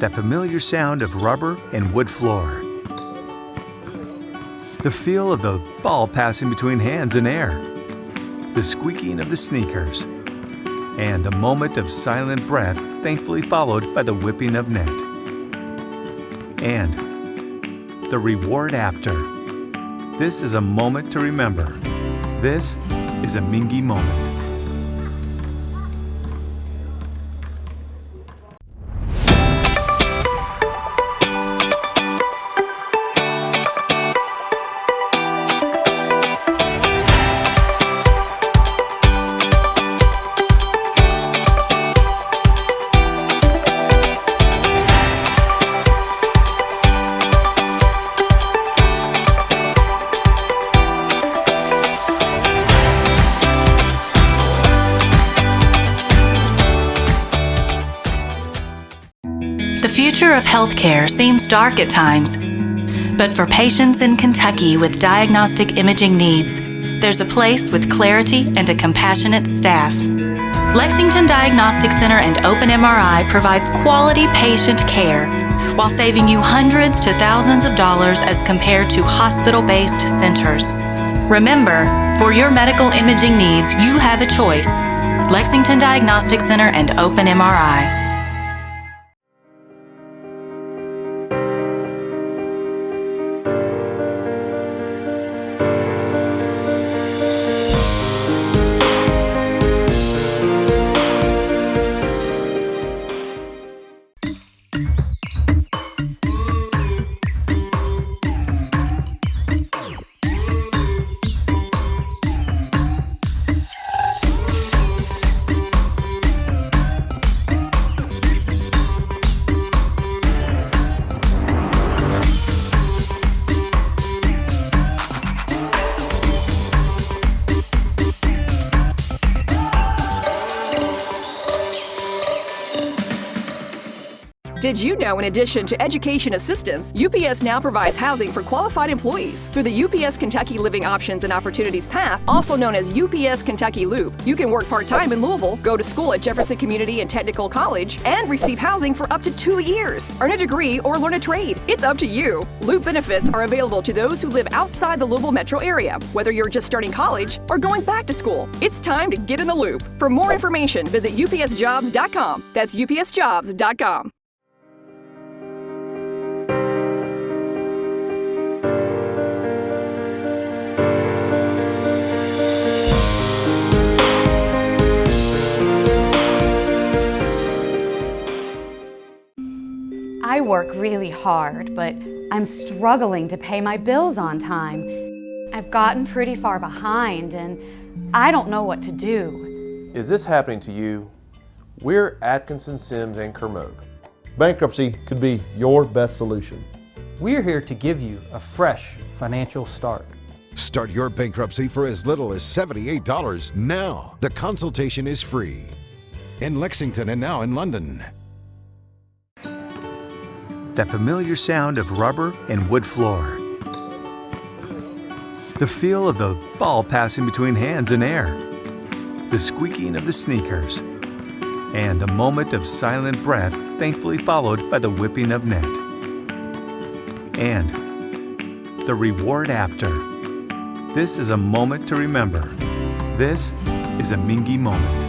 That familiar sound of rubber and wood floor. The feel of the ball passing between hands and air. The squeaking of the sneakers. And the moment of silent breath, thankfully followed by the whipping of net. And the reward after. This is a moment to remember. This is a Mingua moment. The future of healthcare seems dark at times, but for patients in Kentucky with diagnostic imaging needs, there's a place with clarity and a compassionate staff. Lexington Diagnostic Center and Open MRI provides quality patient care while saving you hundreds to thousands of dollars as compared to hospital-based centers. Remember, for your medical imaging needs, you have a choice. Lexington Diagnostic Center and Open MRI. Did you know, in addition to education assistance, UPS now provides housing for qualified employees? Through the UPS Kentucky Living Options and Opportunities Path, also known as UPS Kentucky Loop, you can work part-time in Louisville, go to school at Jefferson Community and Technical College, and receive housing for up to 2 years. Earn a degree or learn a trade. It's up to you. Loop benefits are available to those who live outside the Louisville metro area, whether you're just starting college or going back to school. It's time to get in the loop. For more information, visit upsjobs.com. That's upsjobs.com. I work really hard, but I'm struggling to pay my bills on time. I've gotten pretty far behind, and I don't know what to do. Is this happening to you? We're Atkinson, Sims, and Kermode. Bankruptcy could be your best solution. We're here to give you a fresh financial start. Start your bankruptcy for as little as $78 now. The consultation is free. In Lexington and now in London. That familiar sound of rubber and wood floor. The feel of the ball passing between hands and air. The squeaking of the sneakers. And the moment of silent breath, thankfully followed by the whipping of net. And the reward after. This is a moment to remember. This is a Mingua moment.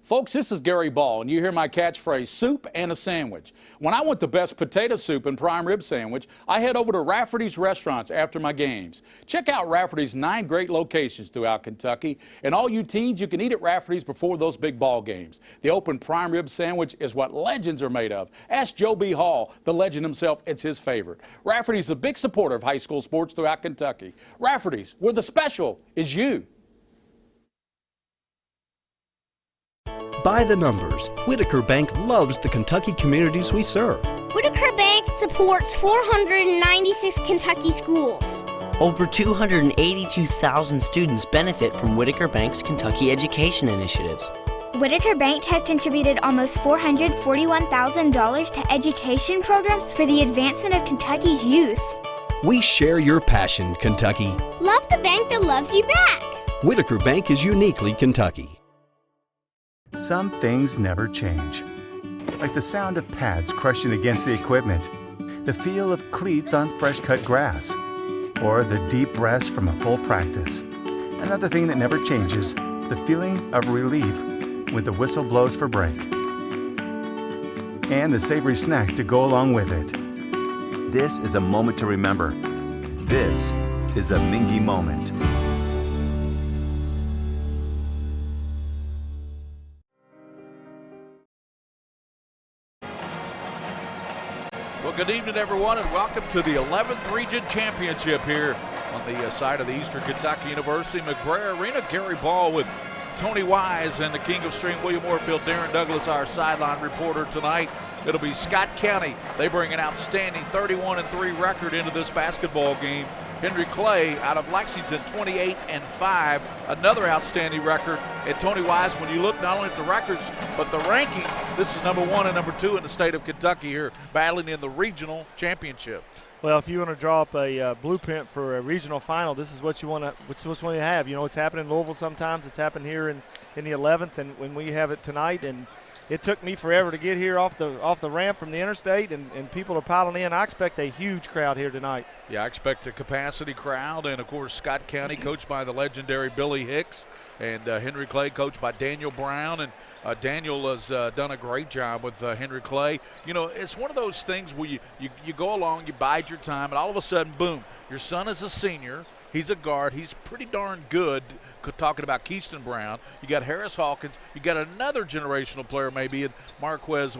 Folks, this is Gary Ball, and you hear my catchphrase, soup and a sandwich. When I want the best potato soup and prime rib sandwich, I head over to Rafferty's restaurants after my games. Check out Rafferty's 9 great locations throughout Kentucky, and all you teens, you can eat at Rafferty's before those big ball games. The open prime rib sandwich is what legends are made of. Ask Joe B. Hall, the legend himself, it's his favorite. Rafferty's a big supporter of high school sports throughout Kentucky. Rafferty's, where the special is you. By the numbers, Whitaker Bank loves the Kentucky communities we serve. Whitaker Bank supports 496 Kentucky schools. Over 282,000 students benefit from Whitaker Bank's Kentucky education initiatives. Whitaker Bank has contributed almost $441,000 to education programs for the advancement of Kentucky's youth. We share your passion, Kentucky. Love the bank that loves you back. Whitaker Bank is uniquely Kentucky. Some things never change, like the sound of pads crushing against the equipment, the feel of cleats on fresh-cut grass, or the deep breaths from a full practice. Another thing that never changes, the feeling of relief when the whistle blows for break. And the savory snack to go along with it. This is a moment to remember. This is a Mingua moment. Well, good evening, everyone, and welcome to the 11th Region Championship here on the side of the Eastern Kentucky University McBrayer Arena. Gary Ball with Tony Wise and the King of String, William Moorfield, Darren Douglas, our sideline reporter tonight. It'll be Scott County. They bring an outstanding 31-3 record into this basketball game. Henry Clay out of Lexington, 28-5, another outstanding record. And Tony Wise, when you look not only at the records, but the rankings, this is number 1 and number 2 in the state of Kentucky here, battling in the regional championship. Well, if you want to draw up a blueprint for a regional final, this is what you want to have. You know, it's happened in Louisville sometimes. It's happened here in the 11th, and when we have it tonight. And it took me forever to get here off the ramp from the interstate, and people are piling in. I expect a huge crowd here tonight. Yeah, I expect a capacity crowd, and of course Scott County coached by the legendary Billy Hicks, and Henry Clay coached by Daniel Brown, and Daniel has done a great job with Henry Clay. You know, it's one of those things where you go along, you bide your time, and all of a sudden, boom, your son is a senior. He's a guard. He's pretty darn good. Talking about Keyston Brown, you got Harris Hawkins. You got another generational player maybe in Marquez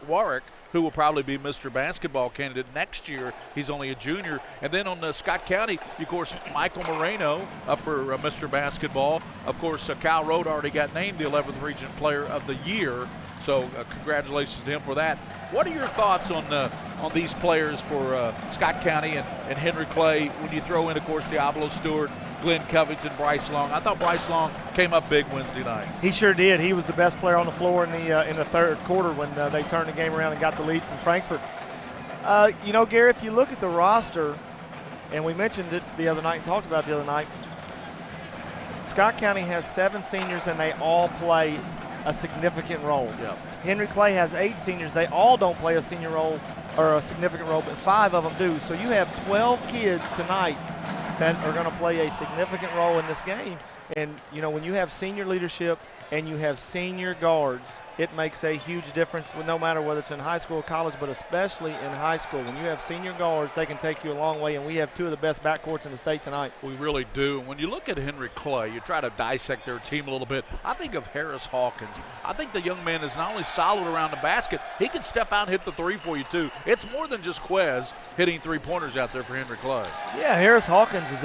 Warwick, who will probably be Mr. Basketball candidate next year. He's only a junior. And then on Scott County, of course, Michael Moreno up for Mr. Basketball. Of course, Kyle Road already got named the 11th Region Player of the Year. So congratulations to him for that. What are your thoughts on these players for Scott County and Henry Clay when you throw in, of course, Diablo Stewart, Glenn Covington, Bryce Long? I thought Bryce Long came up big Wednesday night. He sure did. He was the best player on the floor in the third quarter when they turned the game around and got the lead from Frankfort. You know, Gary, if you look at the roster, and we mentioned it the other night and talked about it the other night, Scott County has 7 seniors and they all play a significant role. Yep. Henry Clay has 8 seniors. They all don't play a senior role or a significant role, but 5 of them do. So you have 12 kids tonight that are going to play a significant role in this game. And, you know, when you have senior leadership and you have senior guards, it makes a huge difference no matter whether it's in high school or college, but especially in high school. When you have senior guards, they can take you a long way, and we have 2 of the best backcourts in the state tonight. We really do. When you look at Henry Clay, you try to dissect their team a little bit. I think of Harris Hawkins. I think the young man is not only solid around the basket, he can step out and hit the 3 for you too. It's more than just Quez hitting 3-pointers out there for Henry Clay. Yeah, Harris Hawkins is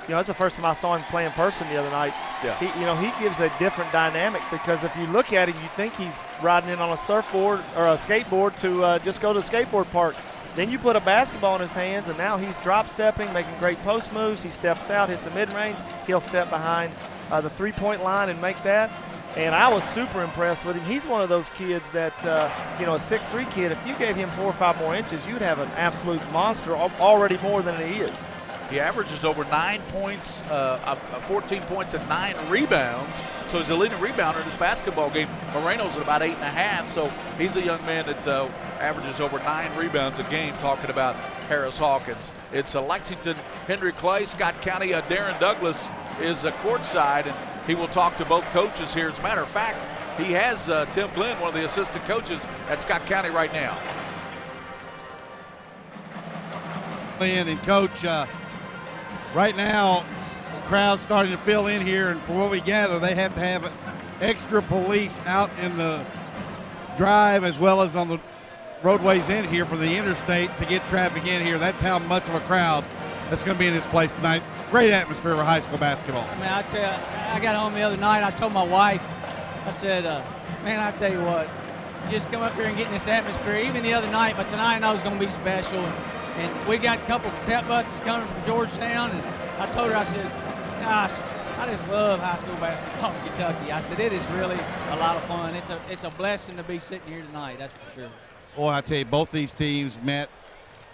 that's the first time I saw him play in person the other night. Yeah. He gives a different dynamic, because if you look at him, you think he's riding in on a surfboard or a skateboard to just go to the skateboard park. Then you put a basketball in his hands, and now he's drop stepping, making great post moves. He steps out, hits a mid-range. He'll step behind the 3-point line and make that. And I was super impressed with him. He's one of those kids that, a 6'3" kid, if you gave him 4 or 5 more inches, you'd have an absolute monster, already more than he is. He averages over 9 points, 14 points and 9 rebounds. So he's a leading rebounder in this basketball game. Moreno's at about 8.5, so he's a young man that averages over 9 rebounds a game, talking about Harris Hawkins. It's Lexington, Henry Clay, Scott County. Darren Douglas is courtside, and he will talk to both coaches here. As a matter of fact, he has Tim Glenn, one of the assistant coaches at Scott County right now. And Coach, right now, the crowd's starting to fill in here, and from what we gather, they have to have extra police out in the drive as well as on the roadways in here from the interstate to get traffic in here. That's how much of a crowd that's going to be in this place tonight. Great atmosphere for high school basketball. Man, I tell you, I got home the other night, I told my wife, I said, man, I tell you what, you just come up here and get in this atmosphere, even the other night, but tonight I know it's going to be special. And we got a couple pep buses coming from Georgetown, and I told her, I said, gosh, I just love high school basketball in Kentucky. I said, it is really a lot of fun. It's a blessing to be sitting here tonight, that's for sure. Boy, I tell you, both these teams met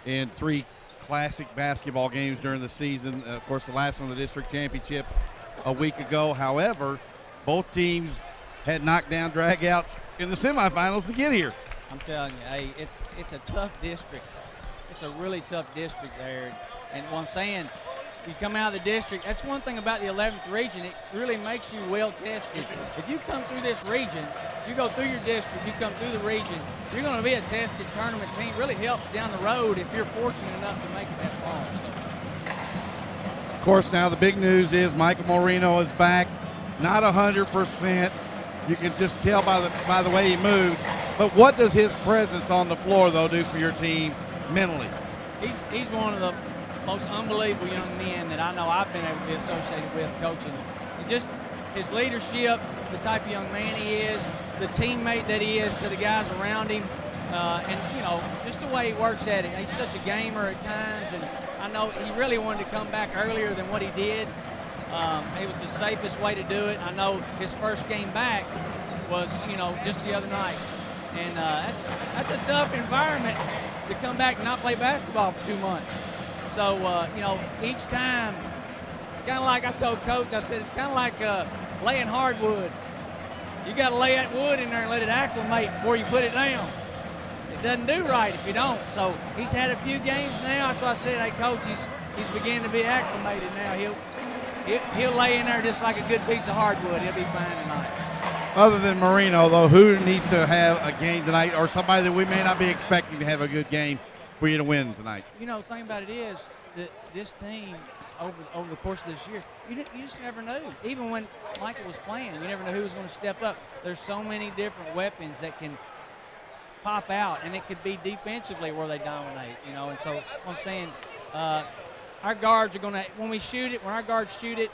in 3 classic basketball games during the season. Of course, the last one, the district championship, a week ago. However, both teams had knockdown dragouts in the semifinals to get here. I'm telling you, hey, it's a tough district. It's a really tough district there. And what I'm saying, you come out of the district, that's one thing about the 11th region, it really makes you well tested. If you come through this region, you go through your district, you come through the region, you're going to be a tested tournament team. It really helps down the road if you're fortunate enough to make it that far. So. Of course, now the big news is Michael Moreno is back, not 100%. You can just tell by the way he moves. But what does his presence on the floor, though, do for your team mentally? He's one of the most unbelievable young men that I know I've been able to be associated with coaching. And just his leadership, the type of young man he is, the teammate that he is to the guys around him, and, you know, just the way he works at it. He's such a gamer at times, and I know he really wanted to come back earlier than what he did. It was the safest way to do it. I know his first game back was, you know, just the other night. And that's a tough environment to come back and not play basketball for 2 months. So, you know, each time, kind of like I told Coach, I said, it's kind of like laying hardwood. You got to lay that wood in there and let it acclimate before you put it down. It doesn't do right if you don't. So he's had a few games now. That's why I said, hey, Coach, he's beginning to be acclimated now. He'll lay in there just like a good piece of hardwood. He'll be fine tonight. Other than Moreno, though, who needs to have a game tonight, or somebody that we may not be expecting to have a good game for you to win tonight? You know, the thing about it is that this team, over the course of this year, you just never knew. Even when Michael was playing, you never know who was going to step up. There's so many different weapons that can pop out, and it could be defensively where they dominate, you know. And so I'm saying our guards are going to, when our guards shoot it,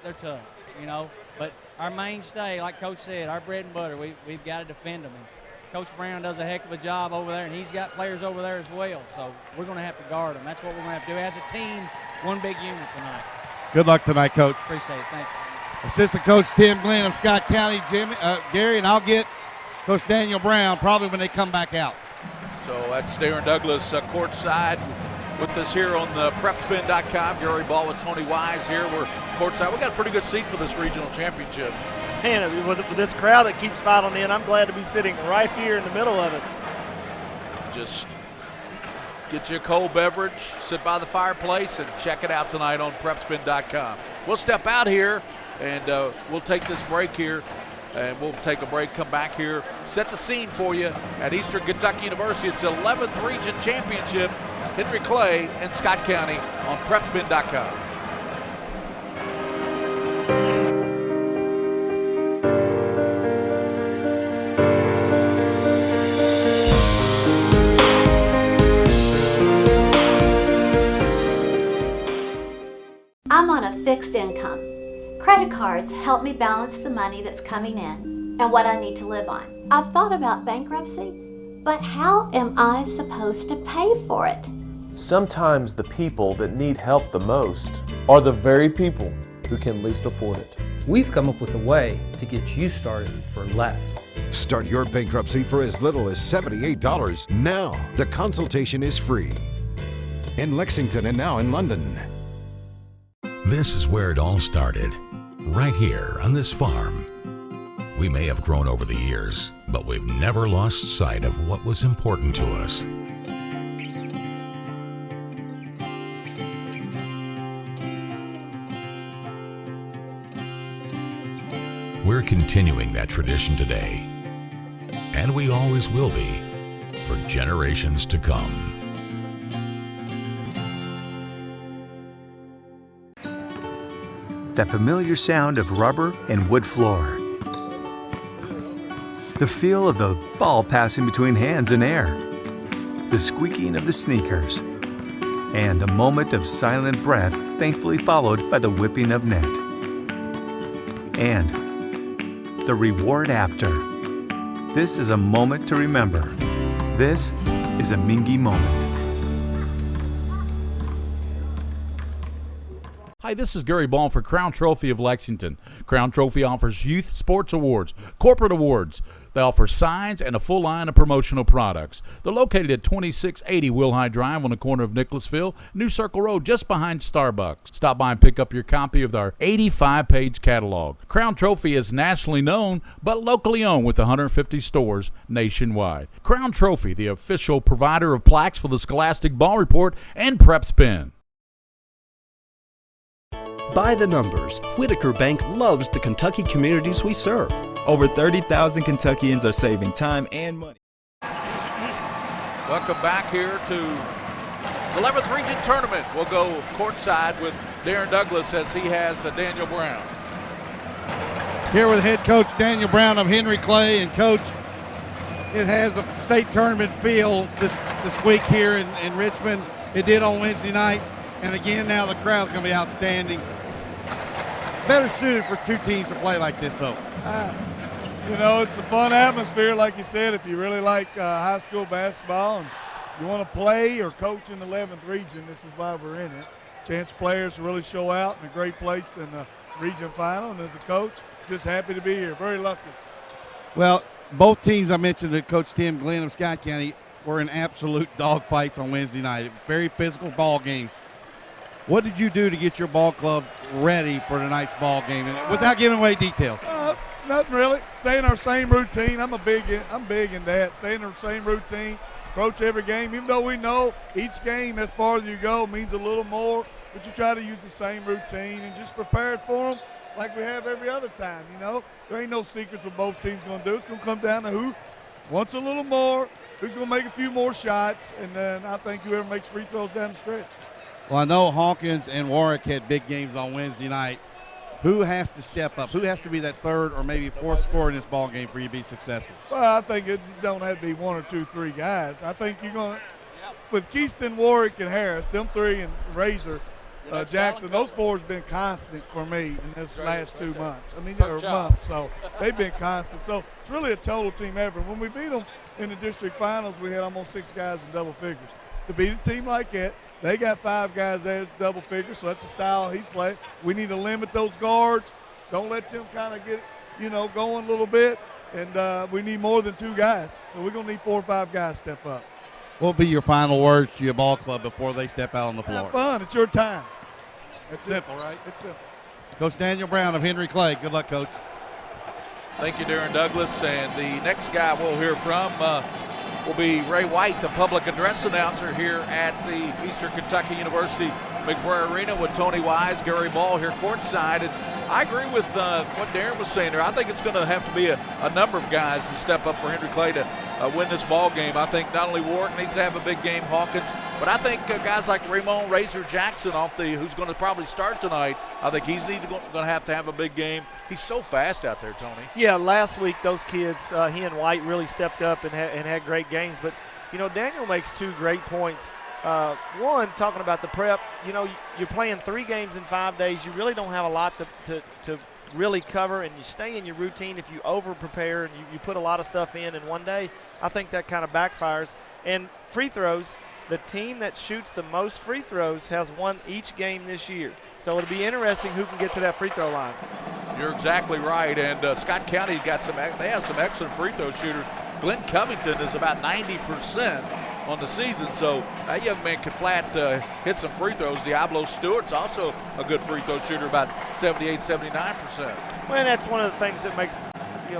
they're tough, you know. But our mainstay, like Coach said, our bread and butter, we've got to defend them. And Coach Brown does a heck of a job over there, and he's got players over there as well. So we're going to have to guard them. That's what we're going to have to do as a team, one big unit tonight. Good luck tonight, Coach. Appreciate it. Thank you. Assistant Coach Tim Glenn of Scott County, Gary, and I'll get Coach Daniel Brown probably when they come back out. So that's Darren Douglas courtside with us here on the PrepSpin.com. Gary Ball with Tony Wise here. We're courtside. We got a pretty good seat for this regional championship. Man, with this crowd that keeps filing in, I'm glad to be sitting right here in the middle of it. Just get you a cold beverage, sit by the fireplace, and check it out tonight on PrepSpin.com. We'll step out here, and we'll take this break here, and we'll take a break, come back here, set the scene for you at Eastern Kentucky University. It's the 11th Region Championship, Henry Clay and Scott County on PrepSpin.com. I'm on a fixed income. Credit cards help me balance the money that's coming in and what I need to live on. I've thought about bankruptcy, but how am I supposed to pay for it? Sometimes the people that need help the most are the very people who can least afford it. We've come up with a way to get you started for less. Start your bankruptcy for as little as $78 now. The consultation is free. In Lexington and now in London. This is where it all started, right here on this farm. We may have grown over the years, but we've never lost sight of what was important to us. We're continuing that tradition today, and we always will be for generations to come. That familiar sound of rubber and wood floor. The feel of the ball passing between hands and air. The squeaking of the sneakers. And the moment of silent breath thankfully followed by the whipping of net. And the reward after. This is a moment to remember. This is a Mingua moment. Hi, Hi, this is Gary Ball for Crown Trophy of Lexington. Crown Trophy offers youth sports awards, corporate awards. They offer signs and a full line of promotional products. They're located at 2680 Wilhite Drive on the corner of Nicholasville, New Circle Road, just behind Starbucks. Stop by and pick up your copy of our 85-page catalog. Crown Trophy is nationally known, but locally owned with 150 stores nationwide. Crown Trophy, the official provider of plaques for the Scholastic Ball Report and PrepSpin. By the numbers, Whitaker Bank loves the Kentucky communities we serve. Over 30,000 Kentuckians are saving time and money. Welcome back here to the 11th Region Tournament. We'll go courtside with Darren Douglas as he has Daniel Brown. Here with head coach Daniel Brown of Henry Clay. And coach, it has a state tournament feel this week here in Richmond. It did on Wednesday night. And again, now the crowd's going to be outstanding. Better suited for two teams to play like this, though. You know, it's a fun atmosphere, like you said, if you really like high school basketball and you want to play or coach in the 11th region, this is why we're in it. Chance players to really show out in a great place in the region final, and as a coach, just happy to be here. Very lucky. Well, both teams I mentioned that Coach Tim Glenn of Scott County were in absolute dogfights on Wednesday night. Very physical ball games. What did you do to get your ball club ready for tonight's ball game, and without giving away details? Nothing really. Stay in our same routine. I'm big in that. Stay in our same routine. Approach every game, even though we know each game as far as you go means a little more. But you try to use the same routine and just prepare it for them like we have every other time. You know, there ain't no secrets what both teams going to do. It's going to come down to who wants a little more, who's going to make a few more shots, and then I think whoever makes free throws down the stretch. Well, I know Hawkins and Warwick had big games on Wednesday night. Who has to step up? Who has to be that third or maybe fourth scorer in this ball game for you to be successful? Well, I think it don't have to be one or two, three guys. I think you're going to, with Keyston, Warwick, and Harris, them three, and Razor, Jackson, those four has been constant for me in this last 2 months. I mean, or months, so they've been constant. So it's really a total team effort. When we beat them in the district finals, we had almost 6 guys in double figures. To beat a team like that, they got 5 guys there at double figures, so that's the style he's playing. We need to limit those guards. Don't let them kind of get, going a little bit. And we need more than 2 guys. So we're going to need 4 or 5 guys to step up. What will be your final words to your ball club before they step out on the floor? Have fun. It's your time. It's simple, right? It's simple. Coach Daniel Brown of Henry Clay. Good luck, Coach. Thank you, Darren Douglas. And the next guy we'll hear from will be Ray White, the public address announcer here at the Eastern Kentucky University McBrayer Arena with Tony Wise, Gary Ball here courtside. And I agree with what Darren was saying there. I think it's going to have to be a number of guys to step up for Henry Clay to win this ball game. I think not only Warwick needs to have a big game, Hawkins, but I think guys like Ramon Razor Jackson who's going to probably start tonight, I think he's going to have a big game. He's so fast out there, Tony. Yeah, last week those kids, he and White really stepped up and had great games. But, Daniel makes 2 great points. One, talking about the prep, you're playing 3 games in 5 days. You really don't have a lot to really cover, and you stay in your routine. If you over-prepare and you put a lot of stuff in one day, I think that kind of backfires. And free throws, the team that shoots the most free throws has won each game this year. So it'll be interesting who can get to that free throw line. You're exactly right, and Scott County they have some excellent free throw shooters. Glenn Covington is about 90% on the season, so that young man can hit some free throws. Diablo Stewart's also a good free throw shooter, about 78, 79%. Well, and that's one of the things that makes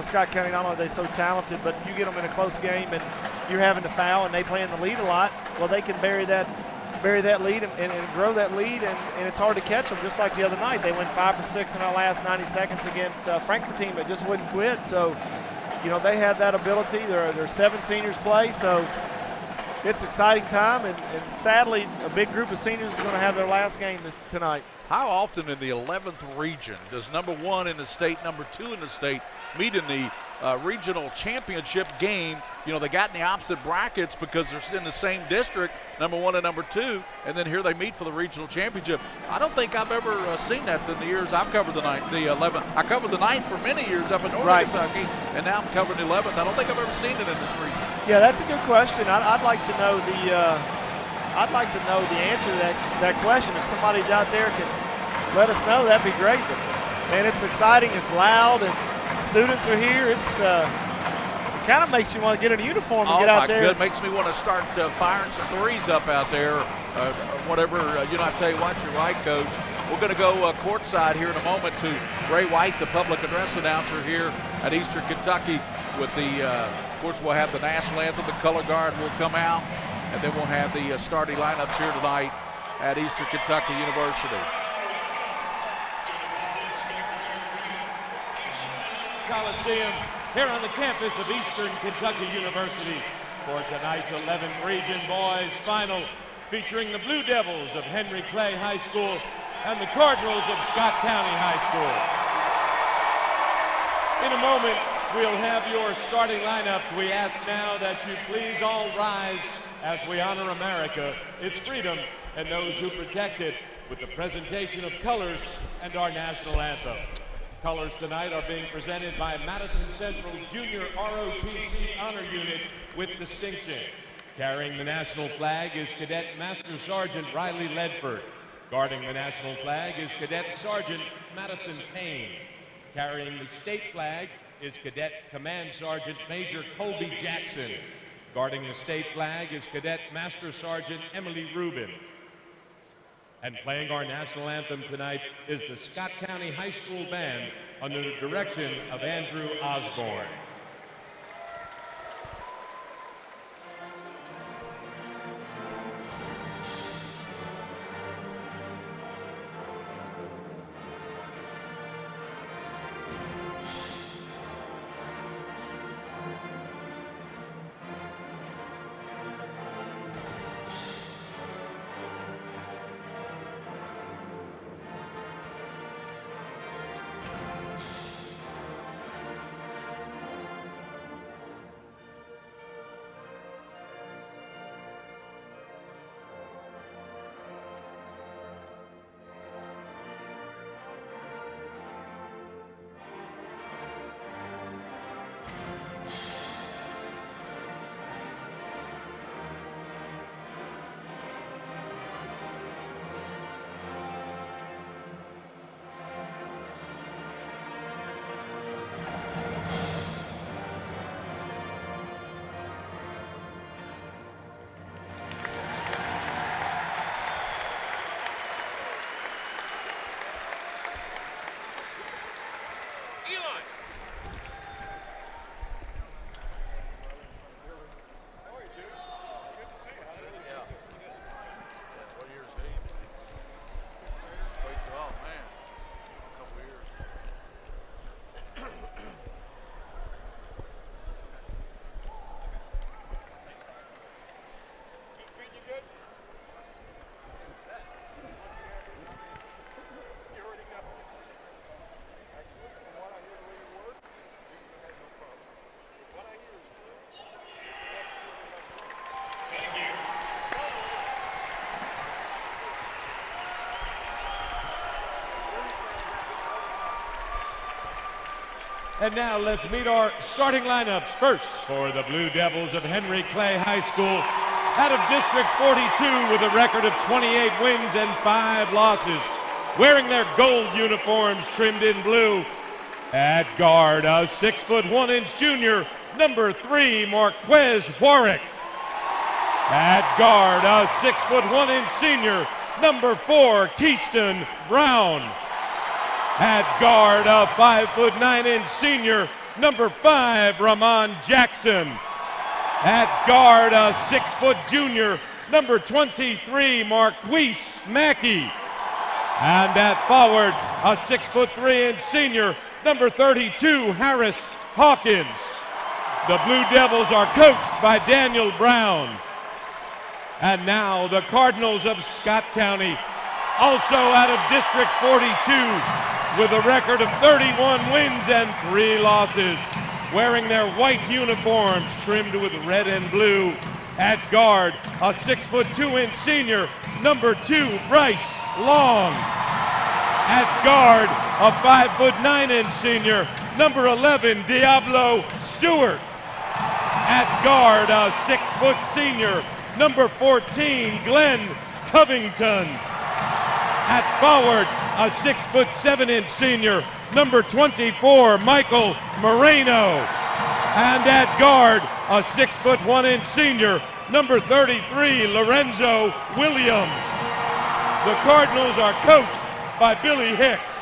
Scott County, not only are they so talented, but you get them in a close game and you're having to foul and they play in the lead a lot. Well, they can bury that lead and grow that lead, and it's hard to catch them. Just like the other night, they went 5 for 6 in our last 90 seconds against a Frankfort team that just wouldn't quit. So, they have that ability. There are 7 seniors play, so it's an exciting time, and sadly, a big group of seniors is going to have their last game tonight. How often in the 11th region does number 1 in the state, number 2 in the state meet in the regional championship game? They got in the opposite brackets because they're in the same district, number 1 and number 2, and then here they meet for the regional championship. I don't think I've ever seen that in the years I've covered the 11th. I covered the 9th for many years up in northern Kentucky, and now I'm covering the 11th. I don't think I've ever seen it in this region. Yeah, that's a good question. I'd like to know the answer to that question. If somebody's out there let us know. That'd be great. But, man, it's exciting. It's loud, and students are here. It kind of makes you want to get in a uniform and get out there. It makes me want to start firing some threes up out there. Whatever, I tell you what, you're right, Coach. We're going to go courtside here in a moment to Ray White, the public address announcer here at Eastern Kentucky. With the, of course, we'll have the national anthem. The color guard will come out, and then we'll have the starting lineups here tonight at Eastern Kentucky University. Coliseum here on the campus of Eastern Kentucky University for tonight's 11th Region Boys Final, featuring the Blue Devils of Henry Clay High School and the Cardinals of Scott County High School. In a moment, we'll have your starting lineups. We ask now that you please all rise as we honor America, its freedom, and those who protect it with the presentation of colors and our national anthem. Colors tonight are being presented by Madison Central Junior ROTC Honor Unit with distinction. Carrying the national flag is Cadet Master Sergeant Riley Ledford. Guarding the national flag is Cadet Sergeant Madison Payne. Carrying the state flag is Cadet Command Sergeant Major Colby Jackson. Guarding the state flag is Cadet Master Sergeant Emily Rubin. And playing our national anthem tonight is the Scott County High School Band under the direction of Andrew Osborne. And now let's meet our starting lineups. First, for the Blue Devils of Henry Clay High School, out of District 42 with a record of 28 wins and 5 losses, wearing their gold uniforms trimmed in blue. At guard, a 6'1" junior, number 3, Marquez Warwick. At guard, a 6'1" senior, number 4, Keyston Brown. At guard, a 5'9" senior, number 5, Ramon Jackson. At guard, a 6' junior, number 23, Marquise Mackey. And at forward, a 6'3" senior, number 32, Harris Hawkins. The Blue Devils are coached by Daniel Brown. And now the Cardinals of Scott County, also out of District 42, with a record of 31 wins and 3 losses, wearing their white uniforms trimmed with red and blue. At guard, a 6'2" senior, number 2, Bryce Long. At guard, a 5'9" senior, number 11, Diablo Stewart. At guard, a 6' senior, number 14, Glenn Covington. At forward, a 6'7" senior, number 24, Michael Moreno. And at guard, a 6'1" senior, number 33, Lorenzo Williams. The Cardinals are coached by Billy Hicks.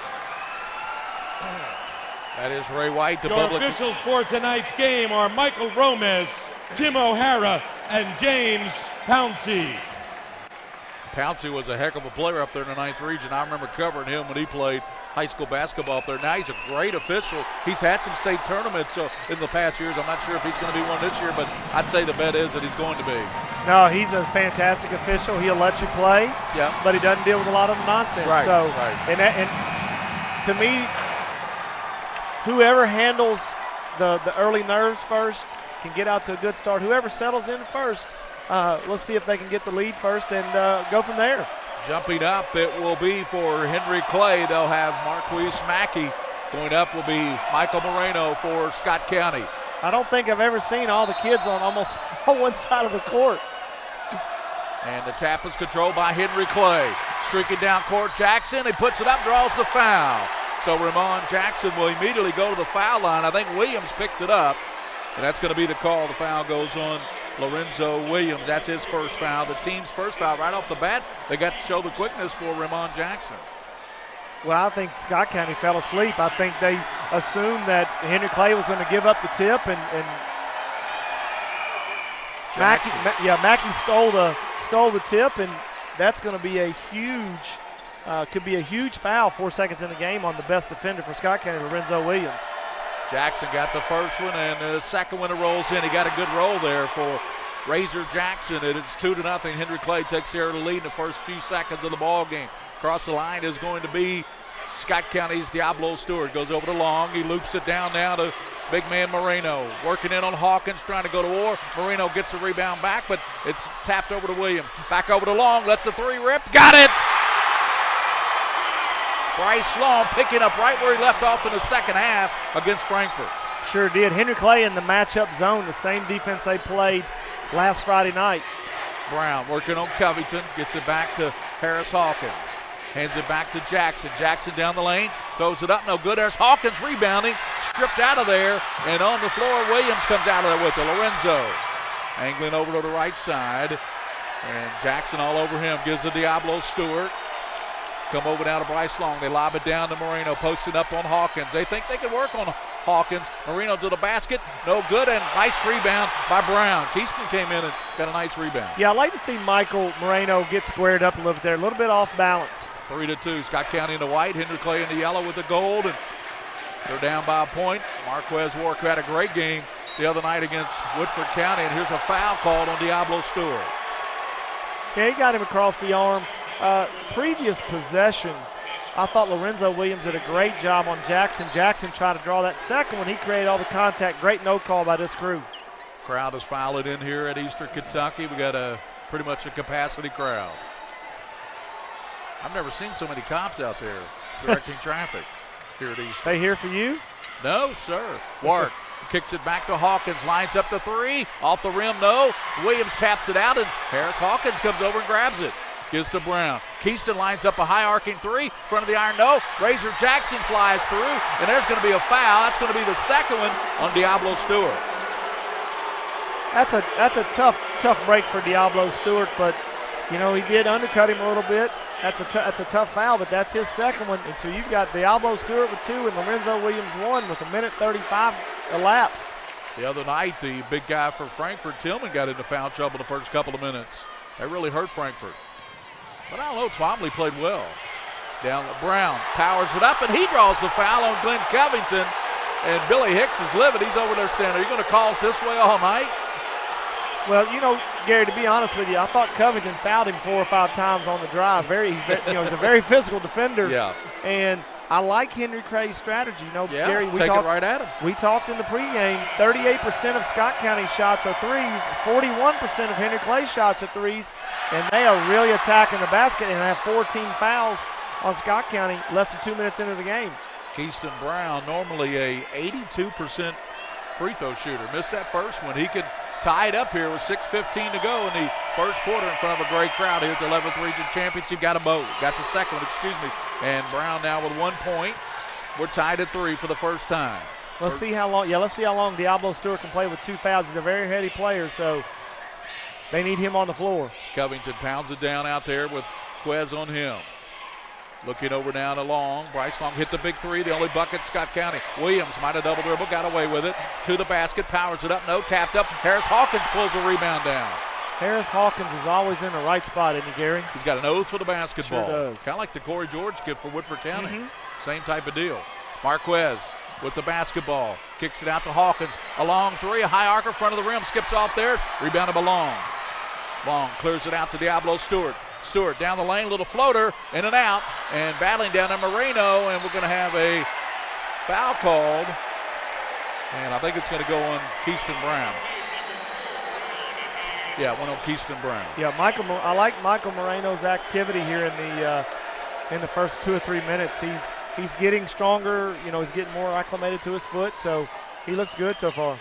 That is Ray White, the Your public officials for tonight's game are Michael Romez, Tim O'Hara, and James Pouncey. Pouncey was a heck of a player up there in the 9th region. I remember covering him when he played high school basketball up there. Now he's a great official. He's had some state tournaments in the past years. I'm not sure if he's going to be one this year, but I'd say the bet is that he's going to be. No, he's a fantastic official. He'll let you play, but he doesn't deal with a lot of the nonsense. Right, so, right. And to me, whoever handles the early nerves first can get out to a good start. Whoever settles in first, let's see if they can get the lead first and go from there. Jumping up, it will be for Henry Clay. They'll have Marquise Mackey. Going up will be Michael Moreno for Scott County. I don't think I've ever seen all the kids on almost on one side of the court. And the tap is controlled by Henry Clay. Streaking down court, Jackson. He puts it up, draws the foul. So Ramon Jackson will immediately go to the foul line. I think Williams picked it up, and that's going to be the call. The foul goes on Lorenzo Williams. That's his first foul. The team's first foul right off the bat. They got to show the quickness for Ramon Jackson. Well, I think Scott County fell asleep. I think they assumed that Henry Clay was going to give up the tip, and Mackey stole the tip, and that's going to be a huge, could be a huge foul 4 seconds in the game on the best defender for Scott County, Lorenzo Williams. Jackson got the first one, and the second one rolls in. He got a good roll there for Razor Jackson. It is 2-0. Henry Clay takes care of the lead in the first few seconds of the ball game. Across the line is going to be Scott County's Diablo Stewart. Goes over to Long. He loops it down now to big man Moreno. Working in on Hawkins, trying to go to war. Moreno gets the rebound back, but it's tapped over to Williams. Back over to Long. Lets the three rip. Got it! Bryce Long picking up right where he left off in the second half against Frankfort. Sure did. Henry Clay in the matchup zone, the same defense they played last Friday night. Brown working on Covington, gets it back to Harris Hawkins. Hands it back to Jackson. Jackson down the lane, throws it up, no good. There's Hawkins rebounding, stripped out of there, and on the floor, Williams comes out of there with it. Lorenzo angling over to the right side, and Jackson all over him, gives the Diablo Stewart. Come over down to Bryce Long. They lob it down to Moreno, posting up on Hawkins. They think they can work on Hawkins. Moreno to the basket, no good, and nice rebound by Brown. Keyston came in and got a nice rebound. Yeah, I'd like to see Michael Moreno get squared up a little bit there, a little bit off balance. 3-2. Scott County in the white, Henry Clay in the yellow with the gold, and they're down by a point. Marquez Wark had a great game the other night against Woodford County, and here's a foul called on Diablo Stewart. Yeah, he got him across the arm. Previous possession, I thought Lorenzo Williams did a great job on Jackson. Jackson tried to draw that second one. He created all the contact. Great no call by this crew. Crowd is filing in here at Eastern Kentucky. We got pretty much a capacity crowd. I've never seen so many cops out there directing traffic here at Eastern. They here for you? No, sir. Wark kicks it back to Hawkins, lines up the three, off the rim, no. Williams taps it out, and Harris Hawkins comes over and grabs it. Gives to Brown. Keyston lines up a high arcing three, front of the iron, no. Razor Jackson flies through, and there's going to be a foul. That's going to be the second one on Diablo Stewart. That's a tough break for Diablo Stewart, but you know he did undercut him a little bit. That's a tough foul, but that's his second one. And so you've got Diablo Stewart with 2 and Lorenzo Williams 1 with 1:35 elapsed. The other night, the big guy for Frankfort, Tillman, got into foul trouble the first couple of minutes. That really hurt Frankfort. But I don't know, Twombly played well. Down to Brown, powers it up, and he draws the foul on Glenn Covington. And Billy Hicks is livid. He's over there saying, are you going to call it this way all night? Well, you know, Gary, to be honest with you, I thought Covington fouled him 4 or 5 times on the drive. He's a very physical defender. Yeah. And I like Henry Clay's strategy. You know, yeah, Gary, take it right at him. We talked in the pregame, 38% of Scott County shots are threes, 41% of Henry Clay's shots are threes, and they are really attacking the basket and have 14 fouls on Scott County less than 2 minutes into the game. Keyston Brown, normally a 82% free throw shooter. Missed that first one. He could tie it up here with 6:15 to go in the first quarter in front of a great crowd here at the 11th Region Championship. Got them both. Got the second one, And Brown now with 1 point. We're tied at 3 for the first time. Let's see how long. Yeah, let's see how long Diablo Stewart can play with 2 fouls. He's a very heady player, so they need him on the floor. Covington pounds it down out there with Quez on him. Looking over now to Long. Bryce Long hit the big 3, the only bucket, Scott County. Williams might have double dribble, got away with it. To the basket, powers it up, no, tapped up. Harris Hawkins pulls the rebound down. Harris Hawkins is always in the right spot, isn't he, Gary? He's got a nose for the basketball. Sure does. Kind of like the Corey George kid for Woodford County. Same type of deal. Marquez with the basketball. Kicks it out to Hawkins. A long 3, a high arcer, front of the rim, skips off there. Rebounded by Long. Long clears it out to Diablo Stewart. Stewart down the lane, little floater, in and out, and battling down to Moreno, and we're going to have a foul called, and I think it's going to go on Keyston Brown. Yeah, one on Keyston Brown. Yeah, I like Michael Moreno's activity here in the first 2 or 3 minutes. He's getting stronger. You know, he's getting more acclimated to his foot, so he looks good so far.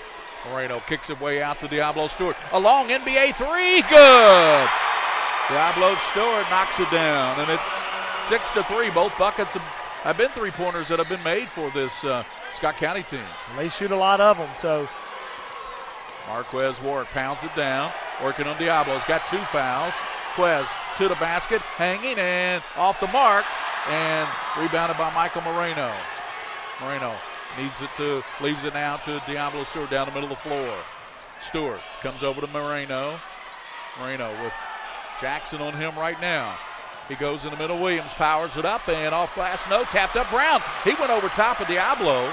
Moreno kicks it way out to Diablo Stewart. A long NBA 3, good. Diablo Stewart knocks it down, and it's 6-3. Both buckets have been 3-pointers that have been made for this Scott County team. And they shoot a lot of them, so. Marquez Warwick pounds it down, working on Diablo. He's got 2 fouls. Quez to the basket, hanging and off the mark, and rebounded by Michael Moreno. Moreno leaves it now to Diablo Stewart down the middle of the floor. Stewart comes over to Moreno. Moreno with Jackson on him right now. He goes in the middle. Williams powers it up and off glass. No, tapped up Brown. He went over top of Diablo.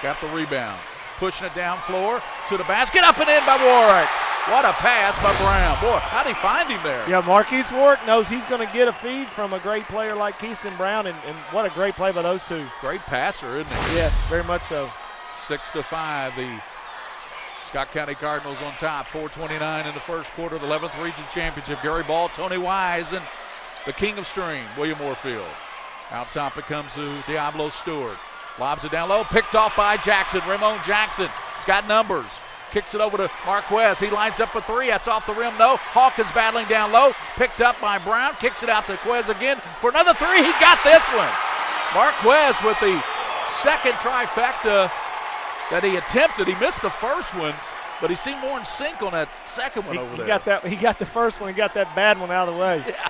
Got the rebound. Pushing it down floor to the basket. Up and in by Warwick. What a pass by Brown. Boy, how'd he find him there? Yeah, Marquise Warwick knows he's going to get a feed from a great player like Keyston Brown, and what a great play by those two. Great passer, isn't he? Yes, very much so. 6-5. The Scott County Cardinals on top, 4:29 in the first quarter of the 11th Region Championship. Gary Ball, Tony Wise, and the king of string, William Moorfield. Out top it comes to Diablo Stewart. Lobs it down low, picked off by Jackson. Ramon Jackson, he's got numbers. Kicks it over to Marquez. He lines up a 3. That's off the rim, no. Hawkins battling down low. Picked up by Brown. Kicks it out to Quez again for another 3. He got this one. Marquez with the second trifecta that he attempted. He missed the first one, but he seemed more in sync on that second one over there. He got the first one. He got that bad one out of the way. Yeah.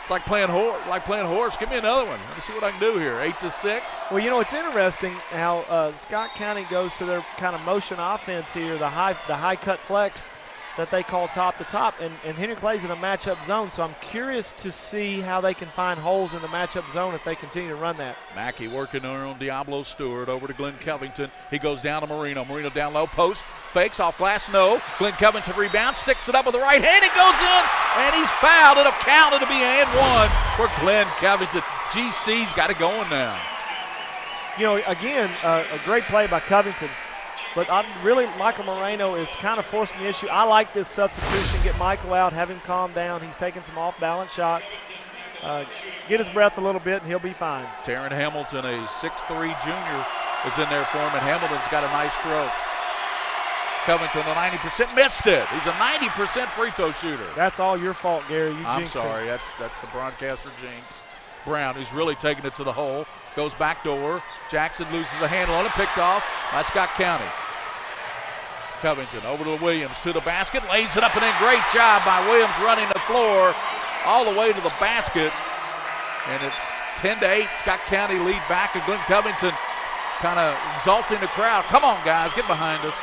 It's like playing horse. Give me another one. Let me see what I can do here. 8-6. Well, you know, it's interesting how Scott County goes to their kind of motion offense here, the high cut flex that they call top to top, and Henry Clay's in a matchup zone, so I'm curious to see how they can find holes in the matchup zone if they continue to run that. Mackey working on Diablo Stewart over to Glenn Covington. He goes down to Marino. Marino down low, post, fakes off glass, no. Glenn Covington rebounds, sticks it up with the right hand, it goes in, and he's fouled. It'll count. It'll be and 1 for Glenn Covington. GC's got it going now. You know, again, a great play by Covington. But really, Michael Moreno is kind of forcing the issue. I like this substitution. Get Michael out, have him calm down. He's taking some off-balance shots. Get his breath a little bit, and he'll be fine. Taryn Hamilton, a 6'3 junior, is in there for him, and Hamilton's got a nice stroke. Covington, a 90%, missed it. He's a 90% free throw shooter. That's all your fault, Gary. I'm sorry. That's the broadcaster jinx. Brown, who's really taking it to the hole, goes back door. Jackson loses the handle on it, picked off by Scott County. Covington over to Williams, to the basket, lays it up and in. Great job by Williams running the floor all the way to the basket. And it's 10-8. Scott County lead back, and Glenn Covington kind of exalting the crowd. Come on, guys, get behind us.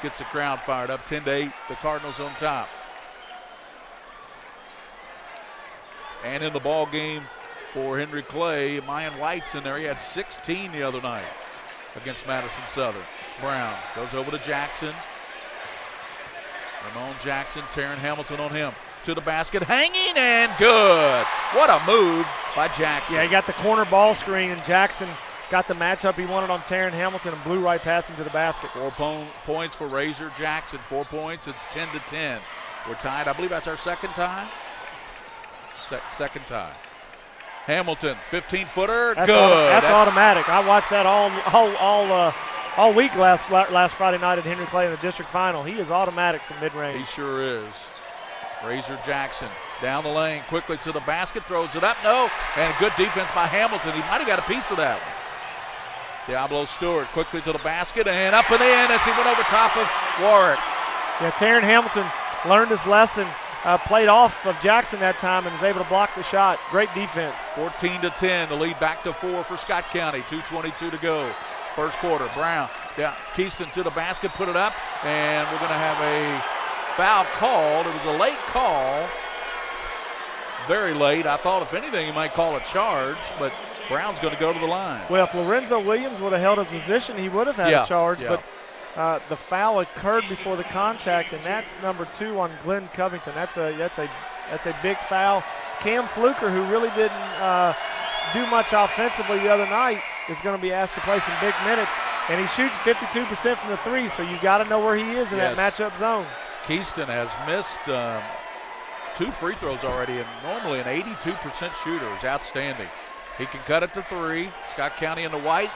Gets the crowd fired up. 10-8, the Cardinals on top. And in the ball game for Henry Clay, Mayan White's in there. He had 16 the other night against Madison Southern. Brown goes over to Jackson. Ramon Jackson, Taryn Hamilton on him. To the basket, hanging and good. What a move by Jackson. Yeah, he got the corner ball screen, and Jackson got the matchup he wanted on Taryn Hamilton and blew right past him to the basket. 4 points for Razor Jackson. 4 points. It's 10-10. We're tied. I believe that's our second tie. Second tie. Hamilton, 15-footer, good. That's automatic. I watched that all week last Friday night at Henry Clay in the district final. He is automatic from mid-range. He sure is. Razor Jackson Down the lane, quickly to the basket, throws it up, no, and good defense by Hamilton. He might have got a piece of that one. Diablo Stewart quickly to the basket and up and in as he went over top of Warwick. Yeah, Taryn Hamilton learned his lesson, played off of Jackson that time and was able to block the shot. Great defense. 14-10, the lead back to 4 for Scott County, 2:22 to go. First quarter, Brown, down, Keyston to the basket, put it up, and we're going to have a foul called. It was a late call, very late. I thought if anything he might call a charge, but Brown's going to go to the line. Well, if Lorenzo Williams would have held his position, he would have had a charge, but the foul occurred before the contact, and that's number 2 on Glenn Covington. That's a big foul. Cam Fluker, who really didn't do much offensively the other night, is going to be asked to play some big minutes, and he shoots 52% from the 3, so you got to know where he is in that matchup zone. Keyston has missed 2 free throws already, and normally an 82% shooter is outstanding. He can cut it to 3. Scott County in the white.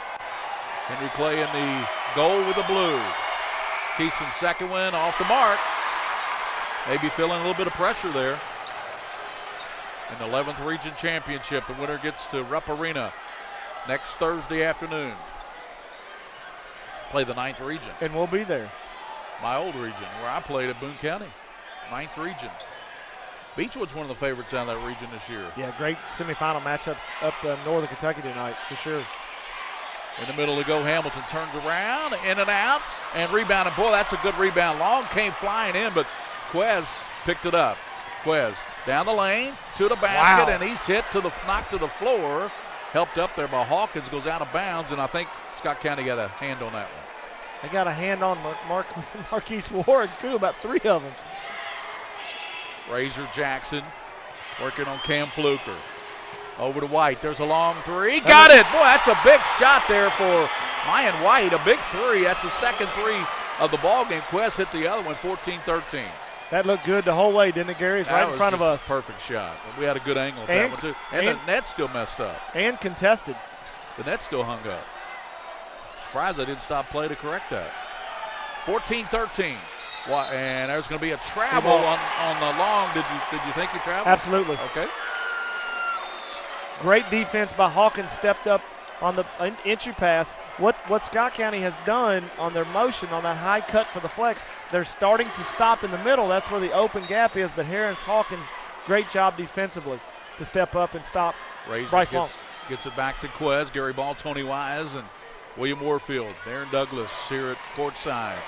Henry Clay in the gold with the blue. Keyston's second win off the mark. Maybe feeling a little bit of pressure there. In the 11th Region Championship, the winner gets to Rupp Arena next Thursday afternoon. Play the 9th Region. And we'll be there. My old region, where I played at Boone County, 9th Region. Beechwood's one of the favorites out of that region this year. Yeah, great semifinal matchups up northern Kentucky tonight, for sure. In the middle to go, Hamilton turns around, in and out, and rebounded. Boy, that's a good rebound. Long came flying in, but Quez picked it up. Quez down the lane to the basket, and he's knocked to the floor. Helped up there by Hawkins, goes out of bounds, and I think Scott County got a hand on that one. They got a hand on Marquise Warwick, too, about 3 of them. Razor Jackson working on Cam Fluker. Over to White. There's a long 3. Got it! Boy, that's a big shot there for Mayan White. A big 3. That's the second 3 of the ball game. Quest hit the other one, 14-13. That looked good the whole way, didn't it, Gary? It's right in front of us. Perfect shot. We had a good angle at that one, too. And the net still messed up. And contested. The net still hung up. Surprised I didn't stop play to correct that. 14-13. And there's going to be a travel on the long. Did you think he traveled? Absolutely. Okay. Great defense by Hawkins, stepped up on the entry pass. What Scott County has done on their motion, on that high cut for the flex, they're starting to stop in the middle. That's where the open gap is, but Harris Hawkins, great job defensively to step up and stop Bryce Long. Gets it back to Quez, Gary Ball, Tony Wise, and William Warfield. Aaron Douglas here at courtside.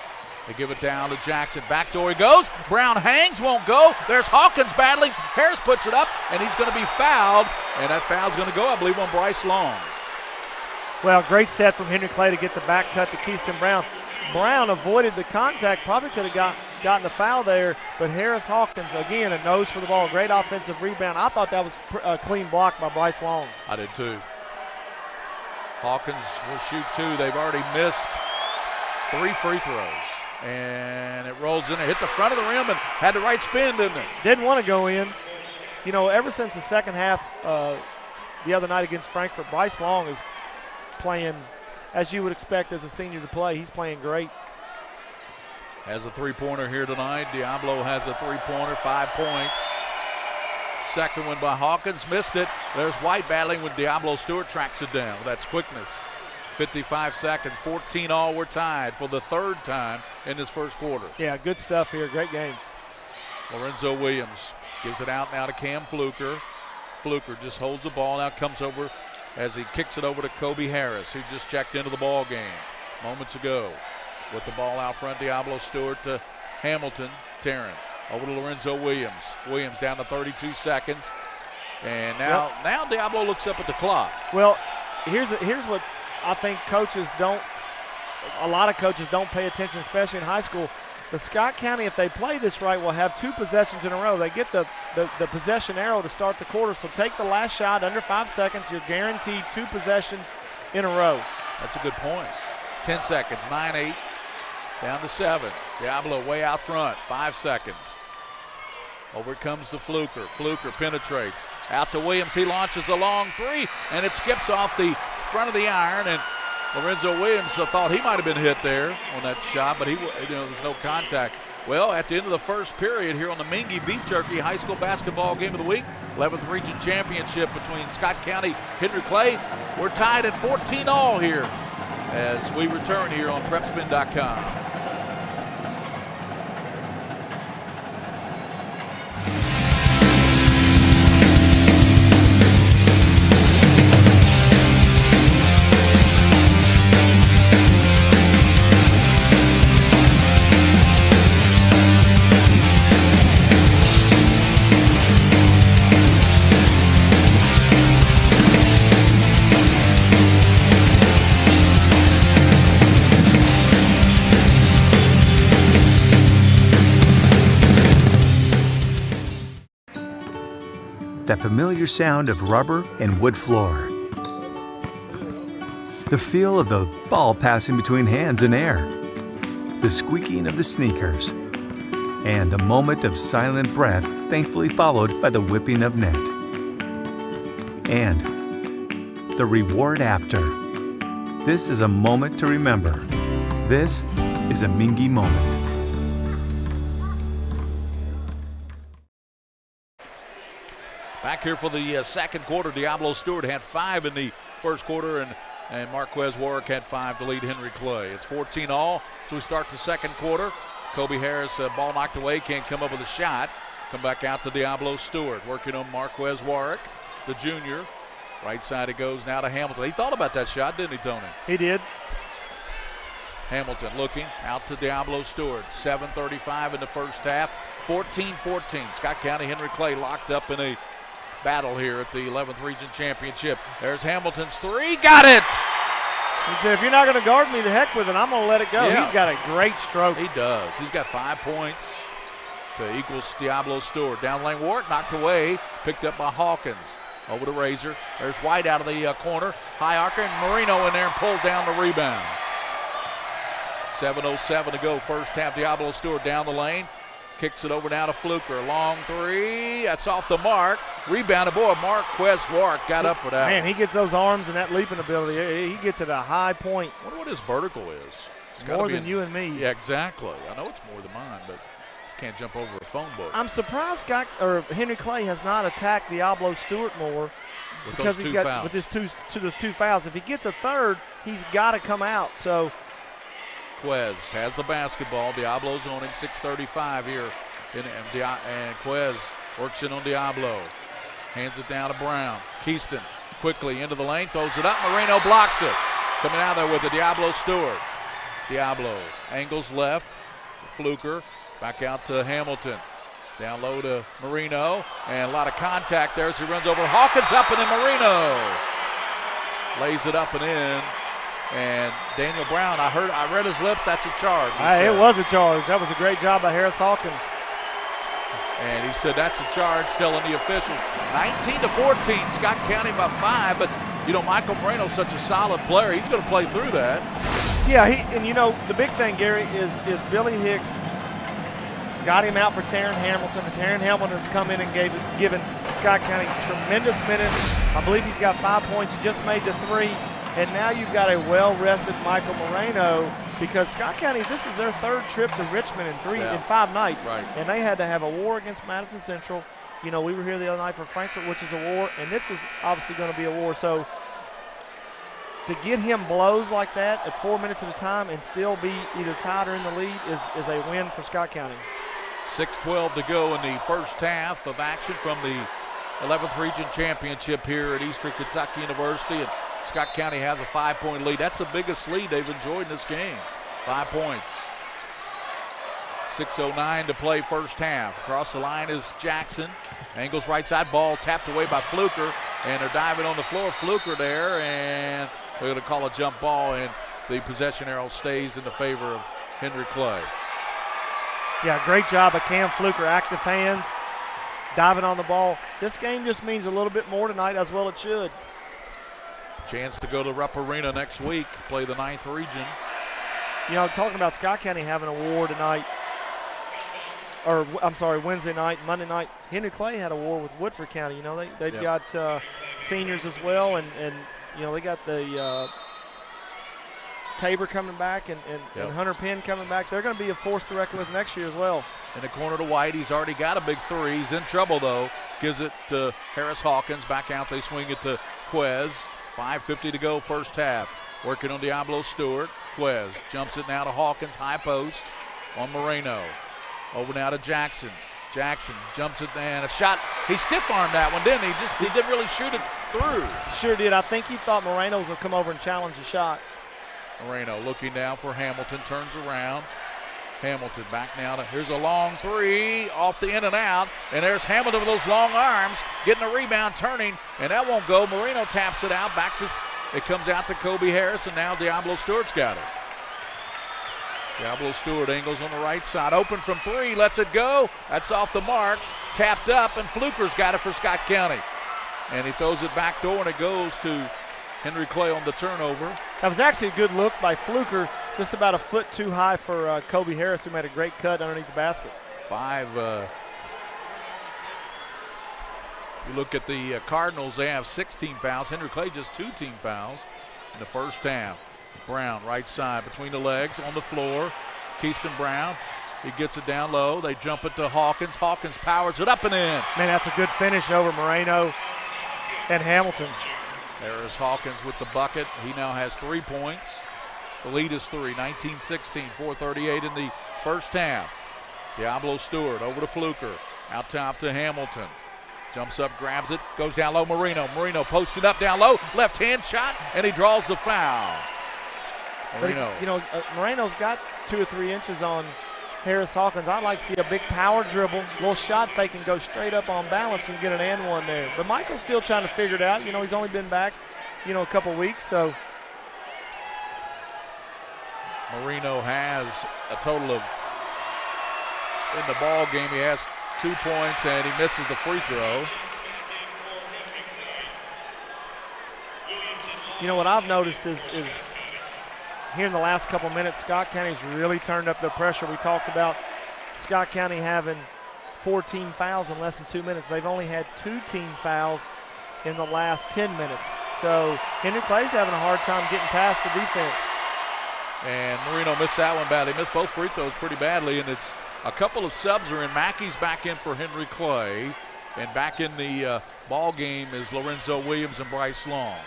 They give it down to Jackson. Back door he goes. Brown hangs, won't go. There's Hawkins battling. Harris puts it up, and he's going to be fouled. And that foul's going to go, I believe, on Bryce Long. Well, great set from Henry Clay to get the back cut to Keyston Brown. Brown avoided the contact, probably could have gotten the foul there, but Harris Hawkins, again, a nose for the ball. Great offensive rebound. I thought that was a clean block by Bryce Long. I did too. Hawkins will shoot 2. They've already missed 3 free throws. And it rolls in. It hit the front of the rim and had the right spin, didn't it? Didn't want to go in. You know, ever since the second half the other night against Frankfort, Bryce Long is playing as you would expect as a senior to play. He's playing great. Has a 3-pointer here tonight. Diablo has a 3-pointer, 5 points. Second one by Hawkins, missed it. There's White battling with Diablo. Stewart tracks it down. That's quickness. 55 seconds, 14 all. We're tied for the 3rd time in this first quarter. Yeah, good stuff here. Great game. Lorenzo Williams gives it out now to Cam Fluker. Fluker just holds the ball, now comes over as he kicks it over to Kobe Harris, who just checked into the ball game moments ago. With the ball out front, Diablo Stewart to Hamilton. Tarrant over to Lorenzo Williams. Williams down to 32 seconds. And now Diablo looks up at the clock. Well, here's what I think a lot of coaches don't pay attention, especially in high school. The Scott County, if they play this right, will have 2 possessions in a row. They get the possession arrow to start the quarter, so take the last shot under 5 seconds. You're guaranteed 2 possessions in a row. That's a good point. 10 seconds, 9-8, down to 7. Diablo way out front, 5 seconds. Over it comes to Fluker. Fluker penetrates. Out to Williams. He launches a long 3, and it skips off the front of the iron, and Lorenzo Williams thought he might have been hit there on that shot, but there's no contact. Well, at the end of the first period here on the Mingua Beef Jerky High School Basketball Game of the Week, 11th Region Championship between Scott County, Henry Clay. We're tied at 14-all here as we return here on PrepSpin.com. That familiar sound of rubber and wood floor. The feel of the ball passing between hands and air. The squeaking of the sneakers. And the moment of silent breath thankfully followed by the whipping of net. And the reward after. This is a moment to remember. This is a Mingua moment. Back here for the second quarter, Diablo Stewart had 5 in the first quarter, and Marquez Warwick had 5 to lead Henry Clay. It's 14-all, so we start the second quarter. Kobe Harris, ball knocked away, can't come up with a shot. Come back out to Diablo Stewart, working on Marquez Warwick, the junior. Right side it goes now to Hamilton. He thought about that shot, didn't he, Tony? He did. Hamilton looking out to Diablo Stewart. 7:35 in the first half. 14-14. Scott County, Henry Clay locked up in a battle here at the 11th Region Championship. There's Hamilton's 3. Got it! He said, if you're not going to guard me, the heck with it. I'm going to let it go. Yeah. He's got a great stroke. He does. He's got 5 points to equal Diablo Stewart. Down lane Ward, knocked away, picked up by Hawkins. Over to Razor. There's White out of the corner. High archer and Marino in there and pulled down the rebound. 7:07 to go. First half, Diablo Stewart down the lane. Kicks it over now to Fluker. Long 3. That's off the mark. Rebounded. Boy, Marquez Warwick got up for that. Man, he gets those arms and that leaping ability. He gets at a high point. I wonder what his vertical is. It's more than you and me. Yeah, exactly. I know it's more than mine, but can't jump over a phone book. I'm surprised Henry Clay has not attacked Diablo Stewart more with because those he's two got fouls. with those two fouls. If he gets a third, he's got to come out. So Quez has the basketball. Diablo's on him. 6:35 here. And Quez works in on Diablo. Hands it down to Brown. Keyston quickly into the lane. Throws it up. Marino blocks it. Coming out there with the Diablo Stewart. Diablo angles left. Fluker back out to Hamilton. Down low to Marino. And a lot of contact there as he runs over. Hawkins up and then Marino lays it up and in. And Daniel Brown, I read his lips, that's a charge. It was a charge. That was a great job by Harris Hawkins. And he said that's a charge, telling the officials. 19-14, Scott County by 5, but Michael Moreno's such a solid player. He's going to play through that. Yeah, the big thing, Gary, is Billy Hicks got him out for Taryn Hamilton. And Taryn Hamilton has come in and given Scott County tremendous minutes. I believe he's got 5 points, just made the 3. And now you've got a well-rested Michael Moreno because Scott County, this is their 3rd trip to Richmond in 5 nights. Right. And they had to have a war against Madison Central. We were here the other night for Frankfort, which is a war, and this is obviously going to be a war. So to get him blows like that at 4 minutes at a time and still be either tied or in the lead is a win for Scott County. 6:12 to go in the first half of action from the 11th Region Championship here at Eastern Kentucky University. And Scott County has a 5-point lead. That's the biggest lead they've enjoyed in this game. 5 points. 6:09 to play first half. Across the line is Jackson. Angles right side, ball tapped away by Fluker. And they're diving on the floor. Fluker there, and they're going to call a jump ball, and the possession arrow stays in the favor of Henry Clay. Yeah, great job of Cam Fluker, active hands, diving on the ball. This game just means a little bit more tonight, as well it should. Chance to go to Rupp Arena next week, play the 9th region. Talking about Scott County having a war tonight, or I'm sorry, Wednesday night, Monday night. Henry Clay had a war with Woodford County. They've got seniors as well, and they got the Tabor coming back and Hunter Penn coming back, they're going to be a force to reckon with next year as well. In the corner to White, he's already got a big three. He's in trouble, though. Gives it to Harris Hawkins. Back out, they swing it to Quez. 5:50 to go, first half. Working on Diablo Stewart. Quez jumps it now to Hawkins, high post on Moreno. Over now to Jackson. Jackson jumps it, and a shot. He stiff-armed that one, didn't he? He didn't really shoot it through. Sure did. I think he thought Moreno was going to come over and challenge the shot. Moreno looking down for Hamilton, turns around. Hamilton back now. Here's a long three off the in and out, and there's Hamilton with those long arms, getting a rebound, turning, and that won't go. Moreno taps it out. Back to it comes out to Kobe Harris, and now Diablo Stewart's got it. Diablo Stewart angles on the right side, open from three, lets it go. That's off the mark, tapped up, and Fluker's got it for Scott County. And he throws it back door, and it goes to Henry Clay on the turnover. That was actually a good look by Fluker, just about a foot too high for Kobe Harris, who made a great cut underneath the basket. You look at the Cardinals, they have 16 fouls. Henry Clay just 2 team fouls in the first half. Brown, right side, between the legs, on the floor. Keyston Brown, he gets it down low. They jump it to Hawkins. Hawkins powers it up and in. Man, that's a good finish over Moreno and Hamilton. There is Hawkins with the bucket. He now has 3 points. The lead is 3, 19-16, 4:38 in the first half. Diablo Stewart over to Fluker. Out top to Hamilton. Jumps up, grabs it, goes down low. Moreno posted up down low. Left hand shot, and he draws the foul. Moreno. Moreno's got 2 or 3 inches on Harris Hawkins. I'd like to see a big power dribble, little shot fake, and go straight up on balance and get an and one there. But Michael's still trying to figure it out. He's only been back, a couple weeks, so. Moreno has a total of, in the ball game, he has 2 points, and he misses the free throw. What I've noticed is here in the last couple minutes, Scott County's really turned up their pressure. We talked about Scott County having 14 fouls in less than 2 minutes. They've only had 2 team fouls in the last 10 minutes. So Henry Clay's having a hard time getting past the defense. And Moreno missed that one badly. He missed both free throws pretty badly, and it's a couple of subs are in. Mackey's back in for Henry Clay, and back in the ball game is Lorenzo Williams and Bryce Long.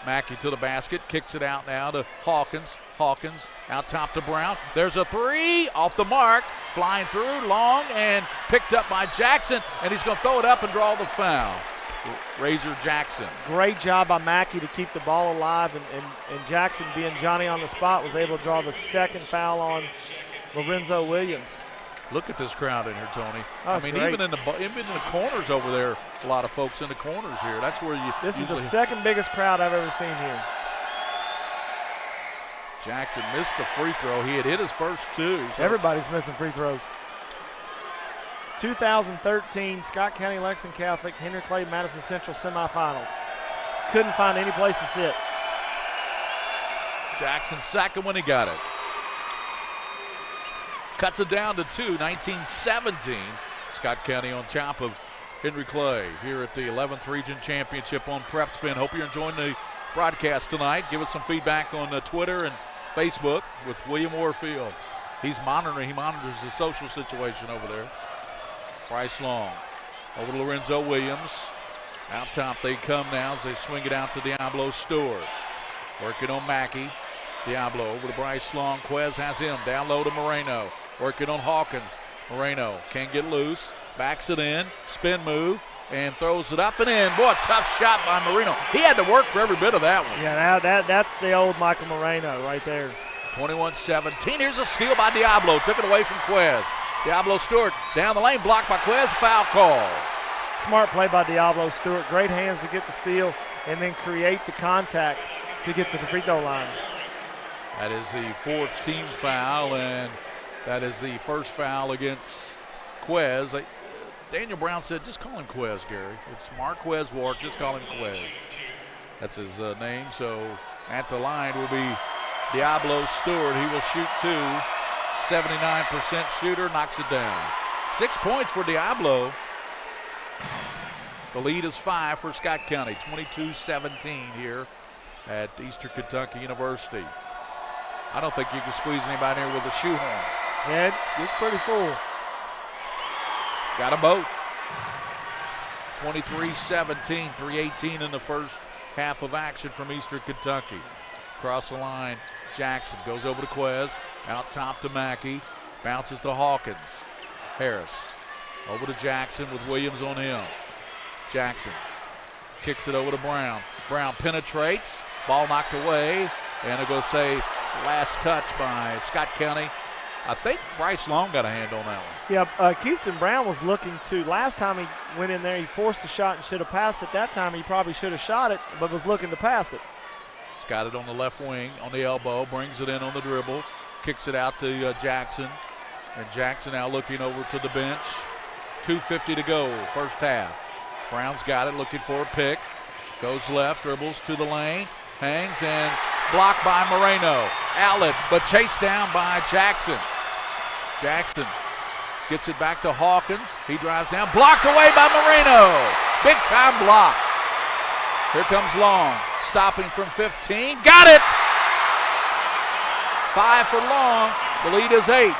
Mackey to the basket, kicks it out now to Hawkins. Hawkins out top to Brown. There's a three off the mark, flying through, long, and picked up by Jackson, and he's going to throw it up and draw the foul. Razor Jackson. Great job by Mackey to keep the ball alive, and Jackson, being Johnny on the spot, was able to draw the second foul on Lorenzo Williams. Look at this crowd in here, Tony. Great. Even in the corners over there, a lot of folks in the corners here. That's where you. This is the second biggest crowd I've ever seen here. Jackson missed the free throw. He had hit his first 2. So. Everybody's missing free throws. 2013 Scott County Lexington Catholic Henry Clay Madison Central semifinals. Couldn't find any place to sit. Jackson's second when he got it. Cuts it down to 2, 19-17. Scott County on top of Henry Clay here at the 11th Region Championship on PrepSpin. Hope you're enjoying the broadcast tonight. Give us some feedback on Twitter and Facebook with William Warfield. He monitors the social situation over there. Bryce Long over to Lorenzo Williams. Out top they come now as they swing it out to Diablo Stewart. Working on Mackey. Diablo over to Bryce Long. Quez has him down low to Moreno. Working on Hawkins. Moreno can't get loose. Backs it in. Spin move. And throws it up and in. Boy, tough shot by Moreno. He had to work for every bit of that one. Yeah, that's the old Michael Moreno right there. 21-17. Here's a steal by Diablo. Took it away from Quez. Diablo Stewart down the lane. Blocked by Quez. Foul call. Smart play by Diablo Stewart. Great hands to get the steal and then create the contact to get to the free throw line. That is the 4th team foul, and that is the first foul against Quez. Daniel Brown said, just call him Quez, Gary. It's Marquez Ward, just call him Quez. That's his name, so at the line will be Diablo Stewart. He will shoot 2. 79% shooter, knocks it down. 6 points for Diablo. The lead is 5 for Scott County, 22-17 here at Eastern Kentucky University. I don't think you can squeeze anybody here with a shoehorn. Yeah, it's pretty full. Got them both. 23-17, 3:18 in the first half of action from Eastern Kentucky. Across the line, Jackson goes over to Quez, out top to Mackey, bounces to Hawkins. Harris over to Jackson with Williams on him. Jackson kicks it over to Brown. Brown penetrates, ball knocked away, and they're going to say last touch by Scott County. I think Bryce Long got a hand on that one. Yeah, Keyston Brown was looking to, last time he went in there, he forced a shot and should have passed it. That time he probably should have shot it, but was looking to pass it. He's got it on the left wing, on the elbow, brings it in on the dribble, kicks it out to Jackson. And Jackson now looking over to the bench. 2:50 to go, first half. Brown's got it, looking for a pick. Goes left, dribbles to the lane, hangs, and blocked by Moreno. Outlet, but chased down by Jackson. Jackson gets it back to Hawkins. He drives down, blocked away by Moreno. Big time block. Here comes Long, stopping from 15. Got it! 5 for Long. The lead is 8.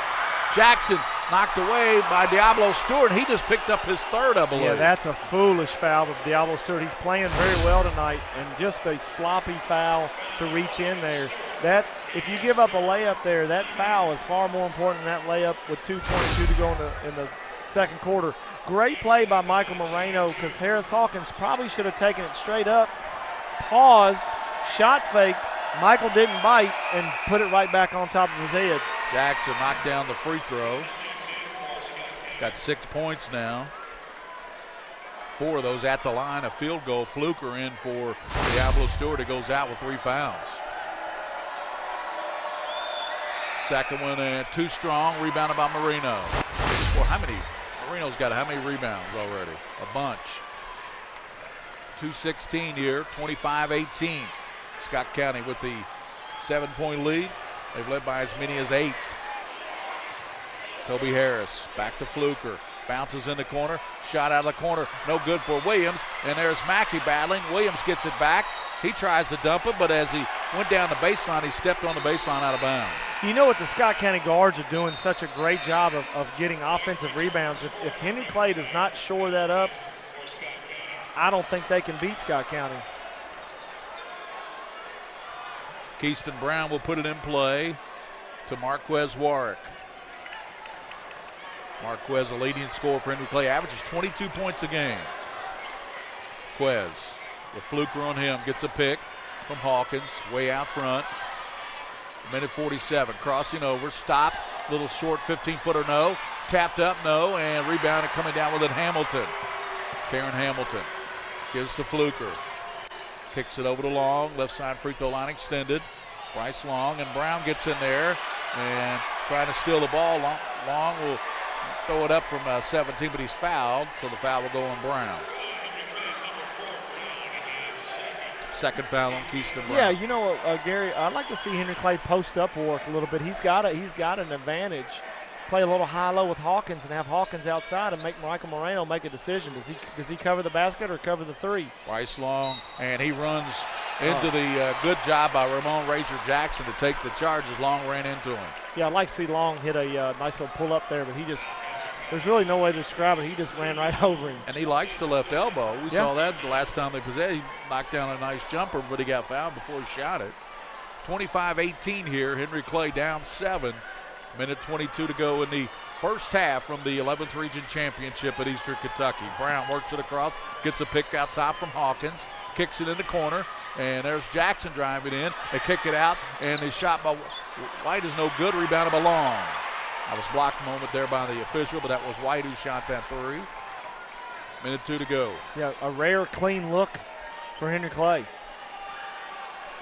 Jackson knocked away by Diablo Stewart. He just picked up his third, I believe. Yeah, that's a foolish foul of Diablo Stewart. He's playing very well tonight, and just a sloppy foul to reach in there. That, if you give up a layup there, that foul is far more important than that layup with 2:22 to go in the second quarter. Great play by Michael Moreno, because Harris Hawkins probably should have taken it straight up, paused, shot faked. Michael didn't bite and put it right back on top of his head. Jackson knocked down the free throw. Got 6 points now. 4 of those at the line, a field goal. Fluker in for Diablo Stewart. It goes out with 3 fouls. Second one in, too strong, rebounded by Moreno. Well, Moreno's got how many rebounds already? A bunch. 2:16 here, 25-18. Scott County with the 7-point lead. They've led by as many as 8. Kobe Harris back to Fluker. Bounces in the corner. Shot out of the corner. No good for Williams. And there's Mackey battling. Williams gets it back. He tries to dump it, but as he went down the baseline, he stepped on the baseline out of bounds. You know what, the Scott County guards are doing such a great job of getting offensive rebounds. If Henry Clay does not shore that up, I don't think they can beat Scott County. Keyston Brown will put it in play to Marquez Warwick. Marquez, a leading scorer for Henry Clay, averages 22 points a game. Quez with Fluker on him, gets a pick from Hawkins, way out front. Minute 47, crossing over, stops, little short 15-footer, no. Tapped up, no, and rebounded coming down with it, Hamilton. Taryn Hamilton gives to Fluker. Kicks it over to Long, left side free throw line extended. Bryce Long, and Brown gets in there and trying to steal the ball. Long will throw it up from 17, but he's fouled, so the foul will go on Brown. Second foul on Keyston Brown. Yeah, you know, Gary, I'd like to see Henry Clay post up work a little bit. He's got an advantage. Play a little high-low with Hawkins and have Hawkins outside and make Michael Moreno make a decision. Does he cover the basket or cover the 3? Bryce Long, and he runs into the good job by Ramon Razor Jackson to take the charge as Long ran into him. Yeah, I'd like to see Long hit a nice little pull-up there, but there's really no way to describe it. He just ran right over him. And he likes the left elbow. We saw that the last time they possessed. He knocked down a nice jumper, but he got fouled before he shot it. 25-18 here. Henry Clay down 7. Minute 22 to go in the first half from the 11th Region Championship at Eastern Kentucky. Brown works it across, gets a pick out top from Hawkins, kicks it in the corner, and there's Jackson driving in. They kick it out, and the shot by White is no good, rebounded by Long. I was blocked a moment there by the official, but that was White who shot that 3. Minute 2 to go. Yeah, a rare clean look for Henry Clay.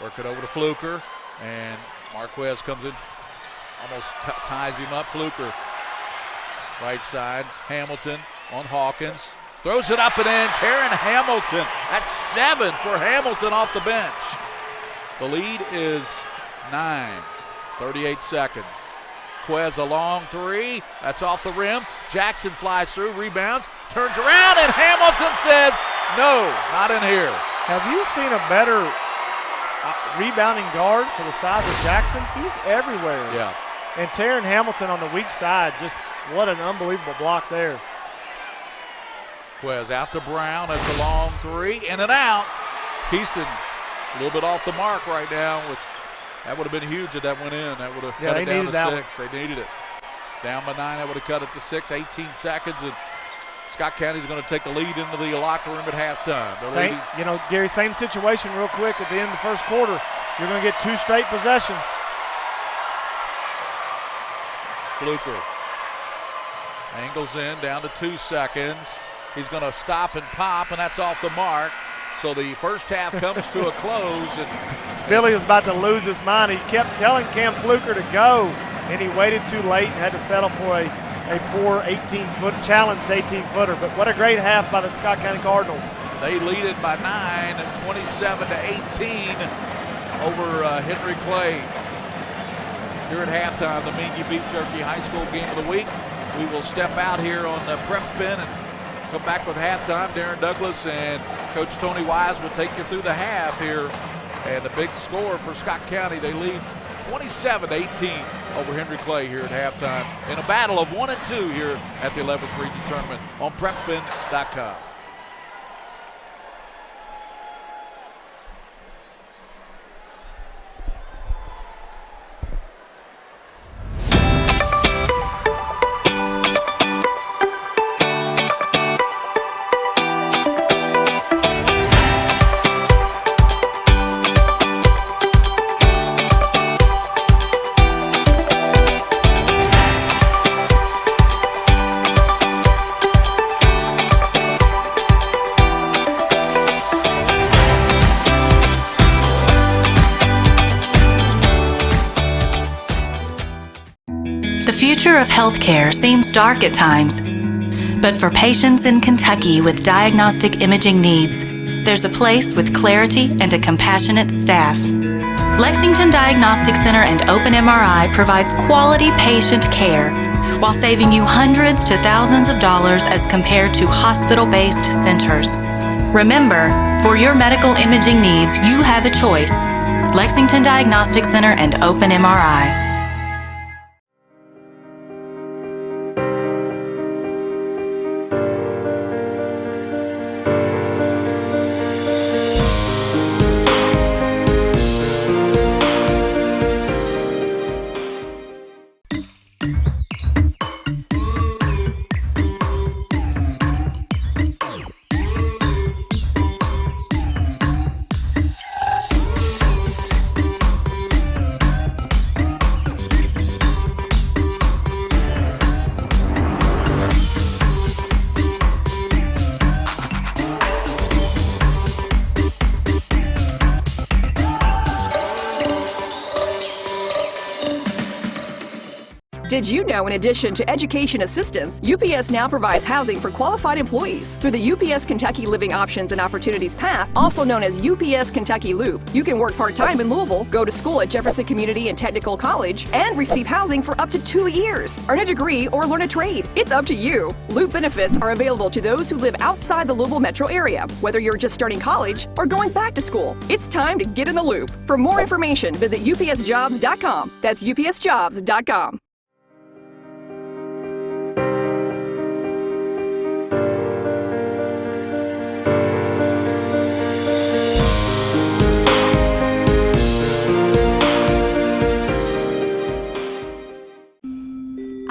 Work it over to Fluker, and Marquez comes in, almost ties him up. Fluker, right side. Hamilton on Hawkins. Throws it up and in. Taryn Hamilton. That's 7 for Hamilton off the bench. The lead is 9. 38 seconds. Quez a long 3. That's off the rim. Jackson flies through, rebounds, turns around, and Hamilton says, no, not in here. Have you seen a better rebounding guard for the size of Jackson. He's everywhere. Yeah. And Taryn Hamilton on the weak side, just what an unbelievable block there. Quez out to Brown. That's a long three. In and out. Keeston a little bit off the mark right now. That would have been huge if that went in. That would have cut it down to 6. They needed it. Down by 9. That would have cut it to 6. 18 seconds. And Scott County's going to take the lead into the locker room at halftime. Gary, same situation real quick at the end of the first quarter. You're going to get 2 straight possessions. Fluker angles in, down to 2 seconds. He's going to stop and pop, and that's off the mark. So the first half comes to a close. And Billy was about to lose his mind. He kept telling Cam Fluker to go, and he waited too late and had to settle for a poor challenged 18-footer. But what a great half by the Scott County Cardinals. They lead it by 9, 27-18 over Henry Clay. Here at halftime, the Mingua Beef Jerky High School Game of the Week. We will step out here on the PrepSpin and come back with halftime. Darren Douglas and Coach Tony Wise will take you through the half here. And the big score for Scott County, they lead 27-18 over Henry Clay here at halftime in a battle of 1 and 2 here at the 11th Region Tournament on PrepSpin.com. The future of healthcare seems dark at times, but for patients in Kentucky with diagnostic imaging needs, there's a place with clarity and a compassionate staff. Lexington Diagnostic Center and Open MRI provides quality patient care while saving you hundreds to thousands of dollars as compared to hospital-based centers. Remember, for your medical imaging needs, you have a choice. Lexington Diagnostic Center and Open MRI. Did you know, in addition to education assistance, UPS now provides housing for qualified employees through the UPS Kentucky Living Options and Opportunities Path, also known as UPS Kentucky Loop. You can work part-time in Louisville, go to school at Jefferson Community and Technical College, and receive housing for up to 2 years. Earn a degree or learn a trade. It's up to you. Loop benefits are available to those who live outside the Louisville metro area, whether you're just starting college or going back to school. It's time to get in the loop. For more information, visit upsjobs.com. That's upsjobs.com.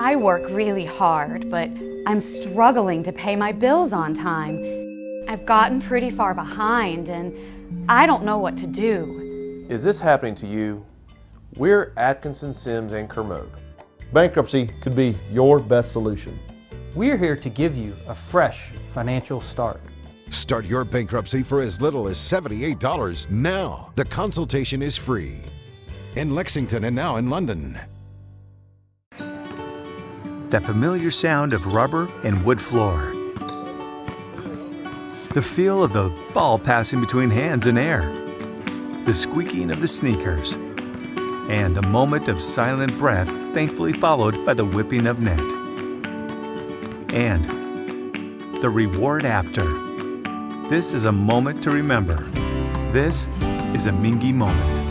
I work really hard, but I'm struggling to pay my bills on time. I've gotten pretty far behind, and I don't know what to do. Is this happening to you? We're Atkinson, Sims, and Kermode. Bankruptcy could be your best solution. We're here to give you a fresh financial start. Start your bankruptcy for as little as $78 now. The consultation is free. In Lexington and now in London. That familiar sound of rubber and wood floor. The feel of the ball passing between hands and air. The squeaking of the sneakers. And the moment of silent breath, thankfully followed by the whipping of net. And the reward after. This is a moment to remember. This is a Mingua moment.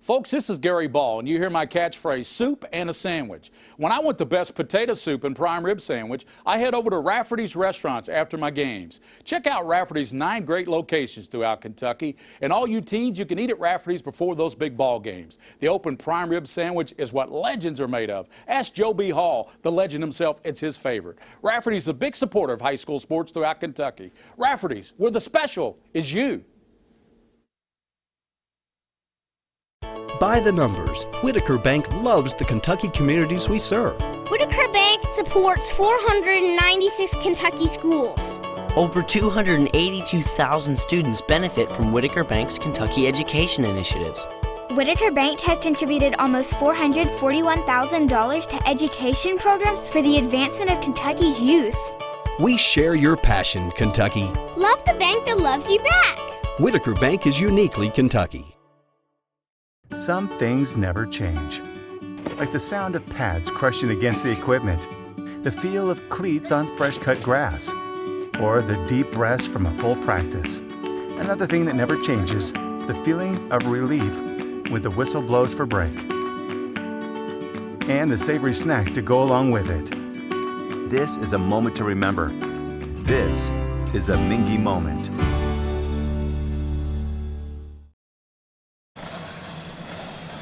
Folks, this is Gary Ball, and you hear my catchphrase, soup and a sandwich. When I want the best potato soup and prime rib sandwich, I head over to Rafferty's restaurants after my games. Check out Rafferty's 9 great locations throughout Kentucky, and all you teens, you can eat at Rafferty's before those big ball games. The open prime rib sandwich is what legends are made of. Ask Joe B. Hall, the legend himself, it's his favorite. Rafferty's a big supporter of high school sports throughout Kentucky. Rafferty's, where the special is you. By the numbers, Whitaker Bank loves the Kentucky communities we serve. Whitaker Bank supports 496 Kentucky schools. Over 282,000 students benefit from Whitaker Bank's Kentucky education initiatives. Whitaker Bank has contributed almost $441,000 to education programs for the advancement of Kentucky's youth. We share your passion, Kentucky. Love the bank that loves you back. Whitaker Bank is uniquely Kentucky. Some things never change, like the sound of pads crushing against the equipment, the feel of cleats on fresh-cut grass, or the deep breaths from a full practice. Another thing that never changes, the feeling of relief when the whistle blows for break, and the savory snack to go along with it. This is a moment to remember. This is a Mingua moment.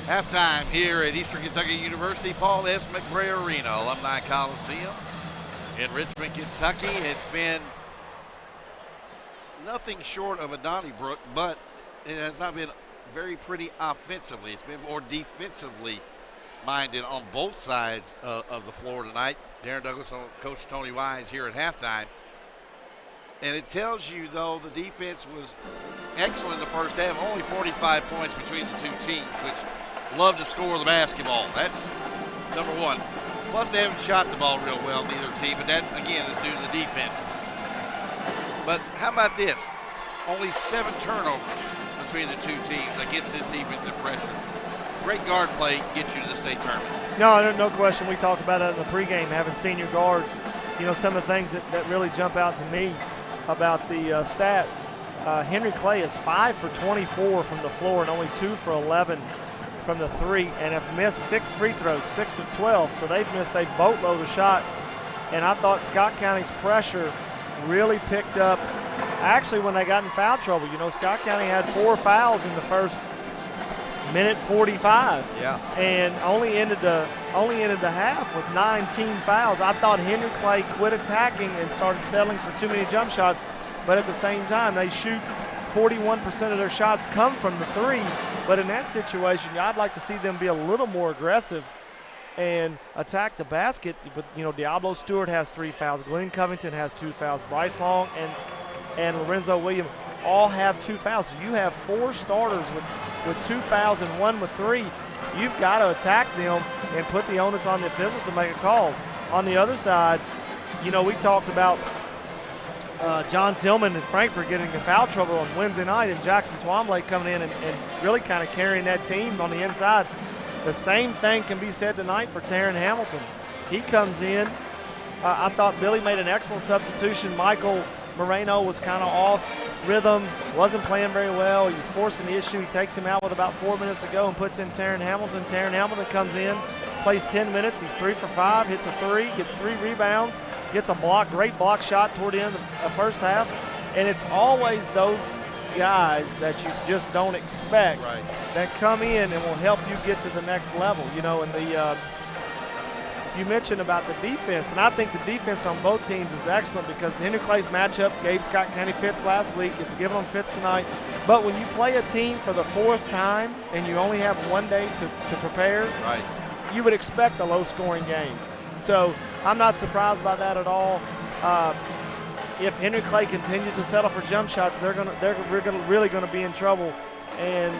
Halftime here at Eastern Kentucky University, Paul S. McBray Arena, Alumni Coliseum in Richmond, Kentucky. It's been nothing short of a Donnybrook, but it has not been very pretty offensively. It's been more defensively minded on both sides of the floor tonight. Darren Douglas and Coach Tony Wise here at halftime. And it tells you, though, the defense was excellent in the first half. Only 45 points between the two teams, which love to score the basketball. That's number one. Plus, they haven't shot the ball real well, neither team, but that, again, is due to the defense. But how about this? Only 7 turnovers between the two teams against this defensive pressure. Great guard play gets you to the state tournament. No question. We talked about it in the pregame, having senior guards. You know, some of the things that really jump out to me about the stats. Henry Clay is 5 for 24 from the floor and only 2 for 11 from the 3, and have missed 6 free throws, 6 of 12. So they've missed a boatload of shots. And I thought Scott County's pressure really picked up actually when they got in foul trouble. You know, Scott County had 4 fouls in the first minute 45. Yeah. And only ended the half with 19 fouls. I thought Henry Clay quit attacking and started settling for too many jump shots, but at the same time they shoot 41% of their shots come from the 3. But in that situation, I'd like to see them be a little more aggressive and attack the basket. But, you know, Diablo Stewart has 3 fouls. Glenn Covington has 2 fouls. Bryce Long and Lorenzo Williams all have 2 fouls. So you have 4 starters with 2 fouls and 1 with 3. You've got to attack them and put the onus on the officials to make a call. On the other side, you know, we talked about John Tillman and Frankfurt getting in foul trouble on Wednesday night, and Jackson Twombly coming in and really kind of carrying that team on the inside. The same thing can be said tonight for Taryn Hamilton. He comes in. I thought Billy made an excellent substitution. Michael Moreno was kind of off rhythm, wasn't playing very well. He was forcing the issue. He takes him out with about 4 minutes to go and puts in Taryn Hamilton. Taryn Hamilton comes in, plays 10 minutes. He's 3 for 5, hits a 3, gets 3 rebounds, gets a block, great block shot toward the end of the first half. And it's always those guys that you just don't expect that come in and will help you get to the next level. You know, and you mentioned about the defense, and I think the defense on both teams is excellent because Henry Clay's matchup gave Scott County fits last week. It's giving them fits tonight. But when you play a team for the 4th time and you only have 1 day to prepare, you would expect a low-scoring game. So I'm not surprised by that at all. If Henry Clay continues to settle for jump shots, they're really going to be in trouble, and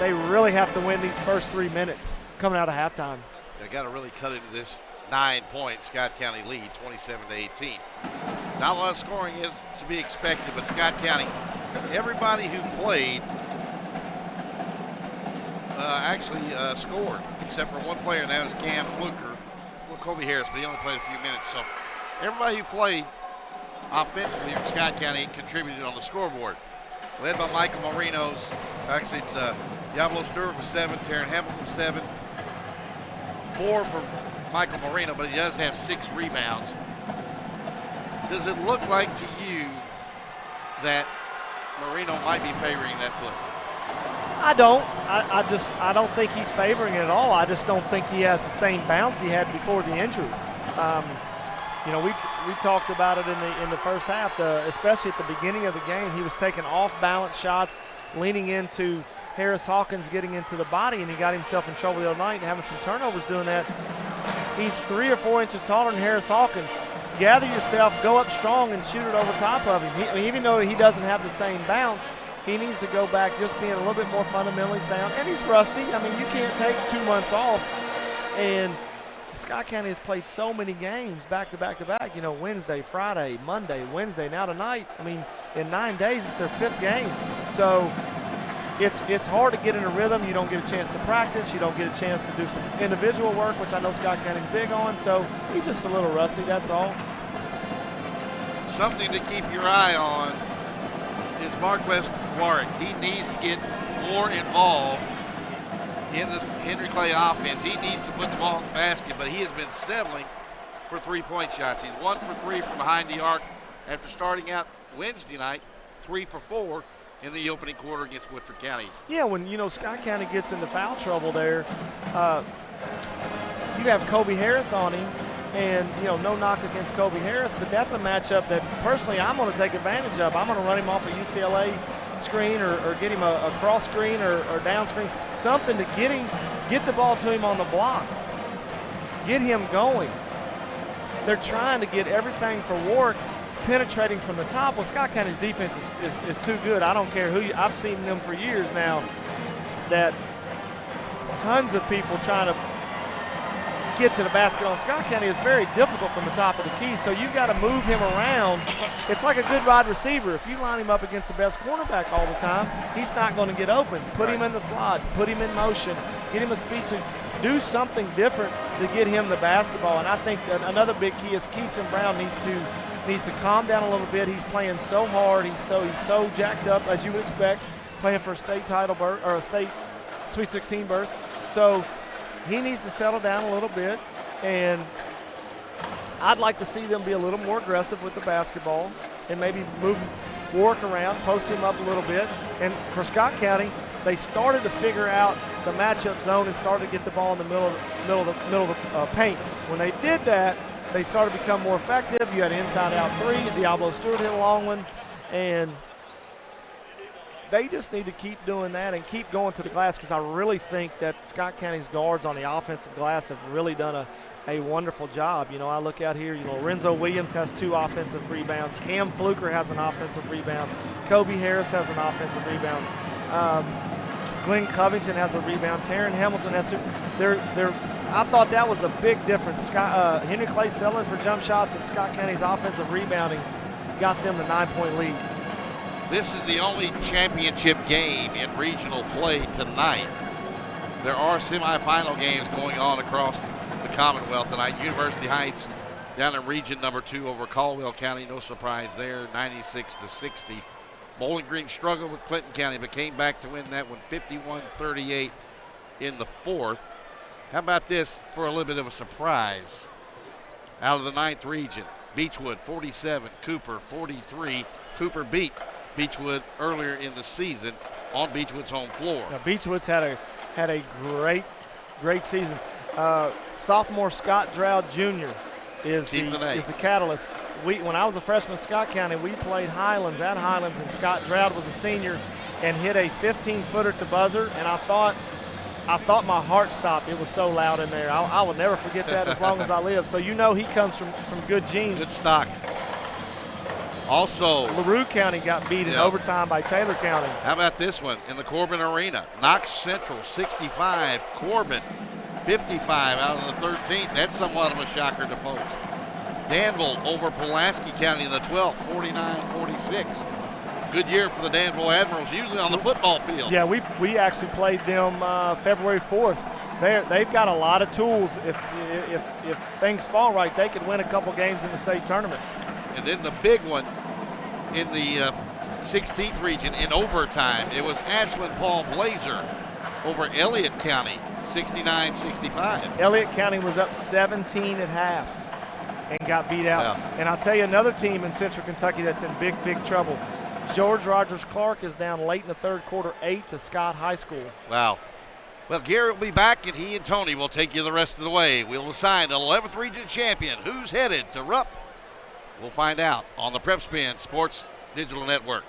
they really have to win these first 3 minutes coming out of halftime. They got to really cut into this 9-point Scott County lead, 27-18. Not a lot of scoring is to be expected, but Scott County, everybody who played actually scored, except for one player, and that was Cam Fluker. Well, Kobe Harris, but he only played a few minutes. So everybody who played offensively for Scott County contributed on the scoreboard. Led by Michael Marinos. Actually, it's Diablo Stewart with 7, Taryn Hamilton with 7. 4 from Michael Marino, but he does have 6 rebounds. Does it look like to you that Marino might be favoring that foot? I don't. I don't think he's favoring it at all. I just don't think he has the same bounce he had before the injury. You know, we talked about it in the first half, especially at the beginning of the game. He was taking off-balance shots, leaning into Harris Hawkins, getting into the body, and he got himself in trouble the other night and having some turnovers doing that. He's 3 or 4 inches taller than Harris Hawkins. Gather yourself, go up strong, and shoot it over top of him. Even though he doesn't have the same bounce, he needs to go back just being a little bit more fundamentally sound. And he's rusty. I mean, you can't take 2 months off. And Scott County has played so many games back to back to back. You know, Wednesday, Friday, Monday, Wednesday, now tonight. I mean, in 9 days, it's their 5th game. So it's hard to get in a rhythm. You don't get a chance to practice. You don't get a chance to do some individual work, which I know Scott County's big on. So he's just a little rusty, that's all. Something to keep your eye on is Marquez Warwick. He needs to get more involved in this Henry Clay offense. He needs to put the ball in the basket, but he has been settling for 3-point shots. He's 1 for 3 from behind the arc after starting out Wednesday night, 3 for 4 in the opening quarter against Woodford County. Yeah, when, you know, Scott County gets into foul trouble there, you have Kobe Harris on him, and, you know, no knock against Kobe Harris, but that's a matchup that personally I'm going to take advantage of. I'm going to run him off a UCLA screen or get him a cross screen or down screen, something to get the ball to him on the block, get him going. They're trying to get everything for Warwick penetrating from the top. Well, Scott County's defense is too good. I don't care who I've seen them for years now, that tons of people trying to get to the basket on Scott County is very difficult from the top of the key, so you've got to move him around. It's like a good wide receiver. If you line him up against the best cornerback all the time, he's not going to get open. Put him in the slot, put him in motion, get him a speed swing, do something different to get him the basketball. And I think that another big key is Keyston Brown needs to calm down a little bit. He's playing so hard. He's so jacked up, as you would expect, playing for a state title berth or a state Sweet 16 berth. So he needs to settle down a little bit, and I'd like to see them be a little more aggressive with the basketball and maybe move Warwick around, post him up a little bit. And for Scott County, they started to figure out the matchup zone and started to get the ball in the middle of the paint. When they did that, they started to become more effective. You had inside-out threes. Diablo Stewart hit a long one, and they just need to keep doing that and keep going to the glass, because I really think that Scott County's guards on the offensive glass have really done a wonderful job. You know, I look out here, you know, Renzo Williams has 2 offensive rebounds. Cam Fluker has an offensive rebound. Kobe Harris has an offensive rebound. Glenn Covington has a rebound. Taryn Hamilton has 2. I thought that was a big difference. Henry Clay settling for jump shots, and Scott County's offensive rebounding got them the 9-point lead. This is the only championship game in regional play tonight. There are semifinal games going on across the Commonwealth tonight. University Heights down in region number 2 over Caldwell County. No surprise there, 96-60. Bowling Green struggled with Clinton County, but came back to win that one 51-38 in the 4th. How about this for a little bit of a surprise? Out of the 9th region, Beechwood 47, Cooper 43. Cooper beat Beechwood earlier in the season on Beechwood's home floor. Now, Beechwood's had a great season. Sophomore Scott Drought Jr. is the catalyst. When I was a freshman at Scott County, we played Highlands at Highlands, and Scott Drought was a senior and hit a 15-footer at the buzzer, and I thought my heart stopped. It was so loud in there. I will never forget that as long as I live. So you know he comes from good genes. Good stock. Also, LaRue County got beat in overtime by Taylor County. How about this one in the Corbin Arena? Knox Central 65, Corbin 55 out of the 13th. That's somewhat of a shocker to folks. Danville over Pulaski County in the 12th, 49-46. Good year for the Danville Admirals, usually on the football field. Yeah, we actually played them February 4th. They've got a lot of tools. If things fall right, they could win a couple games in the state tournament. And then the big one in the 16th region in overtime, it was Ashland Paul Blazer over Elliott County, 69-65. Elliott County was up 17 at half and got beat out. Yeah. And I'll tell you another team in Central Kentucky that's in big, big trouble. George Rogers Clark is down late in the third quarter, 8 to Scott High School. Wow. Well, Gary will be back, and he and Tony will take you the rest of the way. We'll assign an 11th region champion. Who's headed to Rupp? We'll find out on the PrepSpin Sports Digital Network.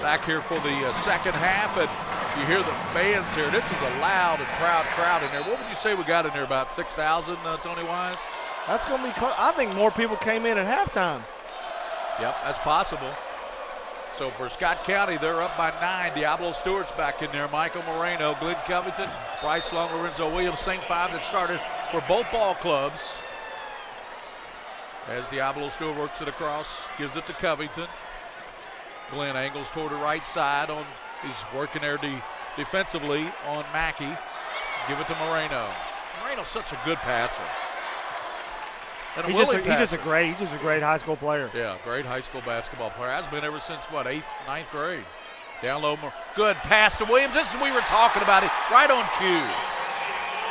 Back here for the second half, and you hear the bands here. This is a loud and proud crowd in there. What would you say we got in there, about 6,000, Tony Wise? That's going to be close. I think more people came in at halftime. Yep, that's possible. So for Scott County, they're up by 9. Diablo Stewart's back in there. Michael Moreno, Glenn Covington, Bryce Long, Lorenzo Williams, same 5 that started for both ball clubs. As Diablo Stewart works it across, gives it to Covington. Glenn angles toward the right side. He's working there defensively on Mackey. Give it to Moreno. Moreno's such a good passer. And He's just a great high school player. Yeah, great high school basketball player. Has been ever since, what, 8th, 9th grade. Down low, good pass to Williams. This is what we were talking about, it right on cue.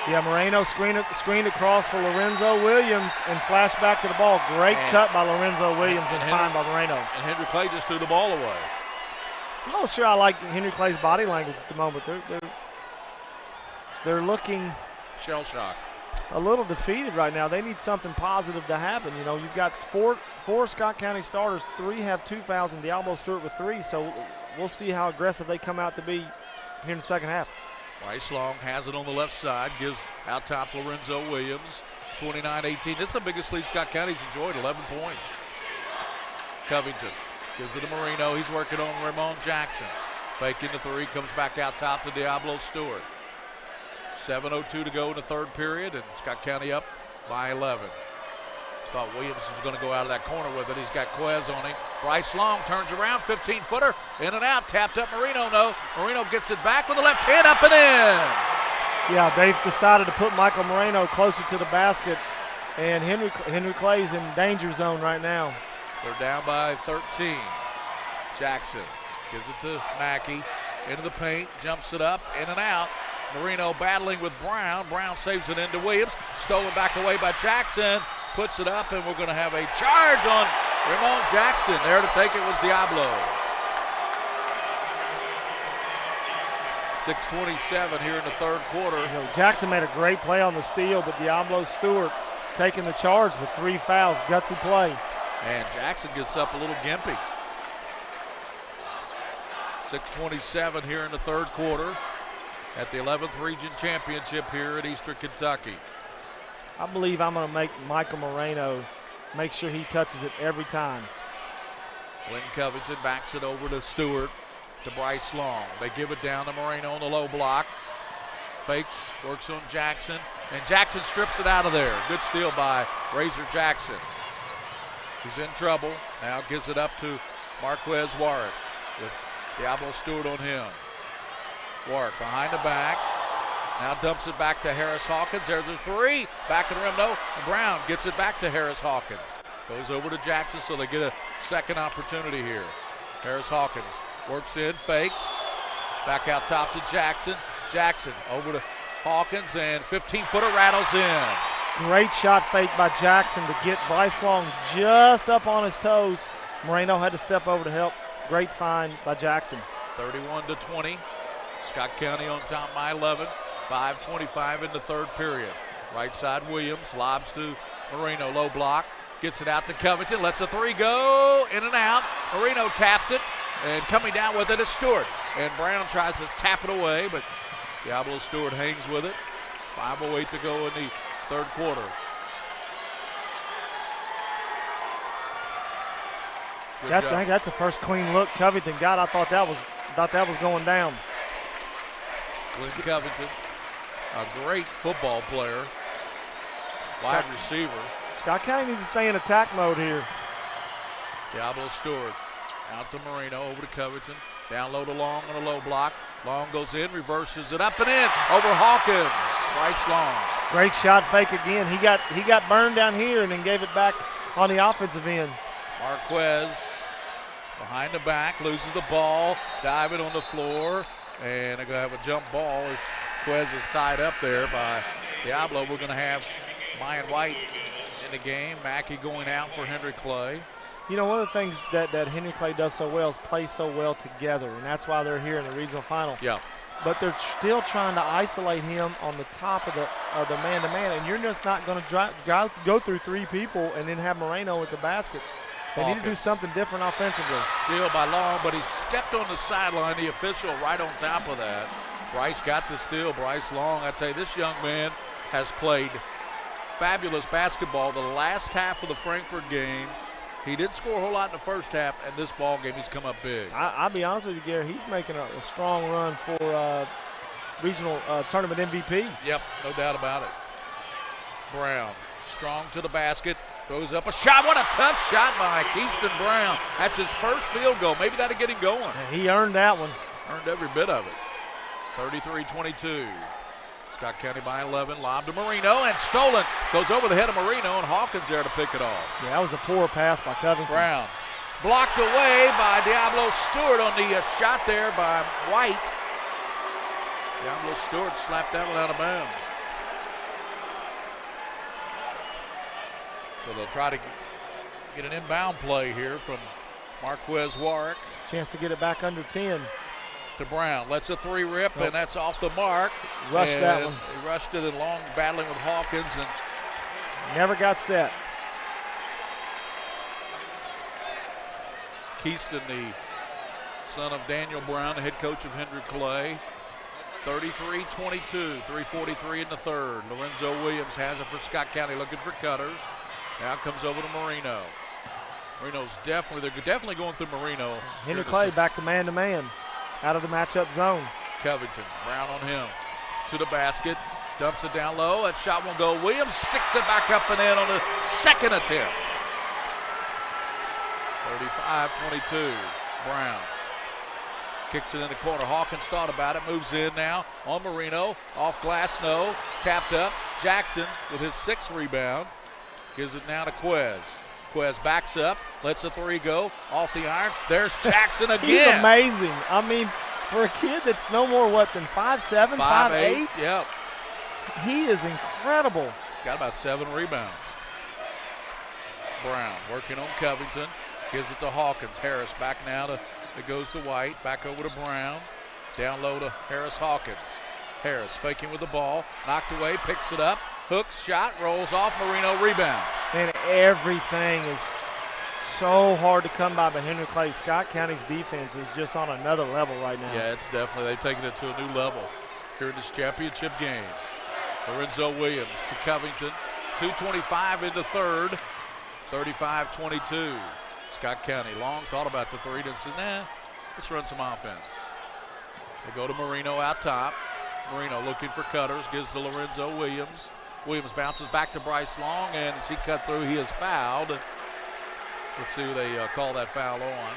Yeah, Moreno screened across for Lorenzo Williams and flashed back to the ball. Great cut by Lorenzo Williams and fine by Moreno. And Henry Clay just threw the ball away. I'm not sure I like Henry Clay's body language at the moment. They're looking shell shocked, a little defeated right now. They need something positive to happen. You know, you've got 4 Scott County starters, 3 have 2 fouls, and Diablo Stewart with 3. So we'll see how aggressive they come out to be here in the second half. Bryce Long has it on the left side, gives out top Lorenzo Williams, 29-18. This is the biggest lead Scott County's enjoyed, 11 points. Covington gives it to Moreno. He's working on Ramon Jackson. Faking the 3, comes back out top to Diablo Stewart. 7:02 to go in the third period, and Scott County up by 11. Thought Williams was going to go out of that corner with it. He's got Quez on him. Bryce Long turns around, 15-footer, in and out, tapped up Moreno. No, Moreno gets it back with the left hand, up and in. Yeah, they've decided to put Michael Moreno closer to the basket, and Henry Clay's in danger zone right now. They're down by 13. Jackson gives it to Mackey, into the paint, jumps it up, in and out. Moreno battling with Brown. Brown saves it into Williams. Stolen back away by Jackson. Puts it up, and we're going to have a charge on Ramon Jackson. There to take it was Diablo. 6:27 here in the third quarter. You know, Jackson made a great play on the steal, but Diablo Stewart taking the charge with 3 fouls. Gutsy play. And Jackson gets up a little gimpy. 6:27 here in the third quarter at the 11th Region Championship here at Eastern Kentucky. I believe I'm going to make Michael Moreno make sure he touches it every time. Glenn Covington backs it over to Stewart, to Bryce Long. They give it down to Moreno on the low block. Fakes, works on Jackson, and Jackson strips it out of there. Good steal by Razor Jackson. He's in trouble. Now gives it up to Marquez Warwick with Diablo Stewart on him. Warwick behind the back. Now dumps it back to Harris Hawkins. There's a 3. Back of the rim, no. And Brown gets it back to Harris Hawkins. Goes over to Jackson, so they get a second opportunity here. Harris Hawkins works in, fakes. Back out top to Jackson. Jackson over to Hawkins, and 15-footer rattles in. Great shot fake by Jackson to get Bryce Long just up on his toes. Moreno had to step over to help. Great find by Jackson. 31-20. Scott County on top by 11. 5:25 in the third period. Right side Williams lobs to Moreno, low block. Gets it out to Covington, lets a three go, in and out. Marino taps it, and coming down with it is Stewart. And Brown tries to tap it away, but Diablo Stewart hangs with it. 5:08 to go in the third quarter. I think that's the first clean look Covington got. I thought that was going down. Glenn Covington, a great football player, wide receiver. Scott County needs to stay in attack mode here. Diablo Stewart out to Marino, over to Covington. Down low to Long on a low block. Long goes in, reverses it up and in over Hawkins. Bryce Long. Great shot fake again. He got burned down here and then gave it back on the offensive end. Marquez behind the back, loses the ball, diving on the floor, and they're going to have a jump ball as Quez is tied up there by Diablo. We're going to have Mayan White in the game. Mackey going out for Henry Clay. You know, one of the things that Henry Clay does so well is play so well together, and that's why they're here in the regional final. Yeah. But they're still trying to isolate him on the top of the man-to-man, and you're just not going to go through three people and then have Moreno at the basket. They need to do something different offensively. Steal by Long, but he stepped on the sideline, the official right on top of that. Bryce got the steal. Bryce Long, I tell you, this young man has played fabulous basketball the last half of the Frankfurt game. He didn't score a whole lot in the first half, and this ball game he's come up big. I'll be honest with you, Gary, he's making a strong run for regional tournament MVP. Yep, no doubt about it. Brown, strong to the basket, throws up a shot. What a tough shot by Keyston Brown. That's his first field goal. Maybe that'll get him going. And he earned that one. Earned every bit of it. 33-22. Scott County by 11, lob to Marino, and stolen. Goes over the head of Marino, and Hawkins there to pick it off. Yeah, that was a poor pass by Covington. Brown blocked away by Diablo Stewart on the shot there by White. Diablo Stewart slapped that one out of bounds. So they'll try to get an inbound play here from Marquez Warwick. Chance to get it back under 10. To Brown, lets a three rip, and that's off the mark. Rushed that one. He rushed it in Long, battling with Hawkins, and never got set. Keyston, the son of Daniel Brown, the head coach of Henry Clay. 33-22, 3:43 in the third. Lorenzo Williams has it for Scott County, looking for cutters. Now comes over to Marino. Marino's they're definitely going through Marino. Henry Clay back to man-to-man. Out of the matchup zone. Covington, Brown on him. To the basket, dumps it down low. That shot won't go. Williams sticks it back up and in on the second attempt. 35-22, Brown. Kicks it in the corner. Hawkins thought about it, moves in now on Marino. Off glass, no. Tapped up. Jackson with his sixth rebound. Gives it now to Quez. Quez backs up, lets a three go, off the iron. There's Jackson again. He's amazing. I mean, for a kid that's no more, than 5'7", 5'8"? Yep. He is incredible. Got about 7 rebounds. Brown working on Covington. Gives it to Hawkins. Harris back now it goes to White. Back over to Brown. Down low to Harris Hawkins. Harris faking with the ball. Knocked away, picks it up. Hooks, shot, rolls off. Marino rebounds. And everything is so hard to come by, but Henry Clay, Scott County's defense is just on another level right now. Yeah, it's definitely, they've taken it to a new level here in this championship game. Lorenzo Williams to Covington. 2:25 in the third. 35-22. Scott County. Long thought about the three and says, nah, let's run some offense. They go to Marino out top. Marino looking for cutters, gives to Lorenzo Williams. Williams bounces back to Bryce Long, and as he cut through, he is fouled. Let's see who they call that foul on.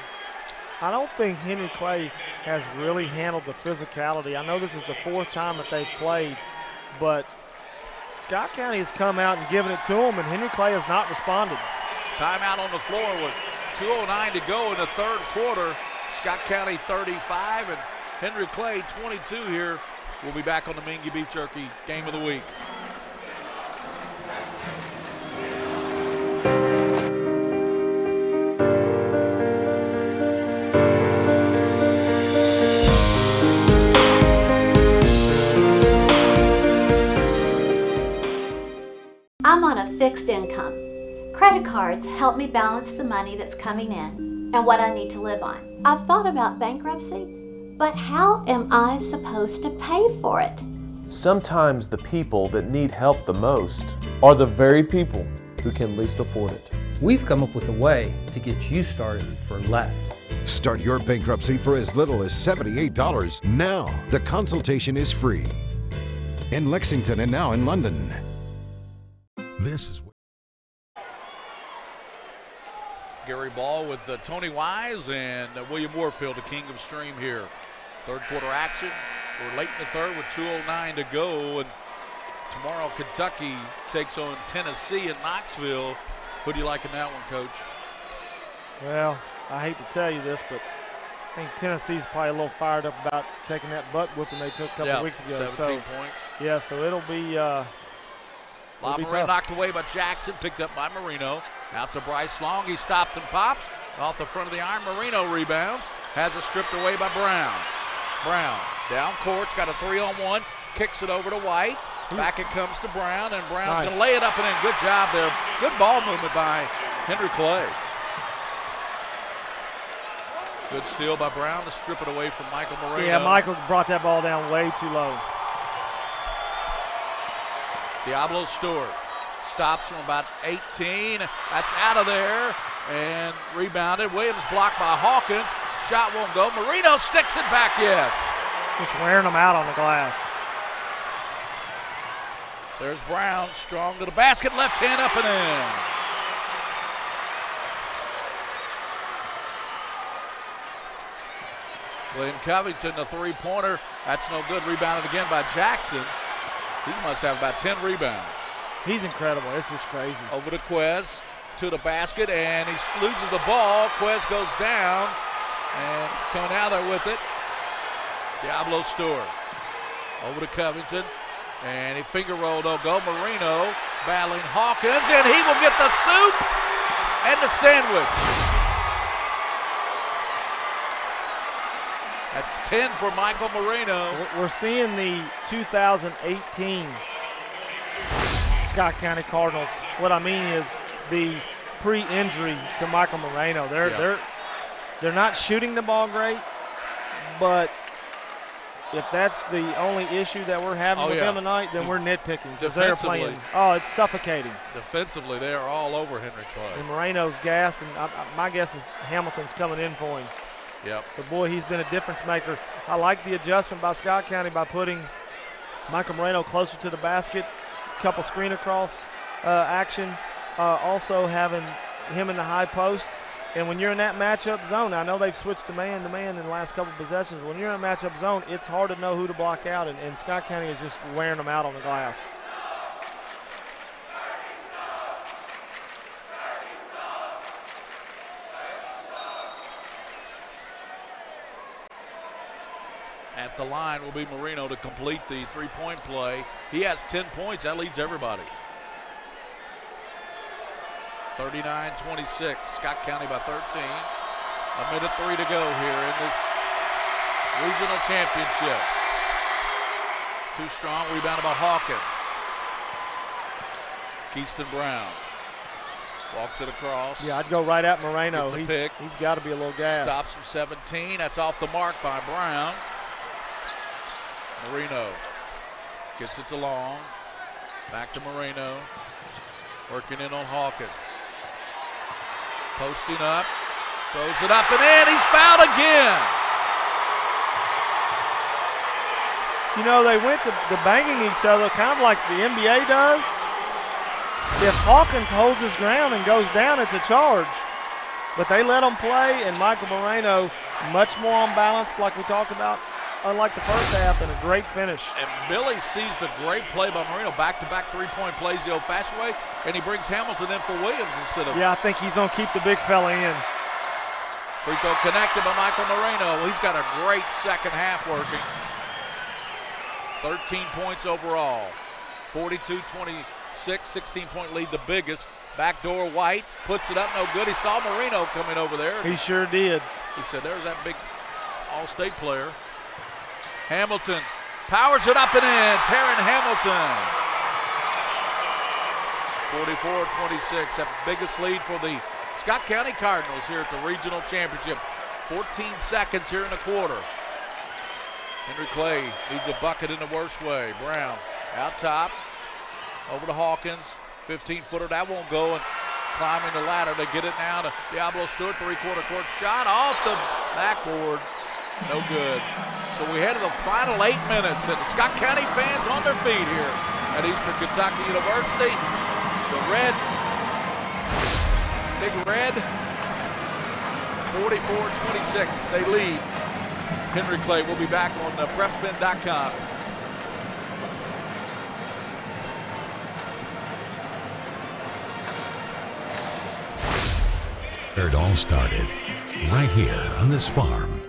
I don't think Henry Clay has really handled the physicality. I know this is the 4th time that they've played, but Scott County has come out and given it to him, and Henry Clay has not responded. Timeout on the floor with 2:09 to go in the third quarter. Scott County 35 and Henry Clay 22 here. We'll be back on the Mingua Beef Jerky Game of the Week. I'm on a fixed income. Credit cards help me balance the money that's coming in and what I need to live on. I've thought about bankruptcy, but how am I supposed to pay for it? Sometimes the people that need help the most are the very people who can least afford it. We've come up with a way to get you started for less. Start your bankruptcy for as little as $78 now. The consultation is free. In Lexington and now in London. This is Gary Ball with Tony Wise and William Warfield, the king of stream here. Third quarter action. We're late in the third with 2:09 to go. And tomorrow Kentucky takes on Tennessee in Knoxville. Who do you like in that one, Coach? Well, I hate to tell you this, but I think Tennessee's probably a little fired up about taking that butt whooping they took a couple weeks ago. 17 points. Yeah, so it'll be Marino knocked away by Jackson, picked up by Marino. Out to Bryce Long, he stops and pops. Off the front of the iron, Marino rebounds. Has it stripped away by Brown. Brown, down court's got a 3-on-1, kicks it over to White. Back it comes to Brown, and Brown's going to lay it up and in. Good job there. Good ball movement by Henry Clay. Good steal by Brown to strip it away from Michael Moreno. Yeah, Michael brought that ball down way too low. Diablo Stewart stops from about 18. That's out of there and rebounded. Williams blocked by Hawkins. Shot won't go. Marino sticks it back, yes. Just wearing them out on the glass. There's Brown, strong to the basket, left hand up and in. Glenn Covington, the three-pointer. That's no good. Rebounded again by Jackson. He must have about 10 rebounds. He's incredible. It's just crazy. Over to Quez, to the basket, and he loses the ball. Quez goes down, and coming out there with it, Diablo Stewart. Over to Covington, and he finger rolled. Go Marino, battling Hawkins, and he will get the soup and the sandwich. That's 10 for Michael Moreno. We're seeing the 2018 Scott County Cardinals. What I mean is the pre-injury to Michael Moreno. They're not shooting the ball great, but if that's the only issue that we're having with them tonight, then we're nitpicking. They're playing. Oh, it's suffocating. Defensively, they are all over Henry Clay. And Moreno's gassed, and my guess is Hamilton's coming in for him. Yep. But boy, he's been a difference maker. I like the adjustment by Scott County by putting Michael Moreno closer to the basket, a couple screen across action, also having him in the high post. And when you're in that matchup zone, I know they've switched to man in the last couple possessions. When you're in a matchup zone, it's hard to know who to block out, and Scott County is just wearing them out on the glass. At the line will be Marino to complete the three-point play. He has 10 points. That leads everybody. 39-26. Scott County by 13. A minute 3 to go here in this regional championship. Too strong. Rebounded by Hawkins. Keyston Brown walks it across. Yeah, I'd go right at Moreno. Gets a pick. He's got to be a little gassed. Stops from 17. That's off the mark by Brown. Marino gets it to Long. Back to Marino. Working in on Hawkins. Posting up. Throws it up and in. He's fouled again. You know, they went to banging each other kind of like the NBA does. If Hawkins holds his ground and goes down, it's a charge. But they let him play, and Michael Moreno much more unbalanced like we talked about. Unlike the first half, and a great finish. And Billy sees the great play by Marino, back-to-back three-point plays the old-fashioned way, and he brings Hamilton in for Williams instead of. Yeah, I think he's going to keep the big fella in. Free throw connected by Michael Moreno. He's got a great second half working. 13 points overall. 42-26, 16-point lead, the biggest. Backdoor White puts it up, no good. He saw Marino coming over there. He sure did. He said, "There's that big All-State player." Hamilton powers it up and in. Taryn Hamilton. 44-26, the biggest lead for the Scott County Cardinals here at the regional championship. 14 seconds here in the quarter. Henry Clay needs a bucket in the worst way. Brown out top, over to Hawkins, 15-footer, that won't go, and climbing the ladder to get it now to Diablo Stewart, three-quarter court shot off the backboard, no good. So we head to the final 8 minutes, and the Scott County fans on their feet here at Eastern Kentucky University. The red, big red, 44-26, they lead. Henry Clay will be back on PrepSpin.com. Where it all started, right here on this farm.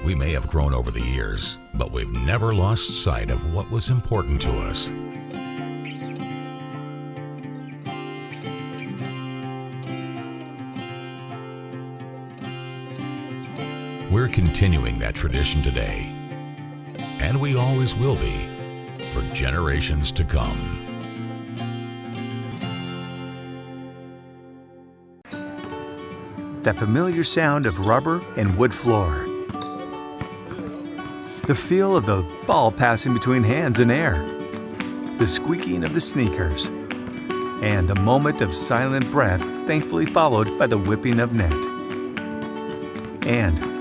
We may have grown over the years, but we've never lost sight of what was important to us. We're continuing that tradition today, and we always will be for generations to come. That familiar sound of rubber and wood floor. The feel of the ball passing between hands and air. The squeaking of the sneakers. And the moment of silent breath thankfully followed by the whipping of net. And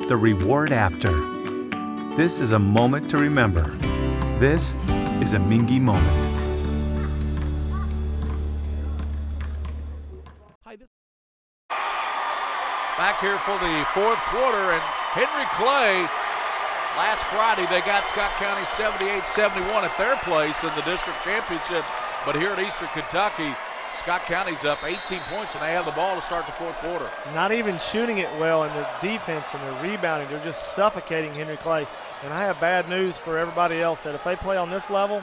the reward after. This is a moment to remember. This is a Mingua moment. Back here for the fourth quarter, and Henry Clay, last Friday they got Scott County 78-71 at their place in the district championship, but here at Eastern Kentucky, Scott County's up 18 points, and they have the ball to start the fourth quarter. Not even shooting it well in the defense and the rebounding. They're just suffocating Henry Clay. And I have bad news for everybody else that if they play on this level,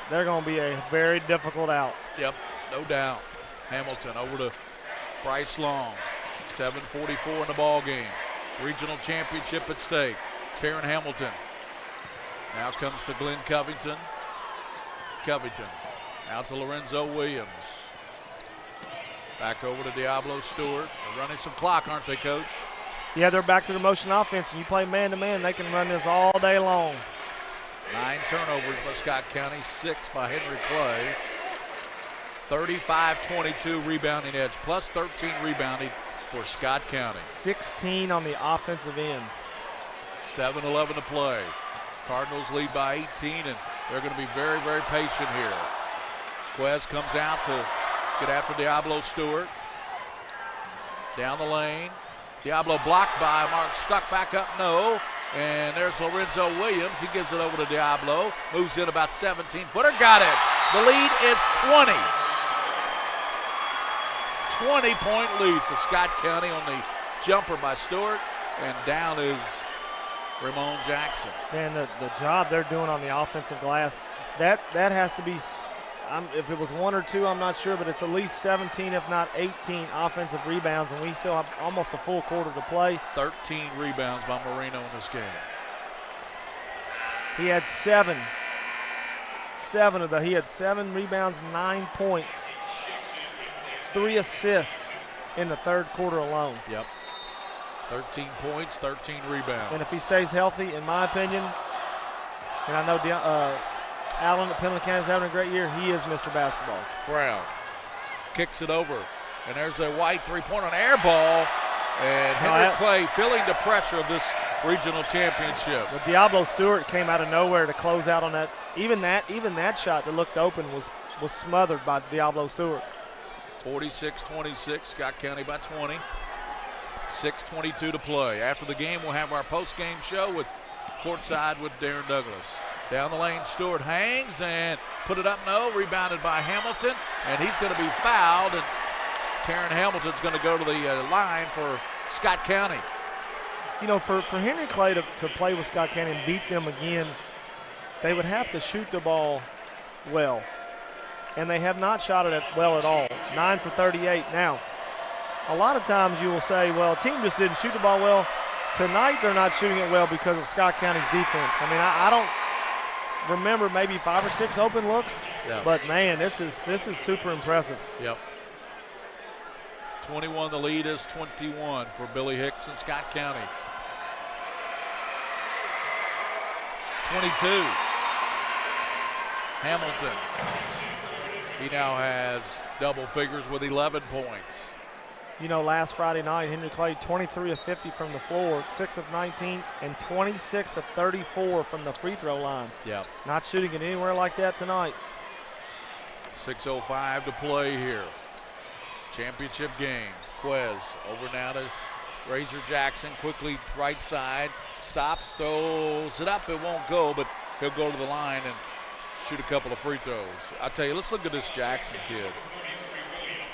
they're going to be a very difficult out. Yep, no doubt. Hamilton over to Bryce Long. 7:44 in the ball game. Regional championship at stake. Taryn Hamilton. Now comes to Glenn Covington. Covington out to Lorenzo Williams. Back over to Diablo Stewart. They're running some clock, aren't they, Coach? Yeah, they're back to the motion offense, and you play man-to-man, they can run this all day long. 9 turnovers by Scott County, 6 by Henry Clay. 35-22 rebounding edge, plus 13 rebounding for Scott County. 16 on the offensive end. 7:11 to play. Cardinals lead by 18, and they're going to be very, very patient here. Quez comes out to get after Diablo Stewart. Down the lane. Diablo blocked by Mark, stuck back up, no. And there's Lorenzo Williams. He gives it over to Diablo. Moves in about 17-footer. Got it. The lead is 20. 20-point lead for Scott County on the jumper by Stewart. And down is Ramon Jackson. And the job they're doing on the offensive glass, that has to be, if it was 1 or 2, I'm not sure, but it's at least 17, if not 18 offensive rebounds, and we still have almost a full quarter to play. 13 rebounds by Marino in this game. He had 7 rebounds, 9 points, 3 assists in the third quarter alone. Yep. 13 points, 13 rebounds. And if he stays healthy, in my opinion, and I know Allen at Pendleton County is having a great year, he is Mr. Basketball. Brown kicks it over, and there's a White three-pointer, an air ball, and Henry Clay feeling the pressure of this regional championship. Well, Diablo Stewart came out of nowhere to close out on that. Even that shot that looked open was smothered by Diablo Stewart. 46-26, Scott County by 20. 6:22 to play. After the game, we'll have our post-game show with courtside with Darren Douglas. Down the lane, Stewart hangs and put it up, no. Rebounded by Hamilton, and he's going to be fouled, and Taryn Hamilton's going to go to the line for Scott County. You know, for Henry Clay to play with Scott County and beat them again, they would have to shoot the ball well, and they have not shot it well at all. 9 for 38. Now, a lot of times you will say, well, a team just didn't shoot the ball well. Tonight they're not shooting it well because of Scott County's defense. I mean, remember maybe 5 or 6 open looks. Yeah. But man, this is super impressive. Yep. 21, the lead is 21 for Billy Hicks and Scott County. 22. Hamilton. He now has double figures with 11 points. You know, last Friday night, Henry Clay 23 of 50 from the floor, 6 of 19, and 26 of 34 from the free throw line. Yeah. Not shooting it anywhere like that tonight. 6:05 to play here. Championship game. Quez over now to Razor Jackson, quickly right side, stops, throws it up, it won't go, but he'll go to the line and shoot a couple of free throws. I tell you, let's look at this Jackson kid.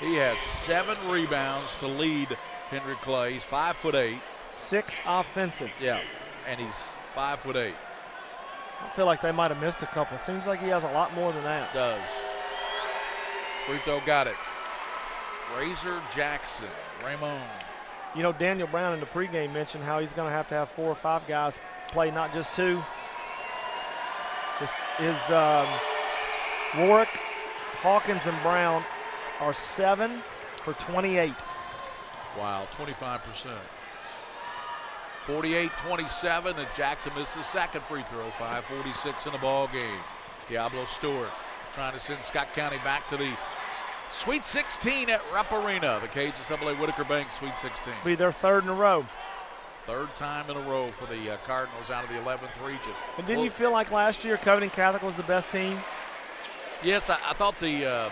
He has 7 rebounds to lead Henry Clay. He's 5'8". 6 offensive. Yeah, and he's 5'8". I feel like they might have missed a couple. Seems like he has a lot more than that. Does. Free throw, got it. Razor Jackson, Raymond. You know, Daniel Brown in the pregame mentioned how he's going to have 4 or 5 guys play, not just 2. Warwick, Hawkins, and Brown are 7 for 28. Wow, 25%. 48-27, and Jackson missed his second free throw. 5:46 in the ball game. Diablo Stewart trying to send Scott County back to the Sweet 16 at Rupp Arena. The KHSAA Whitaker Bank Sweet 16. Be their 3rd in a row. 3rd time in a row for the Cardinals out of the 11th region. And didn't you feel like last year Covington Catholic was the best team? Yes, I thought the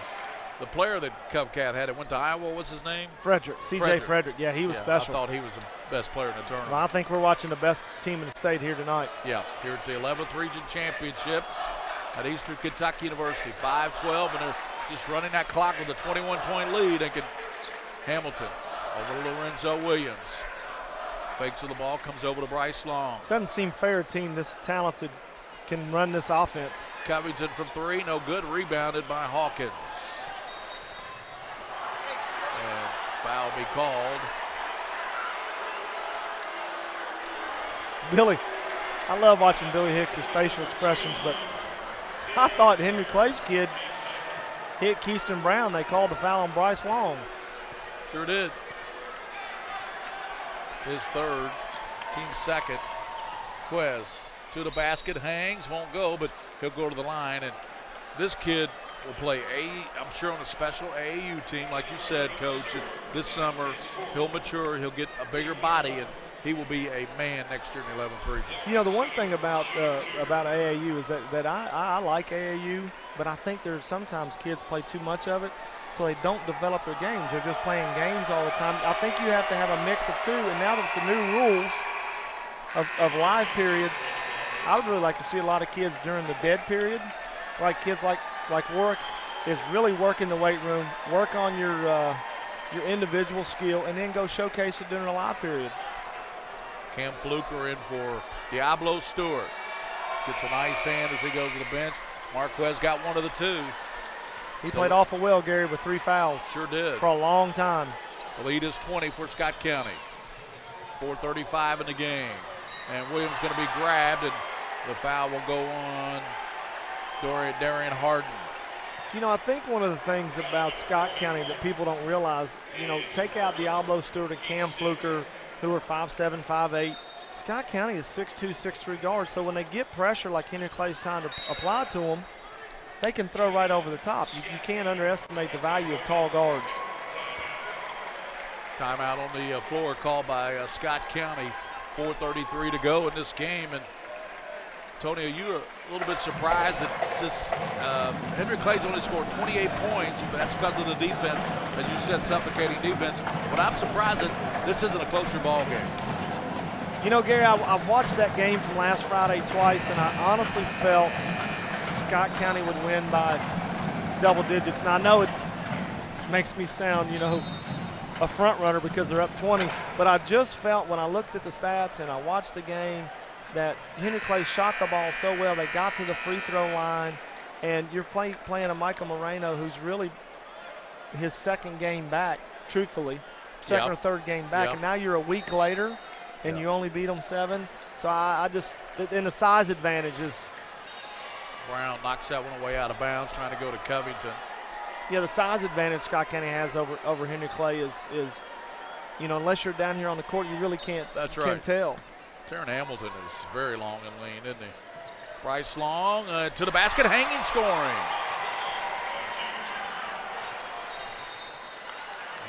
player that Covcat had, it went to Iowa, what's his name? Frederick, C.J. Frederick. Yeah, he was special. I thought he was the best player in the tournament. Well, I think we're watching the best team in the state here tonight. Yeah, here at the 11th Region Championship at Eastern Kentucky University. 5-12, and they're just running that clock with a 21-point lead. And Hamilton over to Lorenzo Williams. Fakes with the ball, comes over to Bryce Long. Doesn't seem fair a team this talented can run this offense. Covington from 3, no good. Rebounded by Hawkins. And foul be called. Billy, I love watching Billy Hicks' facial expressions, but I thought Henry Clay's kid hit Keyston Brown. They called the foul on Bryce Long. Sure did. His 3rd, team 2nd. Quez to the basket, hangs, won't go, but he'll go to the line. And this kid will play I'm sure on a special AAU team, like you said, Coach. This summer, he'll mature, he'll get a bigger body, and he will be a man next year in the 11th region. You know, the one thing about AAU is that I like AAU, but I think there's sometimes kids play too much of it, so they don't develop their games. They're just playing games all the time. I think you have to have a mix of 2, and now that the new rules of live periods, I would really like to see a lot of kids during the dead period, like kids like Warwick, is really work in the weight room, work on your individual skill, and then go showcase it during a live period. Cam Fluker in for Diablo Stewart. Gets a nice hand as he goes to the bench. Marquez got one of the 2. He played awful well, Gary, with 3 fouls. Sure did. For a long time. The lead is 20 for Scott County. 4:35 in the game. And Williams going to be grabbed, and the foul will go on Darian Harden. You know, I think one of the things about Scott County that people don't realize, you know, take out Diablo Stewart and Cam Fluker, who are 5'7", 5'8". Scott County is 6'2", 6'3" guards, so when they get pressure like Henry Clay's trying to apply to them, they can throw right over the top. You can't underestimate the value of tall guards. Timeout on the floor called by Scott County. 4:33 to go in this game. And Tony, you were a little bit surprised that this Henry Clay's only scored 28 points, but that's because of the defense, as you said, suffocating defense. But I'm surprised that this isn't a closer ball game. You know, Gary, I've watched that game from last Friday twice, and I honestly felt Scott County would win by double digits. Now, I know it makes me sound, you know, a front runner because they're up 20, but I just felt when I looked at the stats and I watched the game that Henry Clay shot the ball so well. They got to the free throw line, and you're playing a Michael Moreno who's really his 2nd game back, truthfully, 2nd or 3rd game back, and now you're a week later and you only beat them 7. So I just, and the size advantage is Brown knocks that one away out of bounds, trying to go to Covington. Yeah, the size advantage Scott County has over Henry Clay is unless you're down here on the court, you really can't. That's can't right. tell. Taryn Hamilton is very long and lean, isn't he? Bryce Long to the basket, hanging, scoring.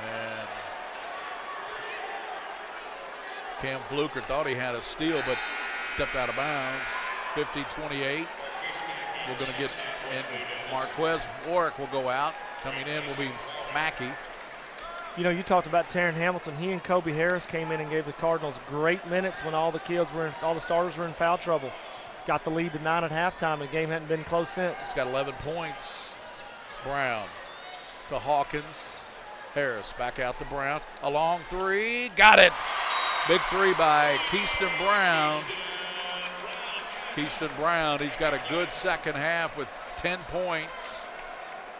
And Cam Fluker thought he had a steal, but stepped out of bounds. 50-28. We're going to get in. Marquez Warwick will go out. Coming in will be Mackey. You talked about Taryn Hamilton. He and Kobe Harris came in and gave the Cardinals great minutes when all the starters were in foul trouble. Got the lead to 9 at halftime. The game hadn't been close since. He's got 11 points. Brown to Hawkins. Harris back out to Brown. A long three. Got it. Big three by Keyston Brown. Keyston Brown, he's got a good second half with 10 points.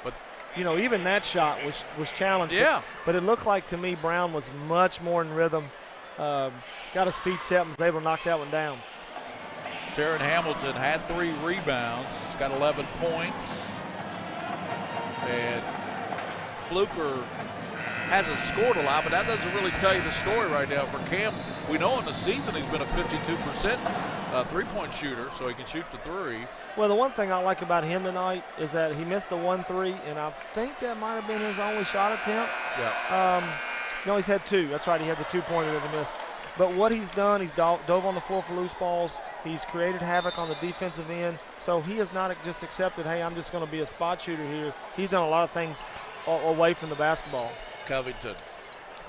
But even that shot was challenged. Yeah. But it looked like to me Brown was much more in rhythm. Got his feet set and was able to knock that one down. Taryn Hamilton had 3 rebounds. He's got 11 points. And Fluker hasn't scored a lot, but that doesn't really tell you the story right now. For Cam, we know in the season he's been a 52% three-point shooter, so he can shoot the 3. Well, the one thing I like about him tonight is that he missed the 1-3, and I think that might have been his only shot attempt. Yeah. No, he's had 2. That's right, he had the 2-pointer that he missed. But what he's done, he's dove on the floor for loose balls. He's created havoc on the defensive end. So he has not just accepted, hey, I'm just going to be a spot shooter here. He's done a lot of things away from the basketball. Covington.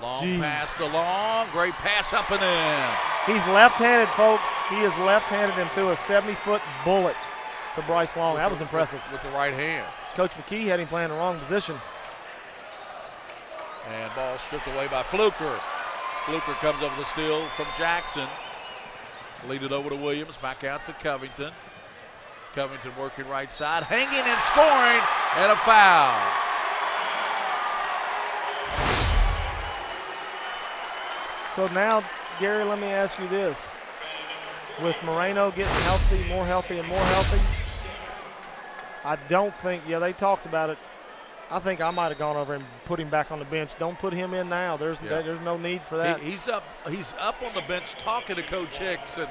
Long pass to Long. Great pass up and in. He's left-handed, folks. He is left-handed and threw a 70-foot bullet to Bryce Long. That was impressive. With the right hand. Coach McKee had him playing the wrong position. And ball stripped away by Fluker. Fluker comes up with a steal from Jackson. Lead it over to Williams. Back out to Covington. Covington working right side. Hanging and scoring. And a foul. So now, Gary, let me ask you this. With Moreno getting healthy, more healthy, I don't think, they talked about it. I think I might have gone over and put him back on the bench. Don't put him in now. There's no need for that. He's up on the bench talking to Coach Hicks, and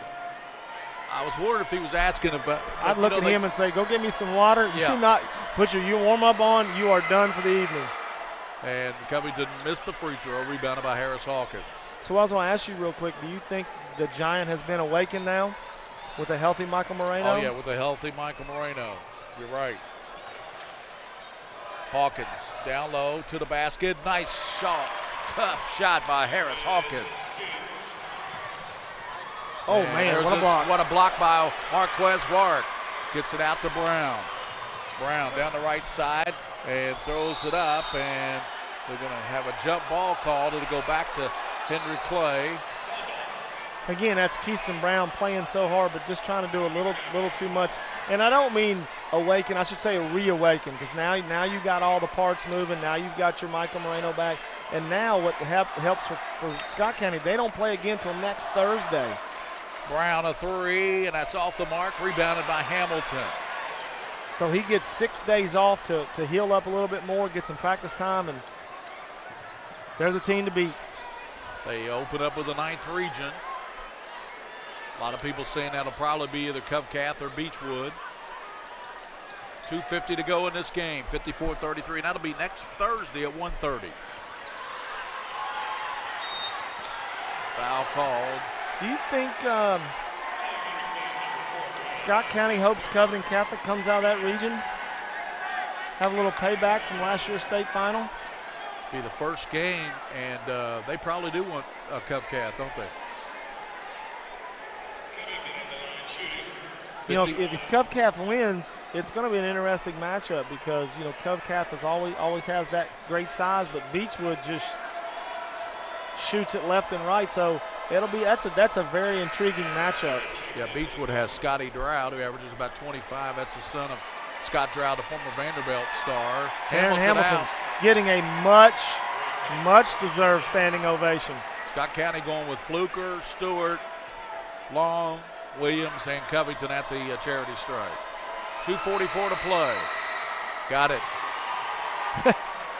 I was wondering if he was asking about. I'd look at him and say, go get me some water. Yeah. You not put your warm-up on, you are done for the evening. And Covington missed the free throw, rebounded by Harris Hawkins. So I was going to ask you real quick, do you think the Giant has been awakened now with a healthy Michael Moreno? Oh, yeah, with a healthy Michael Moreno. You're right. Hawkins down low to the basket. Nice shot. Tough shot by Harris Hawkins. Oh, man, what a block. What a block by Marquez Warwick. Gets it out to Brown. Brown down the right side and throws it up, and they're going to have a jump ball called. It'll go back to Henry Clay. Again, that's Keyston Brown playing so hard, but just trying to do a little too much. And I don't mean awaken, I should say reawaken, because now you got all the parts moving. Now you've got your Michael Moreno back. And now what helps for Scott County, they don't play again until next Thursday. Brown a 3, and that's off the mark, rebounded by Hamilton. So he gets 6 days off to heal up a little bit more, get some practice time, and they're the team to beat. They open up with the 9th region. A lot of people saying that'll probably be either Covcath or Beechwood. 2:50 to go in this game, 54-33, and that'll be next Thursday at 1:30. Foul called. Do you think Scott County hopes Covington Catholic comes out of that region? Have a little payback from last year's state final? Be the first game, and they probably do want a Covcath, don't they? You know, if Covcath wins, it's going to be an interesting matchup because, you know, Covcath always has that great size, but Beechwood just shoots it left and right. So that's a very intriguing matchup. Yeah, Beechwood has Scotty Drought, who averages about 25. That's the son of Scott Drought, the former Vanderbilt star. Hamilton getting a much deserved standing ovation. Scott County going with Fluker, Stewart, Long, Williams, and Covington at the charity stripe. 2:44 to play. Got it.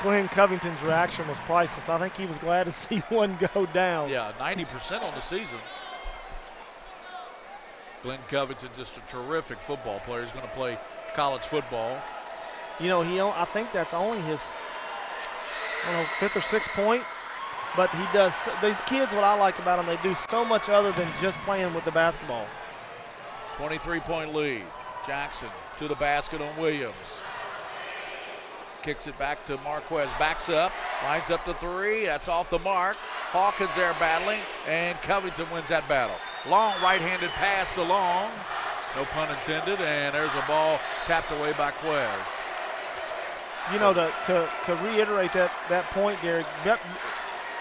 Glenn Covington's reaction was priceless. I think he was glad to see one go down. Yeah, 90% on the season. Glenn Covington, just a terrific football player. He's going to play college football. You know, I think that's only his, I don't know, 5th or 6th point. But he does, these kids, what I like about them, they do so much other than just playing with the basketball. 23-point lead. Jackson to the basket on Williams. Kicks it back to Marquez, backs up, lines up to 3. That's off the mark. Hawkins there battling, and Covington wins that battle. Long right-handed pass to Long. No pun intended, and there's a ball tapped away by Quez. You know, to reiterate that point, Gary,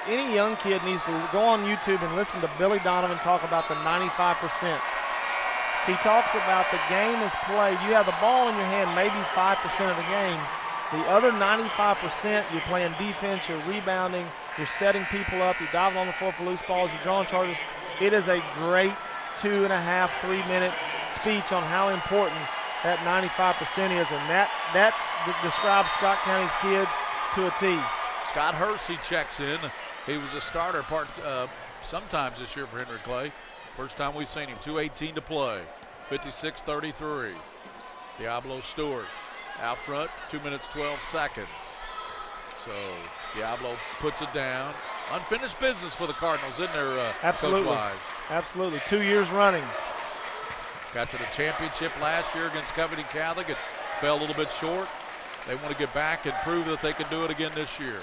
any young kid needs to go on YouTube and listen to Billy Donovan talk about the 95%. He talks about the game is played. You have the ball in your hand maybe 5% of the game. The other 95%, you're playing defense, you're rebounding, you're setting people up, you're diving on the floor for loose balls, you're drawing charges. It is a great 2.5, 3-minute speech on how important that 95% is, and that describes Scott County's kids to a T. Scott Hersey checks in. He was a starter sometimes this year for Henry Clay. First time we've seen him. 2:18 to play. 56-33. Diablo Stewart out front, 2 minutes, 12 seconds. So Diablo puts it down. Unfinished business for the Cardinals, isn't there, Absolutely. Coach-wise? Absolutely. 2 years running. Got to the championship last year against Covington Catholic and fell a little bit short. They want to get back and prove that they can do it again this year.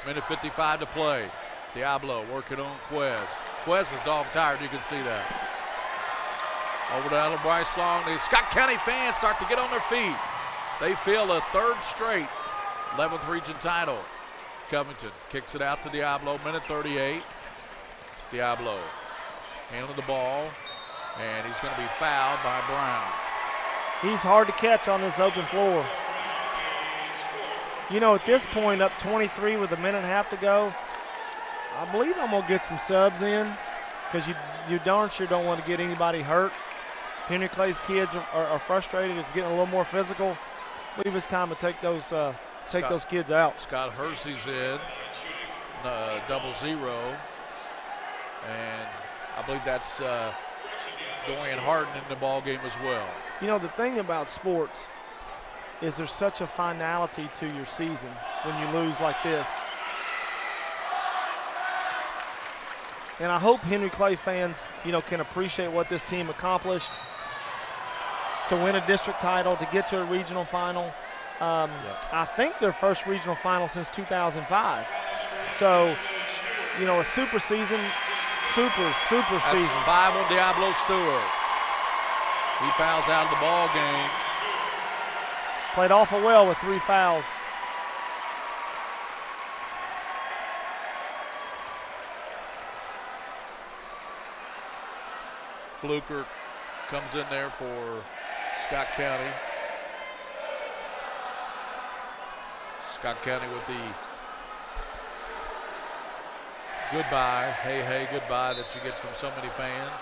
Minute 55 to play. Diablo working on Quez. Quez is dog tired, you can see that. Over to Bryce Long. The Scott County fans start to get on their feet. They feel a 3rd straight 11th region title. Covington kicks it out to Diablo, minute 38. Diablo handling the ball, and he's going to be fouled by Brown. He's hard to catch on this open floor. You know, at this point, up 23 with a minute and a half to go, I believe I'm going to get some subs in because you darn sure don't want to get anybody hurt. Henry Clay's kids are frustrated. It's getting a little more physical. I believe it's time to take those kids out. Scott Hersey's in, 0-0. And I believe that's Dorian Harden in the ball game as well. You know, the thing about sports is there's such a finality to your season when you lose like this. And I hope Henry Clay fans, can appreciate what this team accomplished to win a district title, to get to a regional final. I think their first regional final since 2005. So, a super season, super season. 5 on Diablo Stewart. He fouls out of the ball game. Played awful well with 3 fouls. Fluker comes in there for Scott County. Scott County with the goodbye, hey, goodbye that you get from so many fans.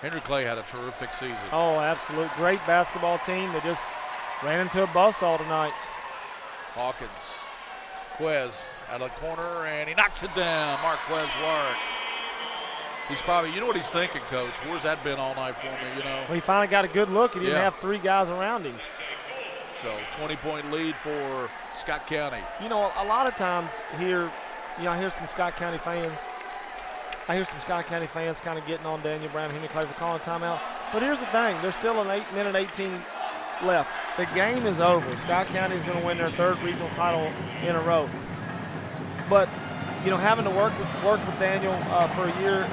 Henry Clay had a terrific season. Oh, absolute. Great basketball team. They just ran into a buzzsaw tonight. Hawkins. Quez out of the corner, and he knocks it down. Marquez Warwick. He's probably, you know what he's thinking, Coach? Where's that been all night for me, Well, he finally got a good look. He didn't have 3 guys around him. So 20-point lead for Scott County. A lot of times here, I hear some Scott County fans. Kind of getting on Daniel Brown and Henry Clay for calling timeout. But here's the thing. There's still an 8-minute 18 left. The game is over. Scott County is going to win their 3rd regional title in a row. But, having to work with Daniel for a year,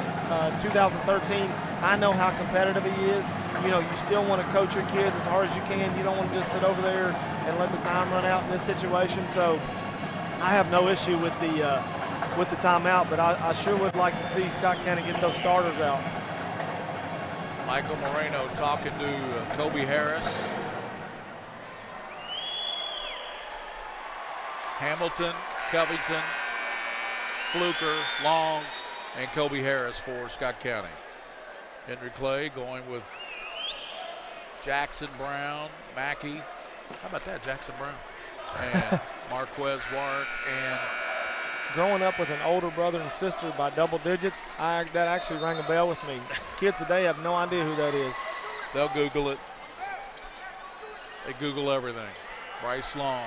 2013, I know how competitive he is. You still want to coach your kids as hard as you can. You don't want to just sit over there and let the time run out in this situation. So I have no issue with the timeout, but I sure would like to see Scott County get those starters out. Michael Moreno talking to Kobe Harris. Hamilton, Covington, Fluker, Long, and Kobe Harris for Scott County. Henry Clay going with Jackson Brown, Mackey. How about that, Jackson Brown? And Marquez Warwick. And growing up with an older brother and sister by double digits, that actually rang a bell with me. Kids today have no idea who that is. They'll Google it. They Google everything. Bryce Long,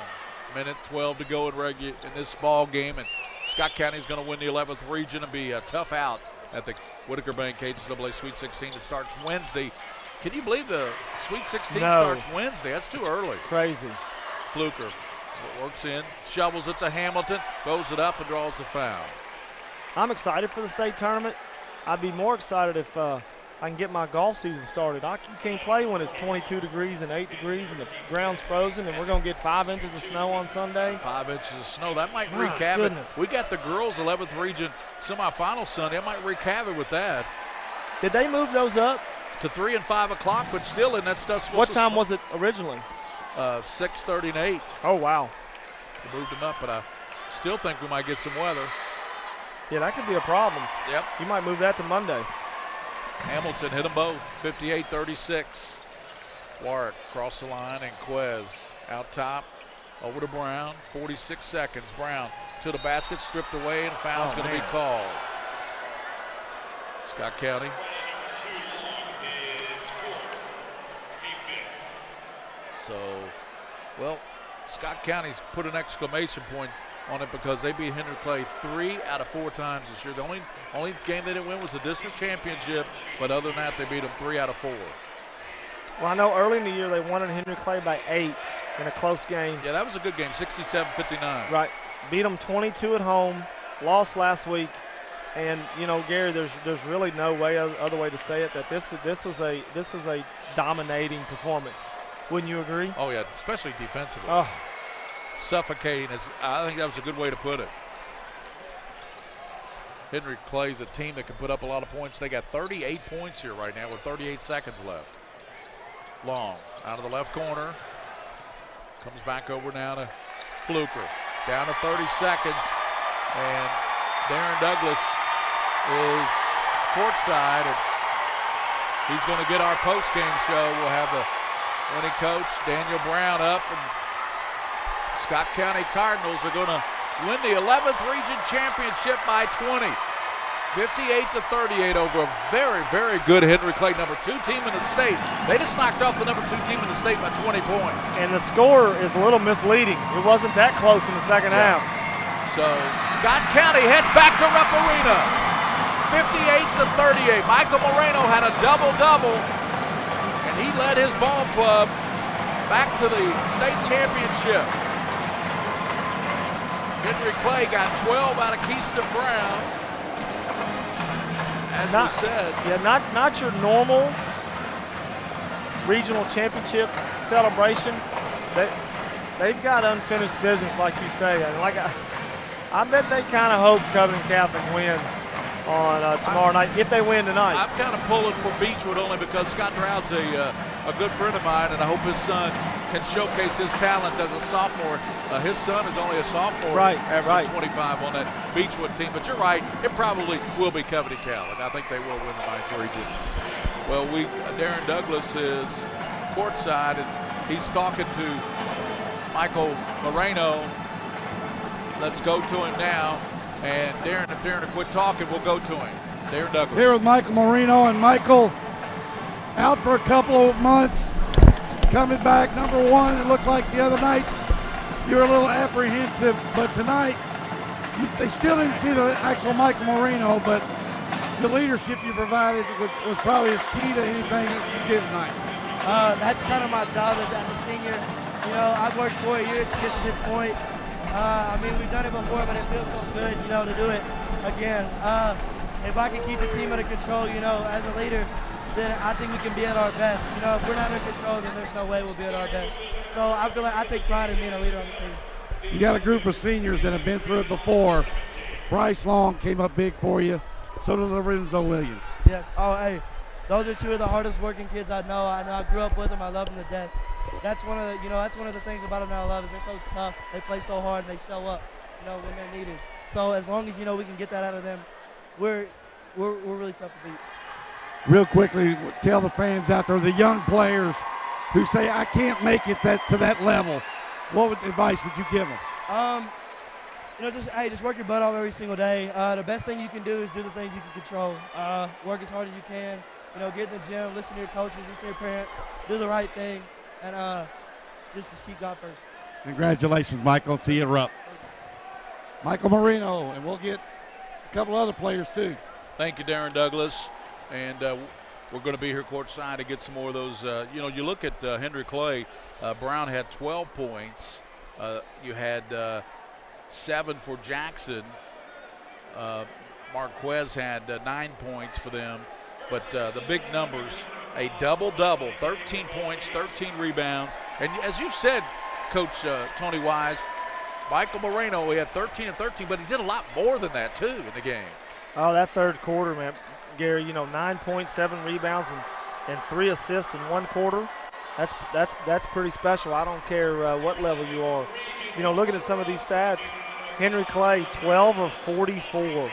minute 12 to go in this ball game, and Scott County is going to win the 11th region and be a tough out at the Whitaker Bank HSAA Sweet 16. It starts Wednesday. Can you believe the Sweet 16 starts Wednesday? That's too early. Crazy. Fluker works in, shovels it to Hamilton, throws it up and draws the foul. I'm excited for the state tournament. I'd be more excited if I can get my golf season started. You can't play when it's 22 degrees and 8 degrees and the ground's frozen, and we're going to get 5 inches of snow on Sunday. 5 inches of snow. That might wreak havoc. We got the girls' 11th region semifinal Sunday. That might wreak havoc with that. Did they move those up? To 3 and 5 o'clock, but still in that stuff. What time was it originally? 6:30 and 8. Oh, wow. They moved them up, but I still think we might get some weather. Yeah, that could be a problem. Yep. You might move that to Monday. Hamilton hit them both, 58-36. Warwick across the line, and Quez out top, over to Brown, 46 seconds. Brown to the basket, stripped away, and foul's going to be called. Scott County. So, well, Scott County's put an exclamation point on it because they beat Henry Clay 3 out of 4 times this year. The only game they didn't win was the district championship, but other than that, they beat them 3 out of 4. Well, I know early in the year they won at Henry Clay by 8 in a close game. Yeah, that was a good game, 67-59. Right. Beat them 22 at home, lost last week. And, you know, Gary, there's really no other way to say it, that this was a dominating performance. Wouldn't you agree? Oh, yeah, especially defensively. Oh. Suffocating, I think that was a good way to put it. Henry Clay's a team that can put up a lot of points. They got 38 points here right now with 38 seconds left. Long, out of the left corner. Comes back over now to Fluker. Down to 30 seconds. And Darren Douglas is courtside, and he's going to get our post-game show. We'll have the winning coach, Daniel Brown, up, and Scott County Cardinals are going to win the 11th region championship by 20, 58-38 over a very, very good Henry Clay number 2 team in the state. They just knocked off the number 2 team in the state by 20 points. And the score is a little misleading. It wasn't that close in the second half. So Scott County heads back to Rupp Arena, 58-38. Michael Moreno had a double-double. He led his ball club back to the state championship. Henry Clay got 12 out of Keystone Brown. As we said. Yeah, not your normal regional championship celebration. They've got unfinished business, like you say. And I bet they kind of hope Covenant Catholic wins on tomorrow night, if they win tonight. I'm kind of pulling for Beechwood only because Scott Drough's a good friend of mine, and I hope his son can showcase his talents as a sophomore. His son is only a sophomore, averaging 25 on that Beechwood team. But you're right, it probably will be Covenant Catholic. I think they will win the 9th region. Well, Darren Douglas is courtside, and he's talking to Michael Moreno. Let's go to him now. And Darren, if Darren will quit talking, we'll go to him. Darren Douglas. Here with Michael Moreno, and Michael out for a couple of months, coming back number 1. It looked like the other night you were a little apprehensive, but tonight they still didn't see the actual Michael Moreno, but the leadership you provided was probably as key to anything that you did tonight. That's kind of my job as a senior. You know, I've worked 4 years to get to this point. I mean, we've done it before, but it feels so good, you know, to do it again. If I can keep the team under control, you know, as a leader, then I think we can be at our best. You know, if we're not under control, then there's no way we'll be at our best. So I feel like I take pride in being a leader on the team. You got a group of seniors that have been through it before. Bryce Long came up big for you. So did Lorenzo Williams. Yes. Oh, hey, those are 2 of the hardest working kids I know. I grew up with them. I love them to death. That's one of the things about them that I love is they're so tough. They play so hard and they show up, you know, when they're needed. So as long as, you know, we can get that out of them, we're really tough to beat. Real quickly, tell the fans out there, the young players, who say, I can't make it to that level, what advice would you give them? Just work your butt off every single day. The best thing you can do is do the things you can control. Work as hard as you can. Get in the gym, listen to your coaches, listen to your parents, do the right thing, and just keep God first. Congratulations, Michael. See you at Rupp. Michael Marino, and we'll get a couple other players too. Thank you, Darren Douglas. And we're going to be here courtside to get some more of those. You look at Henry Clay. Brown had 12 points. You had 7 for Jackson. Marquez had 9 points for them. But the big numbers, a double-double, 13 points, 13 rebounds. And as you said, Coach Tony Wise, Michael Moreno, he had 13 and 13, but he did a lot more than that, too, in the game. Oh, that third quarter, man. Gary, 9 points, 7 rebounds, and 3 assists in one quarter. That's pretty special. I don't care what level you are. Looking at some of these stats, Henry Clay, 12 of 44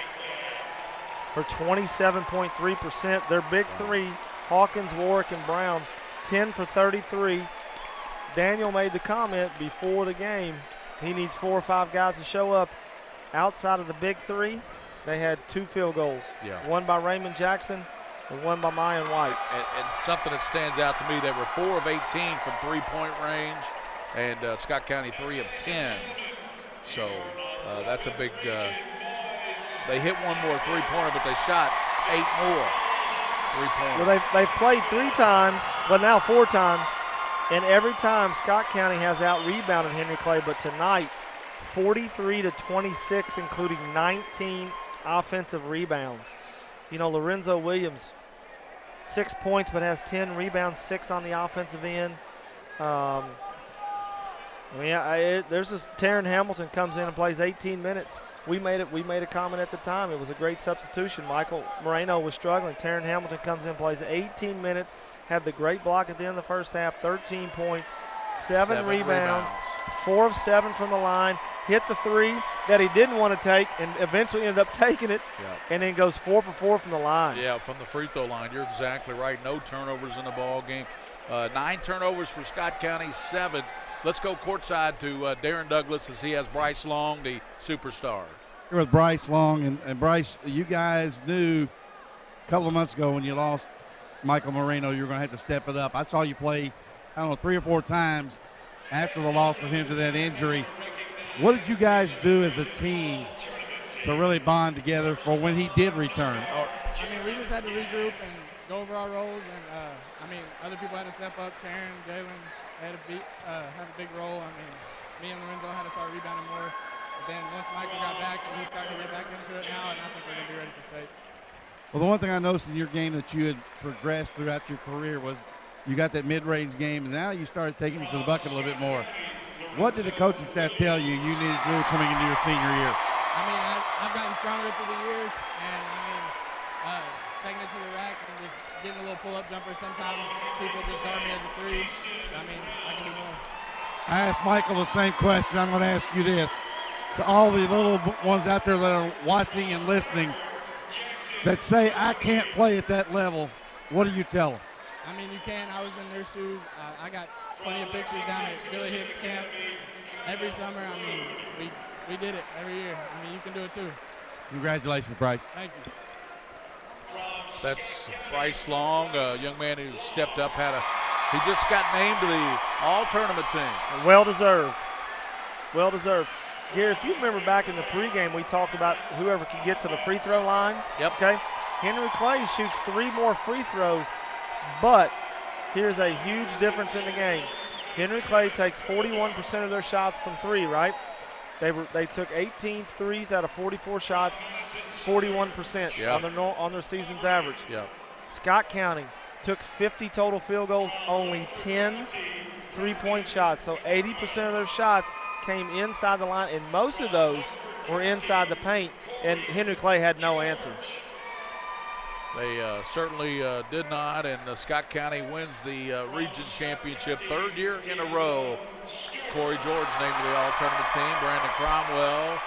for 27.3%. Their big three, Hawkins, Warwick, and Brown, 10 for 33. Daniel made the comment before the game, he needs 4 or 5 guys to show up. Outside of the big three, they had 2 field goals. Yeah. One by Raymond Jackson and one by Mayan White. And something that stands out to me, they were 4 of 18 from three-point range, and Scott County 3 of 10. So that's a big they hit one more three-pointer, but they shot 8 more three-pointers. Well, they've played 3 times, but now 4 times, and every time Scott County has out-rebounded Henry Clay, but tonight 43-26, including 19 offensive rebounds. Lorenzo Williams, 6 points, but has 10 rebounds, 6 on the offensive end. There's this Taryn Hamilton comes in and plays 18 minutes. We made a comment at the time. It was a great substitution. Michael Moreno was struggling. Taryn Hamilton comes in, plays 18 minutes, had the great block at the end of the first half, 13 points, 7 rebounds, 4 of 7 from the line, hit the 3 that he didn't want to take and eventually ended up taking it, and then goes 4 for 4 from the line. Yeah, from the free throw line. You're exactly right. No turnovers in the ball game. 9 turnovers for Scott County, 7. Let's go courtside to Darren Douglas as he has Bryce Long, the superstar. Here with Bryce Long. And Bryce, you guys knew a couple of months ago when you lost Michael Moreno, you were going to have to step it up. I saw you play, 3 or 4 times after the loss of him to that injury. What did you guys do as a team to really bond together for when he did return? We just had to regroup and go over our roles. And, other people had to step up. Taryn, Jalen had to have a big role. Me and Lorenzo had to start rebounding more. But then once Michael got back, he's starting to get back into it now, and I think we're going to be ready for state. Well, the one thing I noticed in your game that you had progressed throughout your career was you got that mid-range game, and now you started taking it to the bucket a little bit more. What did the coaching staff tell you needed to do coming into your senior year? I've gotten stronger through the years, and taking it to the rack and just getting a little pull-up jumper. Sometimes people just guard me as a 3. I can do more. I asked Michael the same question. I'm going to ask you this. To all the little ones out there that are watching and listening that say, I can't play at that level, what do you tell them? You can. I was in their shoes. I got plenty of pictures down at Billy Hicks camp every summer. We did it every year. You can do it too. Congratulations, Bryce. Thank you. That's Bryce Long, a young man who stepped up, he just got named to the all-tournament team. Well deserved. Well deserved. Gary, if you remember back in the pregame, we talked about whoever could get to the free throw line. Yep. Okay. Henry Clay shoots 3 more free throws, but here's a huge difference in the game. Henry Clay takes 41% of their shots from 3, right? They took 18 threes out of 44 shots, 41% on their season's average. Yep. Scott County took 50 total field goals, only 10 3-point shots. So 80% of their shots came inside the line, and most of those were inside the paint, and Henry Clay had no answer. They certainly did not, and Scott County wins the region championship 3rd year in a row. Corey George named to the all-tournament team, Brandon Cromwell.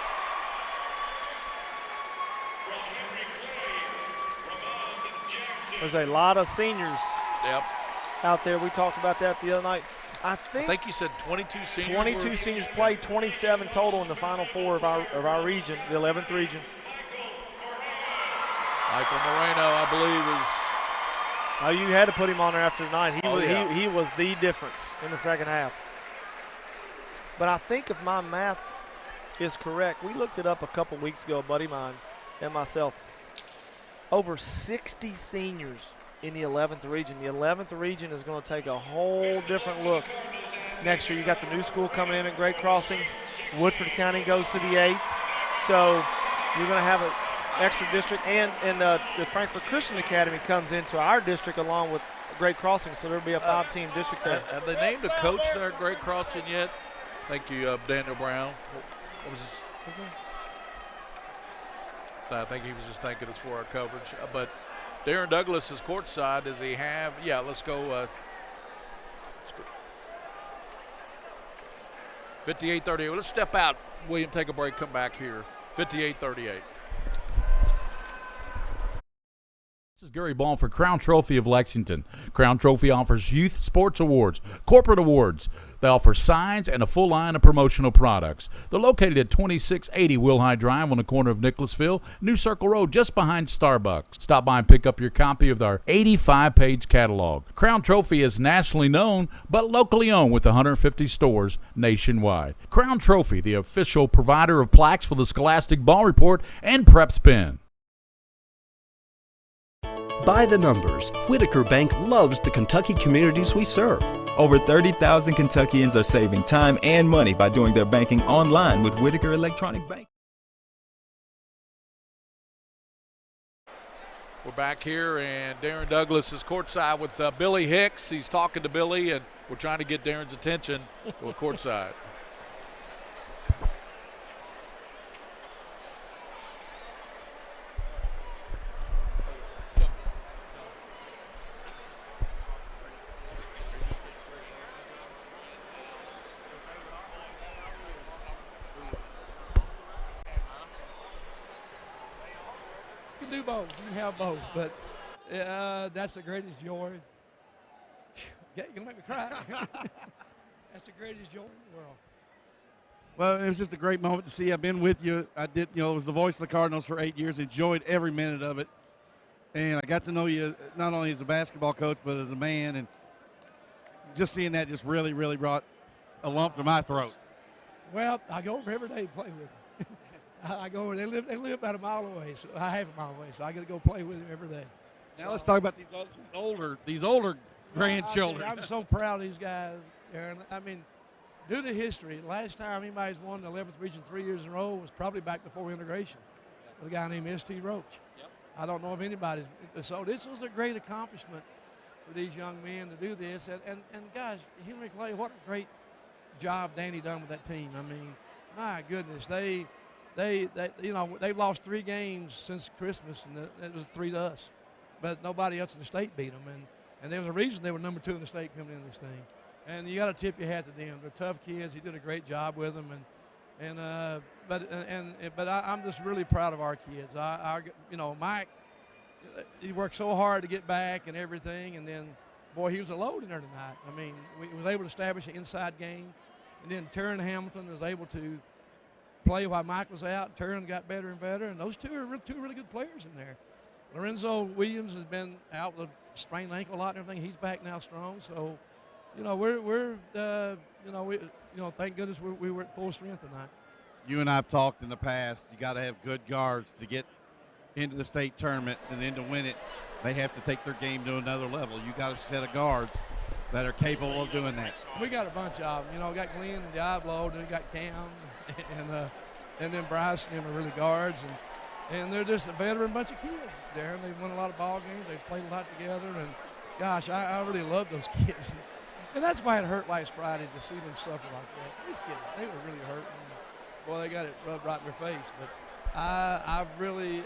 There's a lot of seniors. Yep. out there. We talked about that the other night. I think you said 22 seniors. 22 seniors played, 27 total in the Final Four of our region, the 11th region. Michael Moreno, I believe, is. Oh, you had to put him on there after tonight. He Yeah. was the difference in the second half. But I think if my math is correct, we looked it up a couple weeks ago, a buddy of mine and myself. Over 60 seniors in the 11th region. The 11th region is going to take a whole different look next year. You got the new school coming in at Great Crossings. Woodford County goes to the 8th. So you're going to have an extra district. And the Frankfort Christian Academy comes into our district along with Great Crossings. So there'll be a 5-team district there. Have they named a coach there at Great Crossing yet? Thank you, Daniel Brown. What was his? I think he was just thanking us for our coverage. But Darren Douglas is courtside. Does he have? Yeah, let's go. 58-38. Well, let's step out, William, take a break, come back here. 58-38. This is Gary Ball for Crown Trophy of Lexington. Crown Trophy offers youth sports awards, corporate awards. They offer signs and a full line of promotional products. They're located at 2680 Wilhite Drive on the corner of Nicholasville, New Circle Road, just behind Starbucks. Stop by and pick up your copy of our 85-page catalog. Crown Trophy is nationally known, but locally owned with 150 stores nationwide. Crown Trophy, the official provider of plaques for the Scholastic Ball Report and PrepSpin. By the numbers, Whitaker Bank loves the Kentucky communities we serve. Over 30,000 Kentuckians are saving time and money by doing their banking online with Whitaker Electronic Bank. We're back here, and Darren Douglas is courtside with Billy Hicks. He's talking to Billy, and we're trying to get Darren's attention. We're courtside. You can do both. You can have both, but that's the greatest joy. You're going to make me cry. That's the greatest joy in the world. Well, it was just a great moment to see. I've been with you. I did, I was the voice of the Cardinals for 8 years. Enjoyed every minute of it. And I got to know you not only as a basketball coach, but as a man. And just seeing that just really, really brought a lump to my throat. Well, I go over every day to play with them. I go over. They live about a mile away, so half a mile away. So I get to go play with them every day. Now let's talk about these older grandchildren. I'm so proud of these guys, Aaron. I mean, due to history, last time anybody's won the 11th region 3 years in a row was probably back before integration with a guy named S.T. Roach. Yep. I don't know if anybody's. So this was a great accomplishment for these young men to do this. And guys, Henry Clay, what a great job Danny done with that team. I mean, my goodness, they've lost 3 games since Christmas, and it was 3 to us. But nobody else in the state beat them, and there was a reason they were number 2 in the state coming into this thing. And you got to tip your hat to them. They're tough kids. He did a great job with them, but I'm just really proud of our kids. Mike, he worked so hard to get back and everything, and then, boy, he was a load in there tonight. I mean, he was able to establish an inside game, and then Taryn Hamilton was able to play while Mike was out. Taryn got better and better, and those two are 2 really good players in there. Lorenzo Williams has been out with a sprained ankle a lot and everything. He's back now strong. So, thank goodness we were at full strength tonight. You and I have talked in the past. You got to have good guards to get into the state tournament, and then to win it, they have to take their game to another level. You got a set of guards that are capable of doing that. We got a bunch of them. We got Glenn and Diablo, then we got Cam, and then Bryce and them are really guards, and they're just a veteran bunch of kids. Darren, they've won a lot of ball games. They've played a lot together, and gosh, I really love those kids. And that's why it hurt last Friday to see them suffer like that. These kids, they were really hurting. Boy, they got it rubbed right in their face. But I'm really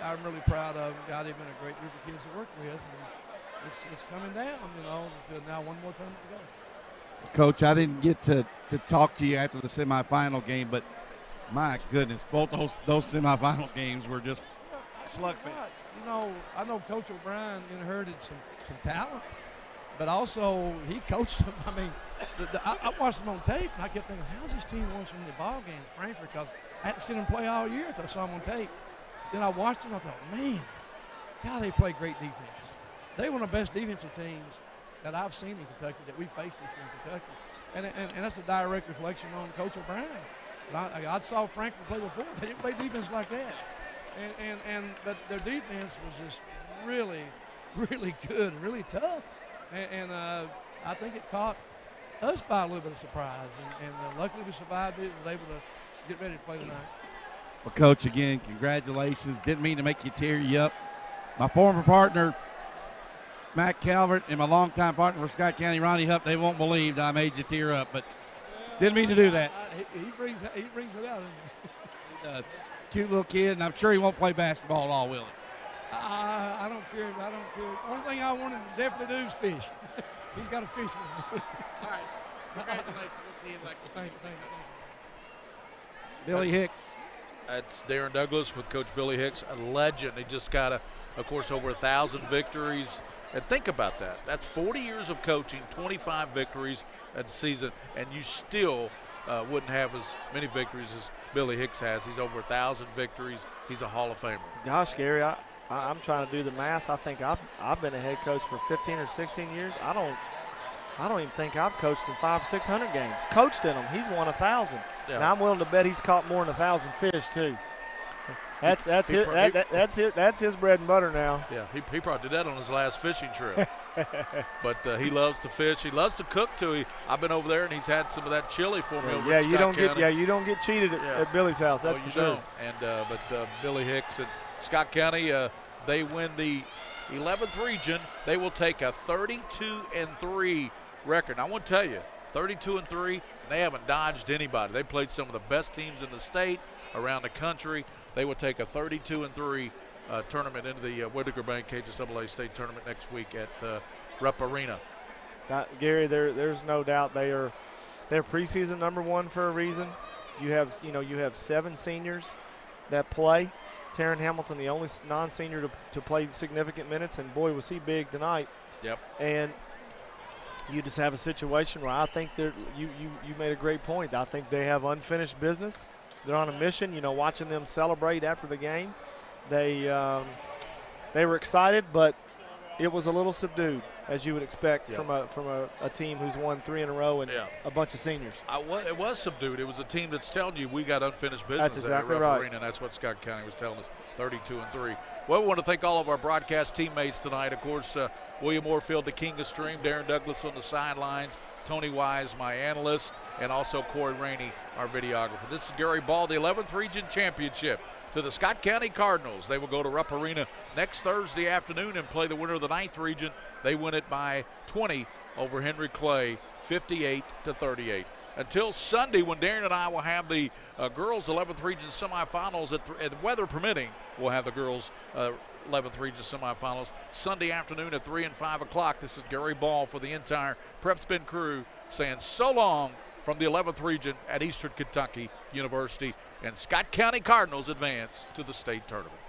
proud of them. God, they've been a great group of kids to work with. And it's coming down, to now one more tournament to go. Coach, I didn't get to talk to you after the semifinal game, but my goodness, both those semifinal games were just slugfest. I know Coach O'Brien inherited some talent, but also he coached them. I mean, I watched them on tape, and I kept thinking, how's this team won so many ball games, Frankfurt? Because I hadn't seen them play all year until I saw them on tape. Then I watched them, I thought, man, God, they play great defense. They were one of the best defensive teams that I've seen in Kentucky, that we faced this year in Kentucky. And that's a direct reflection on Coach O'Brien. I saw Frankfurt play before. They didn't play defense like that. But their defense was just really, really good and really tough. I think it caught us by a little bit of surprise. And luckily we survived it and was able to get ready to play tonight. Well, Coach, again, congratulations. Didn't mean to make you tear you up. My former partner, Matt Calvert, and my longtime partner for Scott County, Ronnie Hupp, they won't believe that I made you tear up, but didn't mean to do that. He brings it out. He does. Cute little kid, and I'm sure he won't play basketball at all, will he? I don't care. I don't care. Only thing I want him to definitely do is fish. He's got to fish with me. All right. Congratulations. We'll see you next week. Thanks. Billy Hicks. That's Darren Douglas with Coach Billy Hicks, a legend. He just got, of course, over 1,000 victories. And think about that. That's 40 years of coaching, 25 victories at the season, and you still wouldn't have as many victories as Billy Hicks has. He's over 1,000 victories. He's a Hall of Famer. Gosh, Gary, I'm trying to do the math. I think I've been a head coach for 15 or 16 years. I don't even think I've coached in 500 or 600 games. Coached in them. He's won 1,000. Yeah. And I'm willing to bet he's caught more than 1,000 fish too. That's his bread and butter now. Yeah, he probably did that on his last fishing trip. But he loves to fish. He loves to cook too. I've been over there and he's had some of that chili for me over in Scott County. You don't get cheated at Billy's house. That's for sure. Don't. And but Billy Hicks and Scott County, they win the 11th region. They will take a 32-3 record. And I want to tell you, 32-3. They haven't dodged anybody. They played some of the best teams in the state, around the country. They will take a 32-3 tournament into the Whitaker Bank KHSAA state tournament next week at Rupp Arena. Gary, there's no doubt they're preseason #1 for a reason. You have 7 seniors that play. Taryn Hamilton, the only non-senior to play significant minutes, and boy was he big tonight. Yep. And you just have a situation where I think you made a great point. I think they have unfinished business. They're on a mission. Watching them celebrate after the game, they were excited, but it was a little subdued, as you would expect from a team who's won 3 in a row and a bunch of seniors. It was subdued. It was a team that's telling you we got unfinished business. That's exactly at Rupp right. Arena, and that's what Scott County was telling us. 32-3. Well, we want to thank all of our broadcast teammates tonight. Of course, William Moorfield, the king of stream, Darren Douglas on the sidelines, Tony Wise, my analyst, and also Corey Rainey, our videographer. This is Gary Ball, the 11th Region Championship to the Scott County Cardinals. They will go to Rupp Arena next Thursday afternoon and play the winner of the 9th Region. They win it by 20 over Henry Clay, 58-38. Until Sunday, when Darren and I will have the girls' 11th Region semifinals, at weather permitting, we'll have the girls' 11th Region semifinals Sunday afternoon at 3 and 5 o'clock. This is Gary Ball for the entire PrepSpin crew saying so long from the 11th Region at Eastern Kentucky University, and Scott County Cardinals advance to the state tournament.